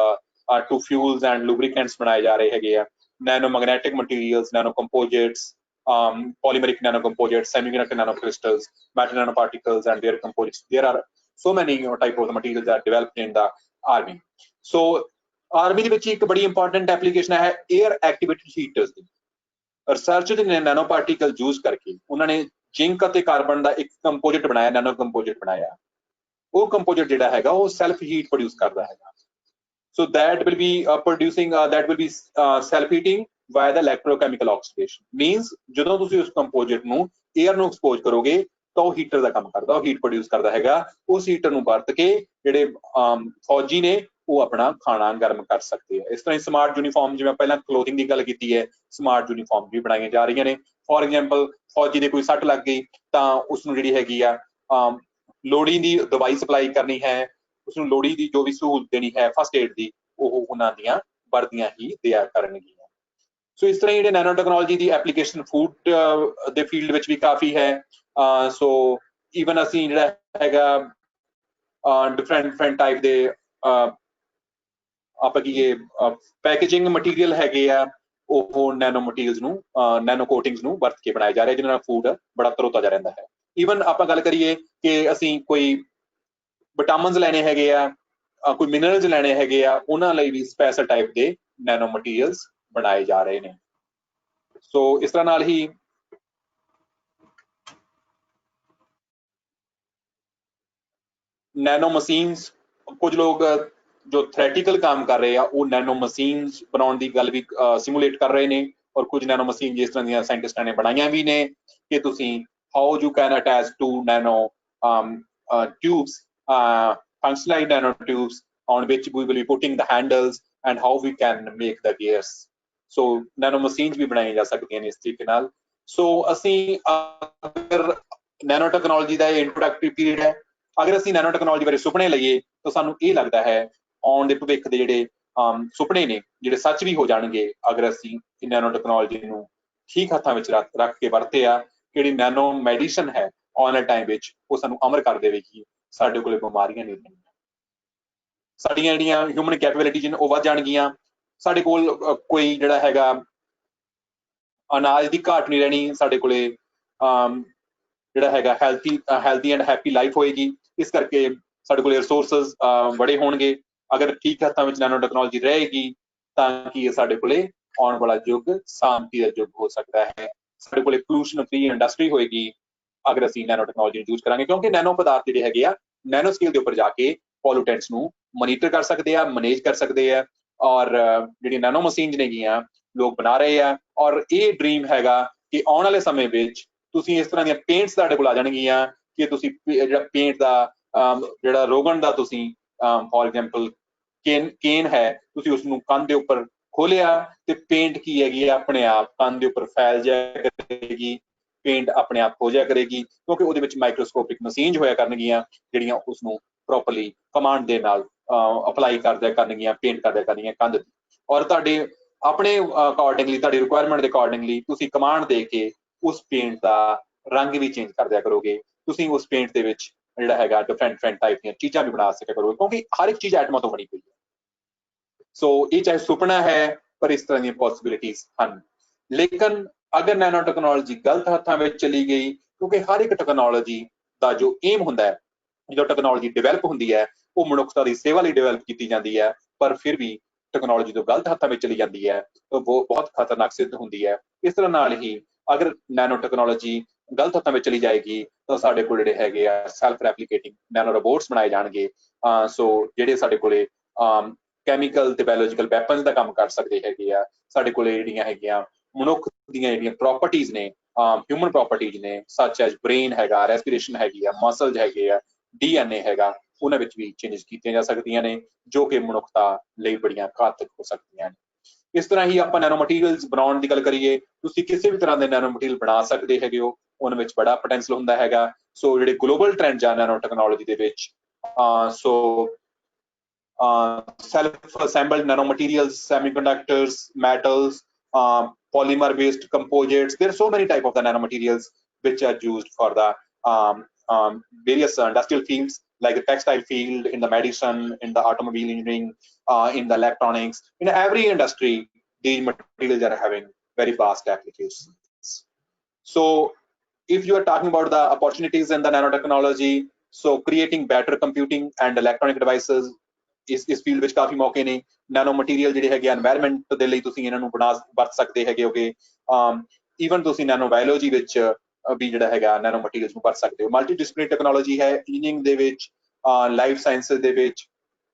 to fuels and lubricants ਬਣਾਏ ਜਾ ਰਹੇ ਹੈਗੇ ਆ, nano magnetic materials, nano composites, polymeric nanocomposites, semiconductor nanocrystals, matter nanoparticles and their composites. There are so many type of materials that are developed in the army. So army ਦੇ ਵਿੱਚ ਇੱਕ ਬੜੀ important application ਹੈ air activated heaters ਦੀ। Research ਦੇ nano particle use ਕਰਕੇ ਉਹਨਾਂ ਨੇ zinc ਅਤੇ ਕਾਰਬਨ ਦਾ ਇੱਕ ਕੰਪੋਜ਼ਿਟ ਬਣਾਇਆ, ਨੈਨੋ ਕੰਪੋਜ਼ਿਟ ਬਣਾਇਆ। ਉਹ ਕੰਪੋਜ਼ਿਟ ਜਿਹੜਾ ਹੈਗਾ ਉਹ ਸੈਲਫ ਹੀਟ ਪ੍ਰੋਡਿਊਸ ਕਰਦਾ ਹੈਗਾ। So that will be self-heating via the electrochemical oxidation. Means ਜਦੋਂ ਤੁਸੀਂ ਉਸ ਕੰਪੋਜ਼ਿਟ ਨੂੰ 에ਅਰ ਨੂੰ ਐਕਸਪੋਜ਼ ਕਰੋਗੇ ਤਾਂ ਉਹ ਹੀਟਰ ਦਾ ਕੰਮ ਕਰਦਾ, ਉਹ ਹੀਟ ਪ੍ਰੋਡਿਊਸ ਕਰਦਾ ਹੈਗਾ। ਉਸ ਹੀਟਰ ਨੂੰ ਵਰਤ ਕੇ ਜਿਹੜੇ ਫੌਜੀ ਨੇ ਉਹ ਆਪਣਾ ਖਾਣਾ ਗਰਮ ਕਰ ਸਕਦੇ ਆ। ਇਸ ਤਰ੍ਹਾਂ ਹੀ ਸਮਾਰਟ ਯੂਨੀਫਾਰਮ, ਜਿਵੇਂ ਪਹਿਲਾਂ ਕਲੋਥਿੰਗ ਦੀ ਗੱਲ ਕੀਤੀ ਹੈ, ਸਮਾਰਟ ਯੂਨੀਫਾਰਮ ਵੀ ਬਣਾਈਆਂ ਜਾ ਰਹੀਆਂ ਨੇ। ਫੋਰ ਐਗਜ਼ਾਮਪਲ ਫੌਜੀ ਦੇ ਕੋਈ ਸੱਟ ਲੱਗ ਗਈ ਤਾਂ ਉਸਨੂੰ ਜਿਹੜੀ ਹੈਗੀ ਆ ਲੋੜੀ ਦੀ ਦਵਾਈ ਸਪਲਾਈ ਕਰਨੀ ਹੈ, ਉਸਨੂੰ ਲੋੜੀ ਦੀ ਜੋ ਵੀ ਸਹੂਲਤ ਦੇਣੀ ਹੈ ਫਸਟ ਏਡ ਦੀ, ਉਹ ਉਹਨਾਂ ਦੀਆਂ ਵਰਦੀਆਂ ਹੀ ਦਿਆ ਕਰਨਗੀਆਂ। ਸੋ ਇਸ ਤਰ੍ਹਾਂ ਜਿਹੜੇ ਨੈਨੋ ਟੈਕਨੋਲੋਜੀ ਦੀ ਐਪਲੀਕੇਸ਼ਨ ਫੂਡ ਦੇ ਫੀਲਡ ਵਿੱਚ ਵੀ ਕਾਫੀ ਹੈ। ਸੋ ਈਵਨ ਅਸੀਂ ਜਿਹੜਾ ਹੈਗਾ ਡਿਫਰੈਂਟ ਟਾਈਪ ਦੇ ਆਪਾਂ ਕੀ ਪੈਕੇਜਿੰਗ ਮਟੀਰੀਅਲ ਹੈਗੇ ਆ, ਉਹ ਨੈਨੋ ਮਟੀਰੀਅਲਸ ਨੂੰ, ਨੈਨੋ ਕੋਟਿੰਗਸ ਨੂੰ ਵਰਤ ਕੇ ਬਣਾਏ ਜਾ ਰਹੇ, ਜਿਹਨਾਂ ਨਾਲ ਫੂਡ ਬੜਾ ਤਰੋਤਾਜ਼ਾ ਰਹਿੰਦਾ ਹੈ। ਈਵਨ ਆਪਾਂ ਗੱਲ ਕਰੀਏ ਕਿ ਅਸੀਂ ਕੋਈ ਵਿਟਾਮਿਨਸ ਲੈਣੇ ਹੈਗੇ ਆ, ਕੋਈ ਮਿਨਰਲਸ ਲੈਣੇ ਹੈਗੇ ਆ, ਉਹਨਾਂ ਲਈ ਵੀ ਸਪੈਸ਼ਲ ਟਾਈਪ ਦੇ ਨੈਨੋ ਮਟੀਰੀਅਲਸ ਬਣਾਏ ਜਾ ਰਹੇ ਨੇ। ਸੋ ਇਸ ਤਰ੍ਹਾਂ ਨਾਲ ਹੀ ਨੈਨੋ ਮਸ਼ੀਨਸ, ਕੁਝ ਲੋਕ ਜੋ ਥਿਓਰੈਟੀਕਲ ਕੰਮ ਕਰ ਰਹੇ ਆ ਉਹ ਨੈਨੋ ਮਸ਼ੀਨਸ ਬਣਾਉਣ ਦੀ ਗੱਲ ਵੀ ਸਿਮੂਲੇਟ ਕਰ ਰਹੇ ਨੇ, ਔਰ ਕੁਝ ਨੈਨੋ ਮਸ਼ੀਨ ਜਿਸ ਤਰ੍ਹਾਂ ਦੀਆਂ ਸਾਇੰਟਿਸਟਾਂ ਨੇ ਬਣਾਈਆਂ ਵੀ ਨੇ ਕਿ ਤੁਸੀਂ how you can attach to nano tubes, functionalized nanotubes on which we will be putting the handles and how we can make the gears. So nano machines ਵੀ ਬਣਾਈਆਂ ਜਾ ਸਕਦੀਆਂ ਨੇ ਇਸ ਤਰੀਕੇ ਨਾਲ। ਸੋ ਅਸੀਂ ਅਗਰ ਨੈਨੋ ਟੈਕਨੋਲੋਜੀ ਦਾ ਇੰਟਰੋਡਕਟਰੀ ਪੀਰੀਅਡ ਹੈ, ਅਗਰ ਅਸੀਂ ਨੈਨੋ ਟੈਕਨੋਲੋਜੀ ਬਾਰੇ ਸੁਪਨੇ ਲਈਏ ਤਾਂ ਸਾਨੂੰ ਇਹ ਲੱਗਦਾ ਹੈ ਆਉਣ ਦੇ ਭਵਿੱਖ ਦੇ ਜਿਹੜੇ ਸੁਪਨੇ ਨੇ ਜਿਹੜੇ ਸੱਚ ਵੀ ਹੋ ਜਾਣਗੇ ਅਗਰ ਅਸੀਂ ਨੈਨੋ ਟੈਕਨੋਲੋਜੀ ਨੂੰ ਠੀਕ ਹੱਥਾਂ ਵਿੱਚ ਰੱਖ ਕੇ ਵਰਤਿਆ। ਜਿਹੜੀ ਨੈਨੋ ਮੈਡੀਸਨ ਹੈ ਆਉਣ ਵਾਲੇ ਟਾਈਮ ਵਿੱਚ ਉਹ ਸਾਨੂੰ ਅਮਰ ਕਰ ਦੇਵੇਗੀ, ਸਾਡੇ ਕੋਲ ਬਿਮਾਰੀਆਂ ਨਹੀਂ ਰਹਿਣਗੀਆਂ, ਸਾਡੀਆਂ ਜਿਹੜੀਆਂ ਹਿਊਮਨ ਕੈਪੇਬਿਲਿਟੀਜ਼ ਨੇ ਉਹ ਵੱਧ ਜਾਣਗੀਆਂ, ਸਾਡੇ ਕੋਲ ਕੋਈ ਜਿਹੜਾ ਹੈਗਾ ਅਨਾਜ ਦੀ ਘਾਟ ਨਹੀਂ ਰਹਿਣੀ, ਸਾਡੇ ਕੋਲੇ ਜਿਹੜਾ ਹੈਗਾ ਹੈਲਥੀ ਐਂਡ ਹੈਪੀ ਲਾਈਫ ਹੋਏਗੀ। ਇਸ ਕਰਕੇ ਸਾਡੇ ਕੋਲ ਰਿਸੋਰਸਸ ਬੜੇ ਹੋਣਗੇ। ਅਗਰ ਠੀਕ ਹੱਥਾਂ ਵਿੱਚ ਨੈਨੋ ਟੈਕਨੋਲੋਜੀ ਰਹੇਗੀ ਤਾਂ ਕਿ ਸਾਡੇ ਕੋਲੇ ਆਉਣ ਵਾਲਾ ਯੁੱਗ ਸ਼ਾਂਤੀ ਦਾ ਯੁੱਗ ਹੋ ਸਕਦਾ ਹੈ। ਸਾਡੇ ਕੋਲੇ ਪੋਲੂਸ਼ਨ ਫ੍ਰੀ ਇੰਡਸਟਰੀ ਹੋਏਗੀ ਅਗਰ ਅਸੀਂ ਨੈਨੋ ਟੈਕਨੋਲੋਜੀ ਨੂੰ ਯੂਜ਼ ਕਰਾਂਗੇ, ਕਿਉਂਕਿ ਨੈਨੋ ਪਦਾਰਥ ਜਿਹੜੇ ਹੈਗੇ ਆ ਨੈਨੋ ਸਕੇਲ ਦੇ ਉੱਪਰ ਜਾ ਕੇ ਪੋਲੂਟੈਂਟਸ ਨੂੰ ਮੋਨੀਟਰ ਕਰ ਸਕਦੇ ਆ, ਮੈਨੇਜ ਕਰ ਸਕਦੇ ਆ, ਔਰ ਜਿਹੜੀ ਨੈਨੋ ਮਸ਼ੀਨਸ ਨੇਗੀਆਂ ਲੋਕ ਬਣਾ ਰਹੇ ਆ। ਔਰ ਇਹ ਡ੍ਰੀਮ ਹੈਗਾ ਕਿ ਆਉਣ ਵਾਲੇ ਸਮੇਂ ਵਿੱਚ ਤੁਸੀਂ ਇਸ ਤਰ੍ਹਾਂ ਦੀਆਂ ਪੇਂਟਸ ਤੁਹਾਡੇ ਕੋਲ ਆ ਜਾਣਗੀਆਂ ਕਿ ਤੁਸੀਂ ਜਿਹੜਾ ਪੇਂਟ ਦਾ ਜਿਹੜਾ ਰੋਗਨ ਦਾ ਤੁਸੀਂ ਫੋਰ ਐਗਜ਼ਾਮਪਲ ਕੇਨ ਹੈ, ਤੁਸੀਂ ਉਸਨੂੰ ਕੰਧ ਦੇ ਉੱਪਰ ਖੋਲਿਆ ਤੇ ਪੇਂਟ ਕੀ ਹੈਗੀ ਆ ਆਪਣੇ ਆਪ ਕੰਧ ਦੇ ਉੱਪਰ ਫੈਲ ਜਾਇਆ ਕਰੇਗੀ, ਪੇਂਟ ਆਪਣੇ ਆਪ ਹੋ ਜਾਇਆ ਕਰੇਗੀ, ਕਿਉਂਕਿ ਉਹਦੇ ਵਿੱਚ ਮਾਈਕਰੋਸਕੋਪਿਕ ਮਸ਼ੀਨਸ ਹੋਇਆ ਕਰਨਗੀਆਂ ਜਿਹੜੀਆਂ ਉਸਨੂੰ ਪ੍ਰੋਪਰਲੀ ਕਮਾਂਡ ਦੇ ਨਾਲ ਅਪਲਾਈ ਕਰਦਿਆ ਕਰਨਗੀਆਂ, ਪੇਂਟ ਕਰਦਿਆ ਕਰਨਗੀਆਂ ਕੰਧ ਦੀ। ਔਰ ਤੁਹਾਡੇ ਆਪਣੇ ਅਕੋਰਡਿੰਗਲੀ, ਤੁਹਾਡੀ ਰਿਕੁਆਇਰਮੈਂਟ ਦੇ ਅਕੋਰਡਿੰਗਲੀ ਤੁਸੀਂ ਕਮਾਂਡ ਦੇ ਕੇ ਉਸ ਪੇਂਟ ਦਾ ਰੰਗ ਵੀ ਚੇਂਜ ਕਰ ਦਿਆ ਕਰੋਗੇ। ਤੁਸੀਂ ਉਸ ਪੇਂਟ ਦੇ ਵਿੱਚ ਜਿਹੜਾ ਹੈਗਾ ਡਿਫਰੈਂਟ ਟਾਈਪ ਦੀਆਂ ਚੀਜ਼ਾਂ ਵੀ ਬਣਾ ਸਕਿਆ ਕਰੋਗੇ, ਕਿਉਂਕਿ ਹਰ ਇੱਕ ਚੀਜ਼ ਐਟਮਾਂ ਤੋਂ ਬਣੀ ਹੋਈ ਹੈ। ਸੋ ਇਹ ਚਾਹੇ ਸੁਪਨਾ ਹੈ ਪਰ ਇਸ ਤਰ੍ਹਾਂ ਦੀਆਂ ਪੋਸੀਬਿਲਿਟੀਜ਼ ਹਨ। ਲੇਕਿਨ ਅਗਰ ਨੈਨੋ ਟੈਕਨੋਲੋਜੀ ਗਲਤ ਹੱਥਾਂ ਵਿੱਚ ਚਲੀ ਗਈ, ਕਿਉਂਕਿ ਹਰ ਇੱਕ ਟੈਕਨੋਲੋਜੀ ਦਾ ਜੋ ਏਮ ਹੁੰਦਾ ਹੈ, ਜਦੋਂ ਟੈਕਨੋਲੋਜੀ ਡਿਵੈਲਪ ਹੁੰਦੀ ਹੈ ਉਹ ਮਨੁੱਖਤਾ ਦੀ ਸੇਵਾ ਲਈ ਡਿਵੈਲਪ ਕੀਤੀ ਜਾਂਦੀ ਹੈ, ਪਰ ਫਿਰ ਵੀ ਟੈਕਨੋਲੋਜੀ ਤੋਂ ਗਲਤ ਹੱਥਾਂ ਵਿੱਚ ਚਲੀ ਜਾਂਦੀ ਹੈ ਤਾਂ ਉਹ ਬਹੁਤ ਖਤਰਨਾਕ ਸਿੱਧ ਹੁੰਦੀ ਹੈ। ਇਸ ਤਰ੍ਹਾਂ ਨਾਲ ਹੀ ਅਗਰ ਨੈਨੋ ਟੈਕਨੋਲੋਜੀ ਗਲਤ ਹੱਥਾਂ ਵਿੱਚ ਚਲੀ ਜਾਏਗੀ ਤਾਂ ਸਾਡੇ ਕੋਲ ਜਿਹੜੇ ਹੈਗੇ ਆ ਸੈਲਫ ਰੈਪਲੀਕੇਟਿੰਗ ਨੈਨੋ ਰੋਬੋਟਸ ਬਣਾਏ ਜਾਣਗੇ। ਸੋ ਜਿਹੜੇ ਸਾਡੇ ਕੋਲੇ ਕੈਮੀਕਲ ਤੇ ਬਾਇਓਲੋਜੀਕਲ ਵੈਪਨਸ ਦਾ ਕੰਮ ਕਰ ਸਕਦੇ ਹੈਗੇ ਆ। ਸਾਡੇ ਕੋਲ ਜਿਹੜੀਆਂ ਹੈਗੀਆਂ ਮਨੁੱਖ ਦੀਆਂ ਜਿਹੜੀਆਂ ਪ੍ਰੋਪਰਟੀਜ਼ ਨੇ, ਹਿਊਮਨ ਪ੍ਰੋਪਰਟੀਜ਼ ਨੇ, ਸੱਚ ਐਜ਼ ਬ੍ਰੇਨ ਹੈਗਾ, ਰੈਸਪੀਰੇਸ਼ਨ ਹੈਗੀ ਆ, ਮਸਲਸ ਹੈਗੇ ਆ, DNA ਹੈਗਾ, ਉਹਨਾਂ ਵਿੱਚ ਵੀ ਚੇਂਜਸ ਕੀਤੀਆਂ ਜਾ ਸਕਦੀਆਂ ਨੇ ਜੋ ਕਿ ਮਨੁੱਖਤਾ ਲਈ ਬੜੀਆਂ ਘਾਤਕ ਹੋ ਸਕਦੀਆਂ ਨੇ। ਇਸ ਤਰ੍ਹਾਂ ਹੀ ਆਪਾਂ ਨੈਨੋ ਮਟੀਰੀਅਲਸ ਬਣਾਉਣ ਦੀ ਗੱਲ ਕਰੀਏ, ਤੁਸੀਂ ਕਿਸੇ ਵੀ ਤਰ੍ਹਾਂ ਦੇ ਨੈਨੋ ਮਟੀਰੀਅਲ ਬਣਾ ਸਕਦੇ ਹੈਗੇ ਹੋ, ਉਹਨਾਂ ਵਿੱਚ ਬੜਾ ਪੋਟੈਂਸ਼ੀਅਲ ਹੁੰਦਾ ਹੈਗਾ। ਸੋ ਜਿਹੜੇ ਗਲੋਬਲ ਟ੍ਰੈਂਡਸ ਆ ਨੈਨੋ ਟੈਕਨੋਲੋਜੀ ਦੇ ਵਿੱਚ, ਸੋ self assembled nanomaterials, semiconductors, metals, polymer based composites. There are so many types of the nanomaterials which are used for the various industrial fields, like the textile field, in the medicine, in the automobile engineering, in the electronics. In every industry, these materials are having very vast applications. So if you are talking about the opportunities in the nanotechnology, so creating better computing and electronic devices, ਇਸ field ਵਿੱਚ ਕਾਫੀ ਮੌਕੇ ਨੇ। Nano material ਜਿਹੜੇ ਹੈਗੇ environment ਦੇ ਲਈ ਤੁਸੀਂ ਇਹਨਾਂ ਨੂੰ ਵਰਤ ਸਕਦੇ ਹੈਗੇ ਹੋਗੇ। ਈਵਨ ਤੁਸੀਂ ਨੈਨੋ ਬਾਇਓਲੋਜੀ ਵਿੱਚ ਵੀ ਜਿਹੜਾ ਹੈਗਾ ਨੈਨੋ ਮਟੀਰੀਅਲਸ ਨੂੰ ਵਰਤ ਸਕਦੇ ਹੋ। ਮਲਟੀ ਡਿਸਪਲਿਨਰੀ ਟੈਕਨੋਲੋਜੀ ਹੈ ਇੰਜੀਨੀਅਰਿੰਗ ਦੇ ਵਿੱਚ, ਲਾਈਫ ਸਾਇੰਸਿਸ ਦੇ ਵਿੱਚ,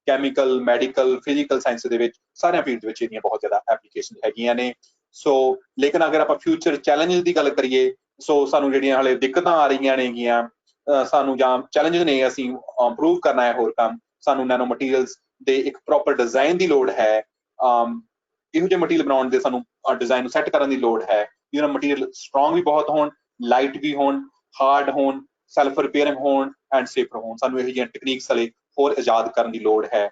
ਕੈਮੀਕਲ, ਮੈਡੀਕਲ, ਫਿਜ਼ੀਕਲ ਸਾਇੰਸ ਦੇ ਵਿੱਚ, ਸਾਰੀਆਂ ਫੀਲਡ ਵਿੱਚ ਇਹਦੀਆਂ ਬਹੁਤ ਜ਼ਿਆਦਾ ਐਪਲੀਕੇਸ਼ਨ ਹੈਗੀਆਂ ਨੇ। ਸੋ ਲੇਕਿਨ ਅਗਰ ਆਪਾਂ ਫਿਊਚਰ ਚੈਲੰਜਸ ਦੀ ਗੱਲ ਕਰੀਏ, ਸੋ ਸਾਨੂੰ ਜਿਹੜੀਆਂ ਹਾਲੇ ਦਿੱਕਤਾਂ ਆ ਰਹੀਆਂ ਨੇਗੀਆਂ, ਸਾਨੂੰ ਜਾਂ ਚੈਲੰਜਸ ਨੇ, ਅਸੀਂ ਇੰਪਰੂਵ ਕਰਨਾ ਹੈ ਹੋਰ ਕੰਮ, ਸਾਨੂੰ ਨੈਨੋ ਮਟੀਰੀਅਲਸ ਦੇ ਇੱਕ ਪ੍ਰੋਪਰ ਡਿਜ਼ਾਈਨ ਦੀ ਲੋੜ ਹੈ। ਇਹੋ ਜਿਹੇ ਮਟੀਰੀਅਲ ਬਣਾਉਣ ਦੇ ਸਾਨੂੰ ਡਿਜ਼ਾਈਨ ਨੂੰ ਸੈੱਟ ਕਰਨ ਦੀ ਲੋੜ ਹੈ। ਜਿਹਨਾਂ ਮਟੀਰੀਅਲ ਸਟਰੋਂਗ ਵੀ ਬਹੁਤ ਹੋਣ, ਲਾਈਟ ਵੀ ਹੋਣ, ਹਾਰਡ ਹੋਣ, ਸੈਲਫ ਰਿਪੇਅਰਿੰਗ ਹੋਣ ਐਂਡ ਸੇਫਰ ਹੋਣ। ਸਾਨੂੰ ਇਹੋ ਜਿਹੀਆਂ ਟੈਕਨੀਕਸ ਵਾਲੇ ਹੋਰ ਇਜਾਦ ਕਰਨ ਦੀ ਲੋੜ ਹੈ।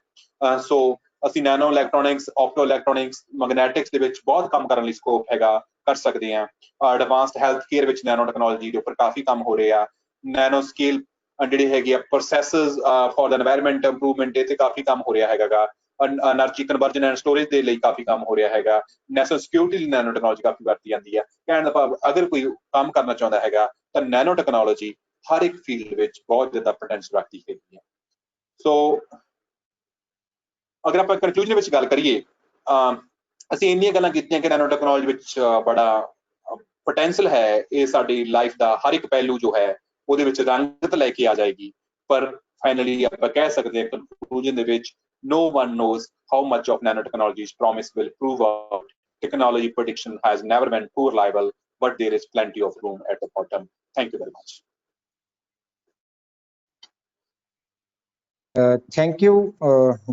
ਸੋ ਅਸੀਂ ਨੈਨੋ ਇਲੈਕਟ੍ਰੋਨਿਕਸ, ਆਪਟੋ ਇਲੈਕਟ੍ਰੋਨਿਕਸ, ਮੈਗਨੈਟਿਕਸ ਦੇ ਵਿੱਚ ਬਹੁਤ ਕੰਮ ਕਰਨ ਲਈ ਸਕੋਪ ਹੈਗਾ, ਕਰ ਸਕਦੇ ਹਾਂ। ਐਡਵਾਂਸਡ ਹੈਲਥ ਕੇਅਰ ਵਿੱਚ ਨੈਨੋ ਟੈਕਨੋਲੋਜੀ ਦੇ ਉੱਪਰ ਕਾਫੀ ਕੰਮ ਹੋ ਰਿਹਾ। ਨੈਨੋ ਸਕੇਲ ਜਿਹੜੇ ਹੈਗੇ ਆ processes for the environment improvement, ਇਹ ਤੇ ਕਾਫੀ ਕੰਮ ਹੋ ਰਿਹਾ ਹੈਗਾ। એનર્ਜੀ ਕਨਵਰਜਨ ਐਂਡ ਸਟੋਰੇਜ ਦੇ ਲਈ ਕਾਫੀ ਕੰਮ ਹੋ ਰਿਹਾ ਹੈਗਾ। ਨੈਸ਼ਨਲ ਸਿਕਿਉਰਿਟੀ ਲਈ ਨੈਨੋ ਟੈਕਨੋਲੋਜੀ ਕਾਫੀ ਵਰਤੀ ਜਾਂਦੀ ਹੈ। ਕਹਿਣ ਦਾ ਭਾਵ ਅਗਰ ਕੋਈ ਕੰਮ ਕਰਨਾ ਚਾਹੁੰਦਾ ਹੈਗਾ ਤਾਂ ਨੈਨੋ ਟੈਕਨੋਲੋਜੀ ਹਰ ਇੱਕ ਫੀਲਡ ਵਿੱਚ ਬਹੁਤ ਜ਼ਿਆਦਾ ਪੋਟੈਂਸ਼ੀਅਲ ਰੱਖਦੀ ਹੈਗੀ ਹੈ। ਸੋ ਅਗਰ ਆਪਾਂ ਕਨਕਲੂਜਨ ਵਿੱਚ ਗੱਲ ਕਰੀਏ, ਅਸੀਂ ਇੰਨੀਆਂ ਗੱਲਾਂ ਕੀਤੀਆਂ ਕਿ ਨੈਨੋ ਟੈਕਨੋਲੋਜੀ ਵਿੱਚ ਬੜਾ ਪੋਟੈਂਸ਼ੀਅਲ ਹੈ। ਇਹ ਸਾਡੀ ਲਾਈਫ ਦਾ ਹਰ ਇੱਕ ਪਹਿਲੂ ਜੋ ਹੈ ਉਹਦੇ ਵਿੱਚ ਰੰਗਤ ਲੈ ਕੇ ਆ ਜਾਏਗੀ। ਪਰ ਫਾਈਨਲੀ ਆਪਾਂ ਕਹਿ ਸਕਦੇ ਹਾਂ ਕਨਕਲੂਜਨ ਦੇ ਵਿੱਚ, no one knows how much of nanotechnology's promise will prove out. Technology prediction has never been too reliable, but there is plenty of room at the bottom. Thank you very much. Thank you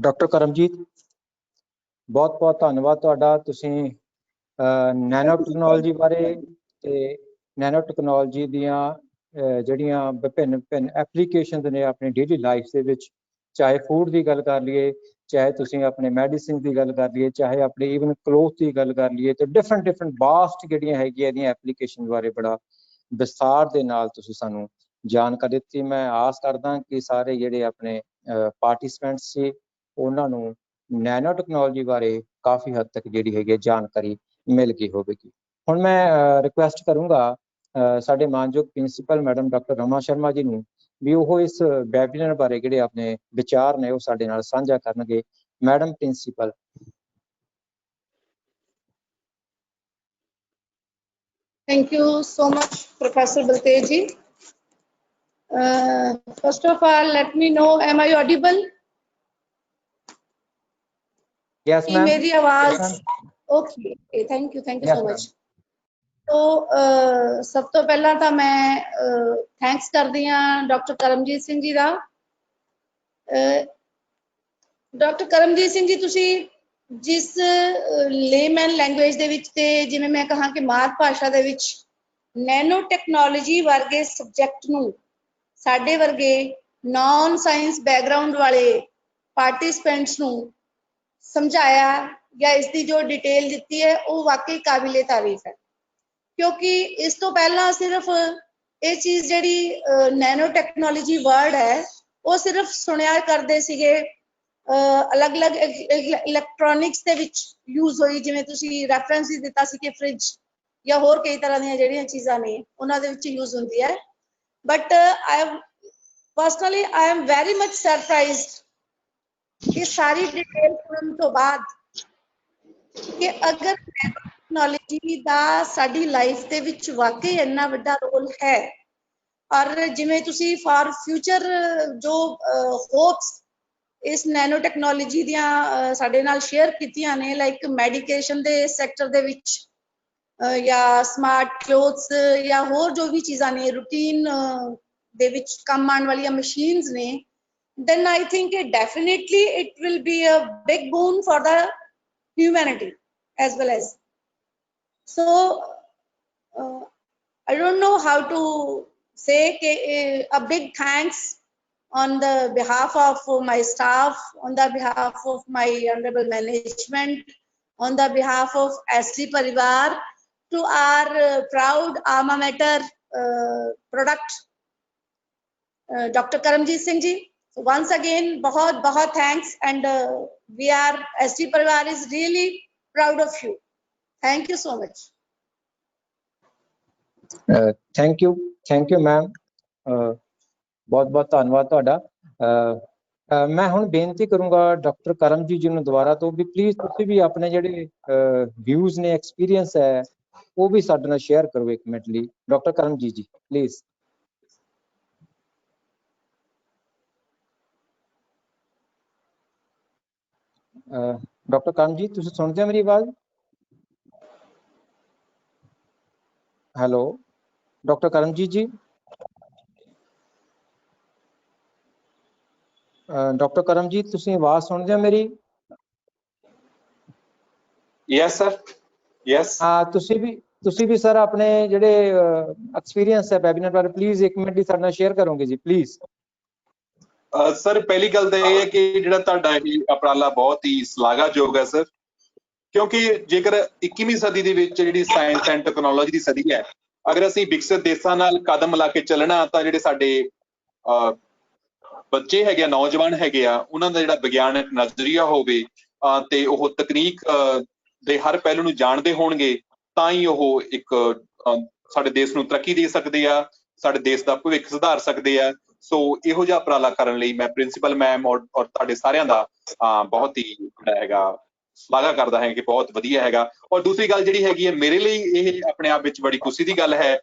doctor Karamjit, ਬਹੁਤ ਬਹੁਤ ਧੰਨਵਾਦ ਤੁਹਾਡਾ। ਤੁਸੀਂ nano technology ਬਾਰੇ ਤੇ nano technology ਦੀਆਂ ਜਿਹੜੀਆਂ ਵਿਭਿੰਨ ਐਪਲੀਕੇਸ਼ਨਸ ਨੇ ਆਪਣੀ ਡੇਲੀ ਲਾਈਫ ਦੇ ਵਿੱਚ, ਚਾਹੇ ਫੂਡ ਦੀ ਗੱਲ ਕਰ ਲਈਏ, ਚਾਹੇ ਤੁਸੀਂ ਆਪਣੇ ਮੈਡੀਸਿਨ ਦੀ ਗੱਲ ਕਰ ਲਈਏ, ਚਾਹੇ ਆਪਣੇ ਈਵਨ ਕਲੋਥ ਦੀ ਗੱਲ ਕਰ ਲਈਏ, ਤੇ ਡਿਫਰੈਂਟ ਬਾਸਟ ਜਿਹੜੀਆਂ ਹੈਗੀਆਂ ਇਹਦੀਆਂ ਐਪਲੀਕੇਸ਼ਨ ਬਾਰੇ ਬੜਾ ਵਿਸਥਾਰ ਦੇ ਨਾਲ ਤੁਸੀਂ ਸਾਨੂੰ ਜਾਣਕਾਰੀ ਦਿੱਤੀ। ਮੈਂ ਆਸ ਕਰਦਾ ਕਿ ਸਾਰੇ ਜਿਹੜੇ ਆਪਣੇ ਪਾਰਟਿਸਪੈਂਟਸ ਸੀ ਉਹਨਾਂ ਨੂੰ ਨੈਨੋ ਟੈਕਨੋਲੋਜੀ ਬਾਰੇ ਕਾਫੀ ਹੱਦ ਤੱਕ ਜਿਹੜੀ ਹੈਗੀ ਜਾਣਕਾਰੀ ਮਿਲ ਗਈ ਹੋਵੇਗੀ। ਹੁਣ ਮੈਂ ਰਿਕੁਐਸਟ ਕਰੂੰਗਾ ਸਾਡੇ ਮਾਨਯੋਗ principal madam doctor Rama Sharma ਜੀ ਨੂੰ ਵੀ ਉਹ ਇਸ ਵੈਬੀਨਾਰ ਬਾਰੇ ਜਿਹੜੇ ਆਪਣੇ ਵਿਚਾਰ ਨੇ ਉਹ ਸਾਡੇ ਨਾਲ ਸਾਂਝਾ ਕਰਨਗੇ। Madam principal. Thank you so much, Professor Baltej ji. First of all, let me know, am I audible? Yes, ma'am. मेरी आवाज okay, thank you so much. तो सब तो पहला तो मैं थैंक्स करदी हां डॉक्टर करमजीत सिंह जी दा। डॉक्टर करमजीत सिंह जी तुसी जिस लेमैन लैंग्वेज ਦੇ ਵਿੱਚ ਤੇ ਜਿਵੇਂ ਮੈਂ ਕਹਾਂ ਕਿ ਮਾਤ ਭਾਸ਼ਾ ਦੇ ਵਿੱਚ ਨੈਨੋ ਟੈਕਨੋਲੋਜੀ ਵਰਗੇ ਸਬਜੈਕਟ ਨੂੰ ਸਾਡੇ ਵਰਗੇ ਨਾਨ ਸਾਇੰਸ ਬੈਕਗ੍ਰਾਉਂਡ ਵਾਲੇ ਪਾਰਟਿਸਪੈਂਟਸ ਨੂੰ ਸਮਝਾਇਆ ਜਾਂ ਇਸ ਦੀ ਜੋ ਡਿਟੇਲ ਦਿੱਤੀ ਹੈ ਉਹ ਵਾਕਈ ਕਾਬਿਲੇ ਤਾਰੀਫ ਹੈ। ਕਿਉਂਕਿ ਇਸ ਤੋਂ ਪਹਿਲਾਂ ਸਿਰਫ ਇਹ ਚੀਜ਼ ਜਿਹੜੀ ਨੈਨੋ ਟੈਕਨੋਲੋਜੀ ਵਰਡ ਹੈ ਉਹ ਸਿਰਫ ਸੁਣਿਆ ਕਰਦੇ ਸੀਗੇ, ਅਲੱਗ-ਅਲੱਗ ਇਲੈਕਟ੍ਰੋਨਿਕਸ ਦੇ ਵਿੱਚ ਯੂਜ਼ ਹੋਈ, ਜਿਵੇਂ ਤੁਸੀਂ ਰੈਫਰੈਂਸ ਹੀ ਦਿੱਤਾ ਸੀ ਕਿ ਫ੍ਰਿਜ ਜਾਂ ਹੋਰ ਕਈ ਤਰ੍ਹਾਂ ਦੀਆਂ ਜਿਹੜੀਆਂ ਚੀਜ਼ਾਂ ਨੇ ਉਹਨਾਂ ਦੇ ਵਿੱਚ ਯੂਜ਼ ਹੁੰਦੀ ਹੈ। But personally I am very much surprised ਇਹ ਸਾਰੀ ਡਿਟੇਲ ਸੁਣਨ ਤੋਂ ਬਾਅਦ ਕਿ ਅਗਰ ਟੈਕਨੋਲੋਜੀ ਦਾ ਸਾਡੀ ਲਾਈਫ ਦੇ ਵਿੱਚ ਵਾਕਈ ਇੰਨਾ ਵੱਡਾ ਰੋਲ ਹੈ, ਔਰ ਜਿਵੇਂ ਤੁਸੀਂ ਫਾਰ ਫਿਊਚਰ ਜੋ ਹੋਪਸ ਇਸ ਨੈਨੋ ਟੈਕਨੋਲੋਜੀ ਦੀਆਂ ਸਾਡੇ ਨਾਲ ਸ਼ੇਅਰ ਕੀਤੀਆਂ ਨੇ, ਲਾਈਕ ਮੈਡੀਕੇਸ਼ਨ ਦੇ ਸੈਕਟਰ ਦੇ ਵਿੱਚ ਜਾਂ ਸਮਾਰਟ ਕਲੋਥਸ ਜਾਂ ਹੋਰ ਜੋ ਵੀ ਚੀਜ਼ਾਂ ਨੇ ਰੂਟੀਨ ਦੇ ਵਿੱਚ ਕੰਮ ਆਉਣ ਵਾਲੀਆਂ ਮਸ਼ੀਨਸ ਨੇ, then I think definitely it will be a big boon for the humanity as well as. So I don't know how to say a big thanks on the behalf of my staff, on the behalf of my honorable management, on the behalf of SD Parivar, to our proud alma mater product, Dr. Karamjit Singh ji. So once again, बहुत thanks, and we are SD Parivar is really proud of you. Thank you so much. Thank you ma'am, ਬਹੁਤ ਬਹੁਤ ਧੰਨਵਾਦ ਤੁਹਾਡਾ। ਮੈਂ ਹੁਣ ਬੇਨਤੀ ਕਰੂੰਗਾ doctor Karamjit ਜੀ ਨੂੰ ਦੁਬਾਰਾ ਤੋਂ ਵੀ ਪਲੀਜ਼ ਤੁਸੀਂ ਵੀ ਆਪਣੇ ਜਿਹੜੇ ਵਿਊਜ਼ ਨੇ, ਐਕਸਪੀਰੀਅੰਸ ਹੈ, ਉਹ ਵੀ ਸਾਡੇ ਨਾਲ ਸ਼ੇਅਰ ਕਰੋ 1 ਮਿੰਟ ਲਈ। ਡਾਕਟਰ ਕਰਮਜੀਤ ਜੀ ਪਲੀਜ਼। ਡਾਕਟਰ ਕਰਮਜੀਤ ਤੁਸੀਂ ਸੁਣਦੇ ਹੋ ਮੇਰੀ ਆਵਾਜ਼? ਹੈਲੋ ਡਾਕਟਰ ਕਰਮਜੀਤ ਜੀ। ਡਾਕਟਰ ਕਰਮਜੀਤ ਤੁਸੀਂ ਆਵਾਜ਼ ਸੁਣਦੇ ਹੋ ਮੇਰੀ? Yes sir, yes. ਤੁਸੀਂ ਵੀ ਸਰ ਆਪਣੇ ਜਿਹੜੇ ਐਕਸਪੀਰੀਅੰਸ ਹੈ ਵੈਬੀਨਾਰ ਬਾਰੇ ਪਲੀਜ਼ 1 ਮਿੰਟ ਲਈ ਸਾਡੇ ਨਾਲ ਸ਼ੇਅਰ ਕਰੋਗੇ ਜੀ ਪਲੀਜ਼। ਸਰ ਪਹਿਲੀ ਗੱਲ ਤਾਂ ਇਹ ਹੈ ਕਿ ਜਿਹੜਾ ਤੁਹਾਡਾ ਇਹ ਉਪਰਾਲਾ ਬਹੁਤ ਹੀ ਸ਼ਲਾਘਾਯੋਗ ਹੈ ਸਰ, ਕਿਉਂਕਿ ਜੇਕਰ 21ਵੀਂ ਸਦੀ ਦੇ ਵਿੱਚ ਜਿਹੜੀ ਸਾਇੰਸ ਐਂਡ ਟੈਕਨੋਲੋਜੀ ਦੀ ਸਦੀ ਹੈ, ਅਗਰ ਅਸੀਂ ਵਿਕਸਿਤ ਦੇਸ਼ਾਂ ਨਾਲ ਕਦਮ ਮਿਲਾ ਕੇ ਚੱਲਣਾ ਤਾਂ ਜਿਹੜੇ ਸਾਡੇ ਬੱਚੇ ਹੈਗੇ ਆ, ਨੌਜਵਾਨ ਹੈਗੇ ਆ, ਉਹਨਾਂ ਦਾ ਜਿਹੜਾ ਵਿਗਿਆਨਕ ਨਜ਼ਰੀਆ ਹੋਵੇ ਤੇ ਉਹ ਤਕਨੀਕ ਦੇ ਹਰ ਪਹਿਲੂ ਨੂੰ ਜਾਣਦੇ ਹੋਣਗੇ, ਤਾਂ ਹੀ ਉਹ ਇੱਕ ਸਾਡੇ ਦੇਸ਼ ਨੂੰ ਤਰੱਕੀ ਦੇ ਸਕਦੇ ਆ, ਸਾਡੇ ਦੇਸ਼ ਦਾ ਭਵਿੱਖ ਸੁਧਾਰ ਸਕਦੇ ਆ। ਸੋ ਇਹੋ ਜਿਹਾ ਉਪਰਾਲਾ ਕਰਨ ਲਈ ਮੈਂ ਪ੍ਰਿੰਸੀਪਲ ਮੈਮ ਔਰ ਤੁਹਾਡੇ ਸਾਰਿਆਂ ਦਾ ਬਹੁਤ ਹੀ ਜਿਹੜਾ ਹੈਗਾ ਸ਼ਲਾਘਾ ਕਰਦਾ ਹੈ ਕਿ ਬਹੁਤ ਵਧੀਆ ਹੈਗਾ। ਔਰ ਦੂਸਰੀ ਗੱਲ ਜਿਹੜੀ ਹੈਗੀ ਹੈ, ਮੇਰੇ ਲਈ ਇਹ ਆਪਣੇ ਆਪ ਵਿੱਚ ਬੜੀ ਖੁਸ਼ੀ ਦੀ ਗੱਲ ਹੈ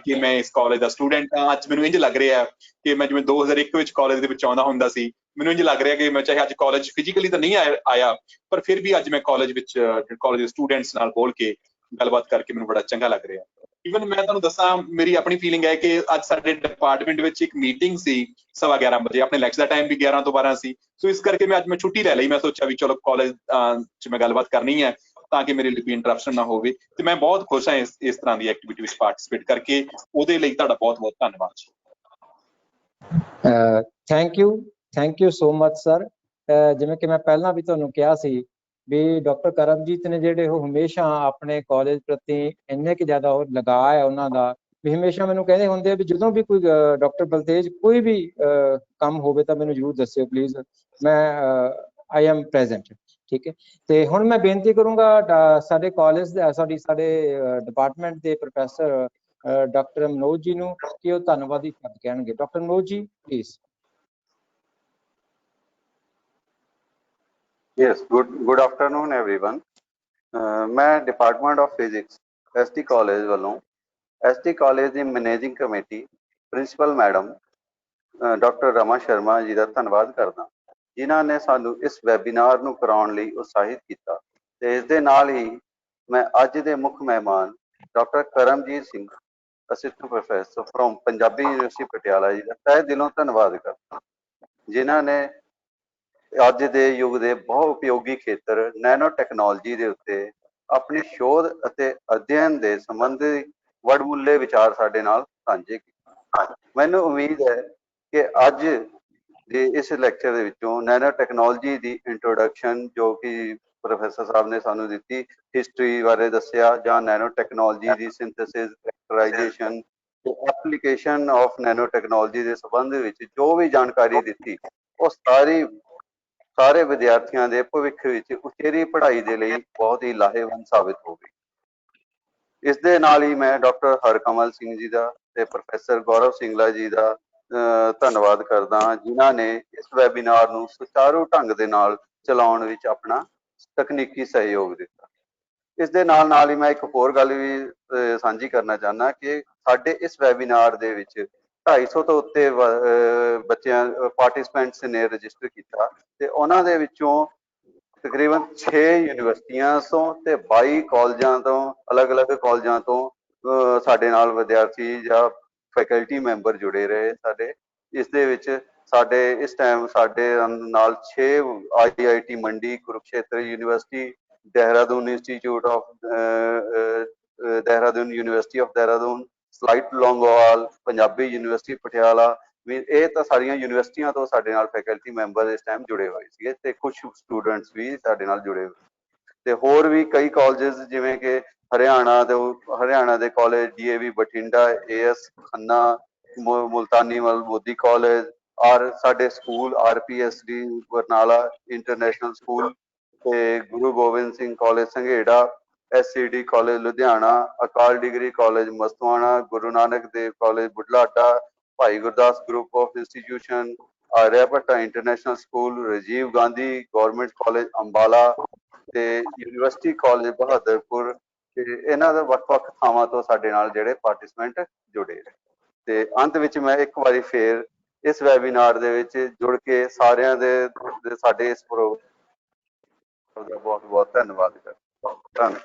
ਕਿ ਮੈਂ ਇਸ ਕਾਲਜ ਦਾ ਸਟੂਡੈਂਟ ਹਾਂ। ਅੱਜ ਮੈਨੂੰ ਇੰਝ ਲੱਗ ਰਿਹਾ ਕਿ ਮੈਂ ਜਿਵੇਂ 2001 ਵਿੱਚ ਕਾਲਜ ਦੇ ਵਿੱਚ ਆਉਂਦਾ ਹੁੰਦਾ ਸੀ, ਮੈਨੂੰ ਇੰਝ ਲੱਗ ਰਿਹਾ ਕਿ ਮੈਂ ਚਾਹੇ ਅੱਜ ਕਾਲਜ ਫਿਜ਼ੀਕਲੀ ਤਾਂ ਨਹੀਂ ਆਇਆ, ਪਰ ਫਿਰ ਵੀ ਅੱਜ ਮੈਂ ਕਾਲਜ ਵਿੱਚ ਕਾਲਜ ਦੇ ਸਟੂਡੈਂਟਸ ਨਾਲ ਬੋਲ ਕੇ ਗੱਲਬਾਤ ਕਰਕੇ ਮੈਨੂੰ ਬੜਾ ਚੰਗਾ ਲੱਗ ਰਿਹਾ। ਈਵਨ ਮੈਂ ਤੁਹਾਨੂੰ ਦੱਸਾਂ, ਮੇਰੀ ਆਪਣੀ ਫੀਲਿੰਗ ਹੈ ਕਿ ਅੱਜ ਸਾਡੇ ਡਿਪਾਰਟਮੈਂਟ ਵਿੱਚ ਇੱਕ ਮੀਟਿੰਗ ਸੀ 11:15 ਵਜੇ, ਆਪਣੇ ਲੈਕਚਰ ਦਾ ਟਾਈਮ ਵੀ 11 ਤੋਂ 12 ਸੀ। ਸੋ ਇਸ ਕਰਕੇ ਮੈਂ ਅੱਜ ਛੁੱਟੀ ਲੈ ਲਈ। ਮੈਂ ਸੋਚਿਆ ਵੀ ਚਲੋ ਕਾਲਜ 'ਚ ਮੈਂ ਗੱਲਬਾਤ ਕਰਨੀ ਹੈ ਤਾਂ ਕਿ ਮੇਰੇ ਲਈ ਕੋਈ ਇੰਟਰਪਸ਼ਨ ਨਾ ਹੋਵੇ, ਤੇ ਮੈਂ ਬਹੁਤ ਖੁਸ਼ ਹਾਂ ਇਸ ਤਰ੍ਹਾਂ ਦੀ ਐਕਟੀਵਿਟੀ ਵਿੱਚ ਪਾਰਟਿਸਿਪੇਟ ਕਰਕੇ। ਉਹਦੇ ਲਈ ਤੁਹਾਡਾ ਬਹੁਤ ਬਹੁਤ ਧੰਨਵਾਦ ਜੀ। Thank you so much sir. ਜਿਵੇਂ ਕਿ ਮੈਂ ਪਹਿਲਾਂ ਵੀ ਤੁਹਾਨੂੰ ਕਿਹਾ ਸੀ ਵੀ ਡਾਕਟਰ ਕਰਮਜੀਤ ਨੇ ਜਿਹੜੇ ਉਹ ਹਮੇਸ਼ਾ ਆਪਣੇ ਕਾਲਜ ਪ੍ਰਤੀ ਇੰਨੇ ਕੁ ਜ਼ਿਆਦਾ ਉਹ ਲਗਾਅ ਹੈ ਉਹਨਾਂ ਦਾ, ਵੀ ਹਮੇਸ਼ਾ ਮੈਨੂੰ ਕਹਿੰਦੇ ਹੁੰਦੇ ਆ ਵੀ ਜਦੋਂ ਵੀ ਕੋਈ ਡਾਕਟਰ ਬਲਤੇਜ ਕੋਈ ਵੀ ਕੰਮ ਹੋਵੇ ਤਾਂ ਮੈਨੂੰ ਜ਼ਰੂਰ ਦੱਸਿਓ ਪਲੀਜ਼, ਮੈਂ ਆਈ ਐਮ ਪ੍ਰੈਜ਼ੈਂਟ। ਠੀਕ ਹੈ, ਤੇ ਹੁਣ ਮੈਂ ਬੇਨਤੀ ਕਰੂੰਗਾ ਸਾਡੇ ਕਾਲਜ ਸਾਡੇ ਡਿਪਾਰਟਮੈਂਟ ਦੇ ਪ੍ਰੋਫੈਸਰ ਡਾਕਟਰ ਮਨੋਜ ਜੀ ਨੂੰ ਕਿ ਉਹ ਧੰਨਵਾਦੀ ਸ਼ਬਦ ਕਹਿਣਗੇ। Doctor Manoj ji please. Yes, good afternoon everyone. मैं department of physics SD college ਵੱਲੋਂ SD ਕਾਲਜ ਦੀ managing committee principal madam doctor Rama Sharma ji ਦਾ ਧੰਨਵਾਦ ਕਰਦਾ, ਜਿਨ੍ਹਾਂ ਨੇ ਸਾਨੂੰ ਇਸ ਵੈਬੀਨਾਰ ਨੂੰ ਕਰਾਉਣ ਲਈ ਉਤਸ਼ਾਹਿਤ ਕੀਤਾ। ਤੇ ਇਸ ਦੇ ਨਾਲ ਹੀ ਮੈਂ ਅੱਜ ਦੇ ਮੁੱਖ ਮਹਿਮਾਨ doctor Karamjit Singh assistant professor from Punjabi university Patiala ਜੀ ਦਾ ਤਹਿ ਦਿਲੋਂ ਧੰਨਵਾਦ ਕਰਦਾ, ਜਿਨ੍ਹਾਂ ਨੇ ਅੱਜ ਦੇ ਯੁੱਗ ਦੇ ਬਹੁਤ ਉਪਯੋਗੀ ਖੇਤਰ ਨੈਨੋ ਟੈਕਨੋਲੋਜੀ ਦੇ ਉੱਤੇ ਆਪਣੀ ਸ਼ੋਧ ਅਤੇ ਅਧਿਐਨ ਦੇ ਸੰਬੰਧੀ ਵਡਮੁੱਲੇ ਵਿਚਾਰ ਸਾਡੇ ਨਾਲ ਸਾਂਝੇ ਕੀਤੇ। ਮੈਨੂੰ ਉਮੀਦ ਹੈ ਕਿ ਅੱਜ ਦੇ ਇਸ ਲੈਕਚਰ ਦੇ ਵਿੱਚੋਂ ਨੈਨੋ ਟੈਕਨੋਲੋਜੀ ਦੀ ਇੰਟਰੋਡਕਸ਼ਨ ਜੋ ਕਿ ਪ੍ਰੋਫੈਸਰ ਸਾਹਿਬ ਨੇ ਸਾਨੂੰ ਦਿੱਤੀ, ਹਿਸਟਰੀ ਬਾਰੇ ਦੱਸਿਆ, ਜਾਂ ਨੈਨੋ ਟੈਕਨੋਲੋਜੀ ਦੀ ਸਿੰਥੇਸਿਸ, ਕੈਰੈਕਟਰਾਈਜੇਸ਼ਨ ਤੇ ਐਪਲੀਕੇਸ਼ਨ ਆਫ ਨੈਨੋ ਟੈਕਨੋਲੋਜੀ ਦੇ ਸੰਬੰਧ ਵਿੱਚ ਜੋ ਵੀ ਜਾਣਕਾਰੀ ਦਿੱਤੀ, ਉਹ ਸਾਰੇ ਵਿਦਿਆਰਥੀਆਂ ਦੇ ਭਵਿੱਖ ਵਿੱਚ ਉਚੇਰੀ ਪੜ੍ਹਾਈ ਦੇ ਲਈ ਬਹੁਤ ਹੀ ਲਾਹੇਵੰਦ ਸਾਬਿਤ ਹੋਵੇਗੀ। ਇਸ ਦੇ ਨਾਲ ਹੀ ਮੈਂ ਡਾਕਟਰ ਹਰਕਮਲ ਸਿੰਘ ਜੀ ਦਾ ਤੇ ਪ੍ਰੋਫੈਸਰ ਗੌਰਵ ਸਿੰਗਲਾ ਜੀ ਦਾ ਧੰਨਵਾਦ ਕਰਦਾ ਹਾਂ, ਜਿਨ੍ਹਾਂ ਨੇ ਇਸ ਵੈਬੀਨਾਰ ਨੂੰ ਸੁਚਾਰੂ ਢੰਗ ਦੇ ਨਾਲ ਚਲਾਉਣ ਵਿੱਚ ਆਪਣਾ ਤਕਨੀਕੀ ਸਹਿਯੋਗ ਦਿੱਤਾ। ਇਸ ਦੇ ਨਾਲ ਹੀ ਮੈਂ ਇੱਕ ਹੋਰ ਗੱਲ ਵੀ ਸਾਂਝੀ ਕਰਨਾ ਚਾਹੁੰਦਾ ਕਿ ਸਾਡੇ ਇਸ ਵੈਬੀਨਾਰ ਦੇ ਵਿੱਚ 250 ਤੋਂ ਉੱਤੇ ਬੱਚਿਆਂ ਪਾਰਟਿਸਪੈਂਟਸ ਨੇ ਰਜਿਸਟਰ ਕੀਤਾ ਤੇ ਉਹਨਾਂ ਦੇ ਵਿੱਚੋਂ ਤਕਰੀਬਨ 6 ਯੂਨੀਵਰਸਿਟੀਆਂ ਤੋਂ ਤੇ 22 ਕਾਲਜਾਂ ਤੋਂ ਅਲੱਗ-ਅਲੱਗ ਕਾਲਜਾਂ ਤੋਂ ਸਾਡੇ ਨਾਲ ਵਿਦਿਆਰਥੀ ਜਾਂ ਫੈਕਲਟੀ ਮੈਂਬਰ ਜੁੜੇ ਰਹੇ ਸਾਡੇ। ਇਸ ਦੇ ਵਿੱਚ ਸਾਡੇ ਇਸ ਟਾਈਮ ਸਾਡੇ ਨਾਲ 6 IIT Mandi, Kurukshetra university, Dehradun institute of Dehradun university of Dehradun, SLIET Longowal, Punjabi university Patiala, ਵੀ ਇਹ ਤਾਂ ਸਾਰੀਆਂ ਯੂਨੀਵਰਸਿਟੀਆਂ ਤੋਂ ਸਾਡੇ ਨਾਲ ਫੈਕਲਟੀ ਮੈਂਬਰ ਇਸ ਟਾਈਮ ਜੁੜੇ ਹੋਏ ਸੀਗੇ ਤੇ ਕੁਝ ਸਟੂਡੈਂਟਸ ਵੀ ਸਾਡੇ ਨਾਲ ਜੁੜੇ ਹੋਏ ਤੇ ਹੋਰ ਵੀ ਕਈ ਕਾਲਜਸ ਜਿਵੇਂ ਕਿ ਹਰਿਆਣਾ ਦੇ college DAV Bathinda, AS Khanna, Multani Mal Modi college ਔਰ ਸਾਡੇ school RPSD Barnala international school ਤੇ Guru Gobind Singh college Sanghera, SCD college Ludhiana, Akal degree college Mastuana, Guru Nanak Dev college Budhlada, Bhai Gurdas group of institution, Aryabhatta international school, Rajiv Gandhi government college Ambala ਤੇ ਯੂਨੀਵਰਸਿਟੀ ਕਾਲਜ ਬਹਾਦਰਪੁਰ, ਤੇ ਇਹਨਾਂ ਦੇ ਵੱਖ-ਵੱਖ ਥਾਵਾਂ ਤੋਂ ਸਾਡੇ ਨਾਲ ਜਿਹੜੇ ਪਾਰਟਿਸਪੈਂਟ ਜੁੜੇ ਤੇ ਅੰਤ ਵਿੱਚ ਮੈਂ ਇੱਕ ਵਾਰੀ ਫੇਰ ਇਸ ਵੈਬੀਨਾਰ ਦੇ ਵਿੱਚ ਜੁੜ ਕੇ ਸਾਰਿਆਂ ਦੇ ਸਾਡੇ ਇਸ ਪ੍ਰੋਗਰਾਮ ਦਾ ਬਹੁਤ-ਬਹੁਤ ਧੰਨਵਾਦ ਕਰਦਾ। ਧੰਨਵਾਦ।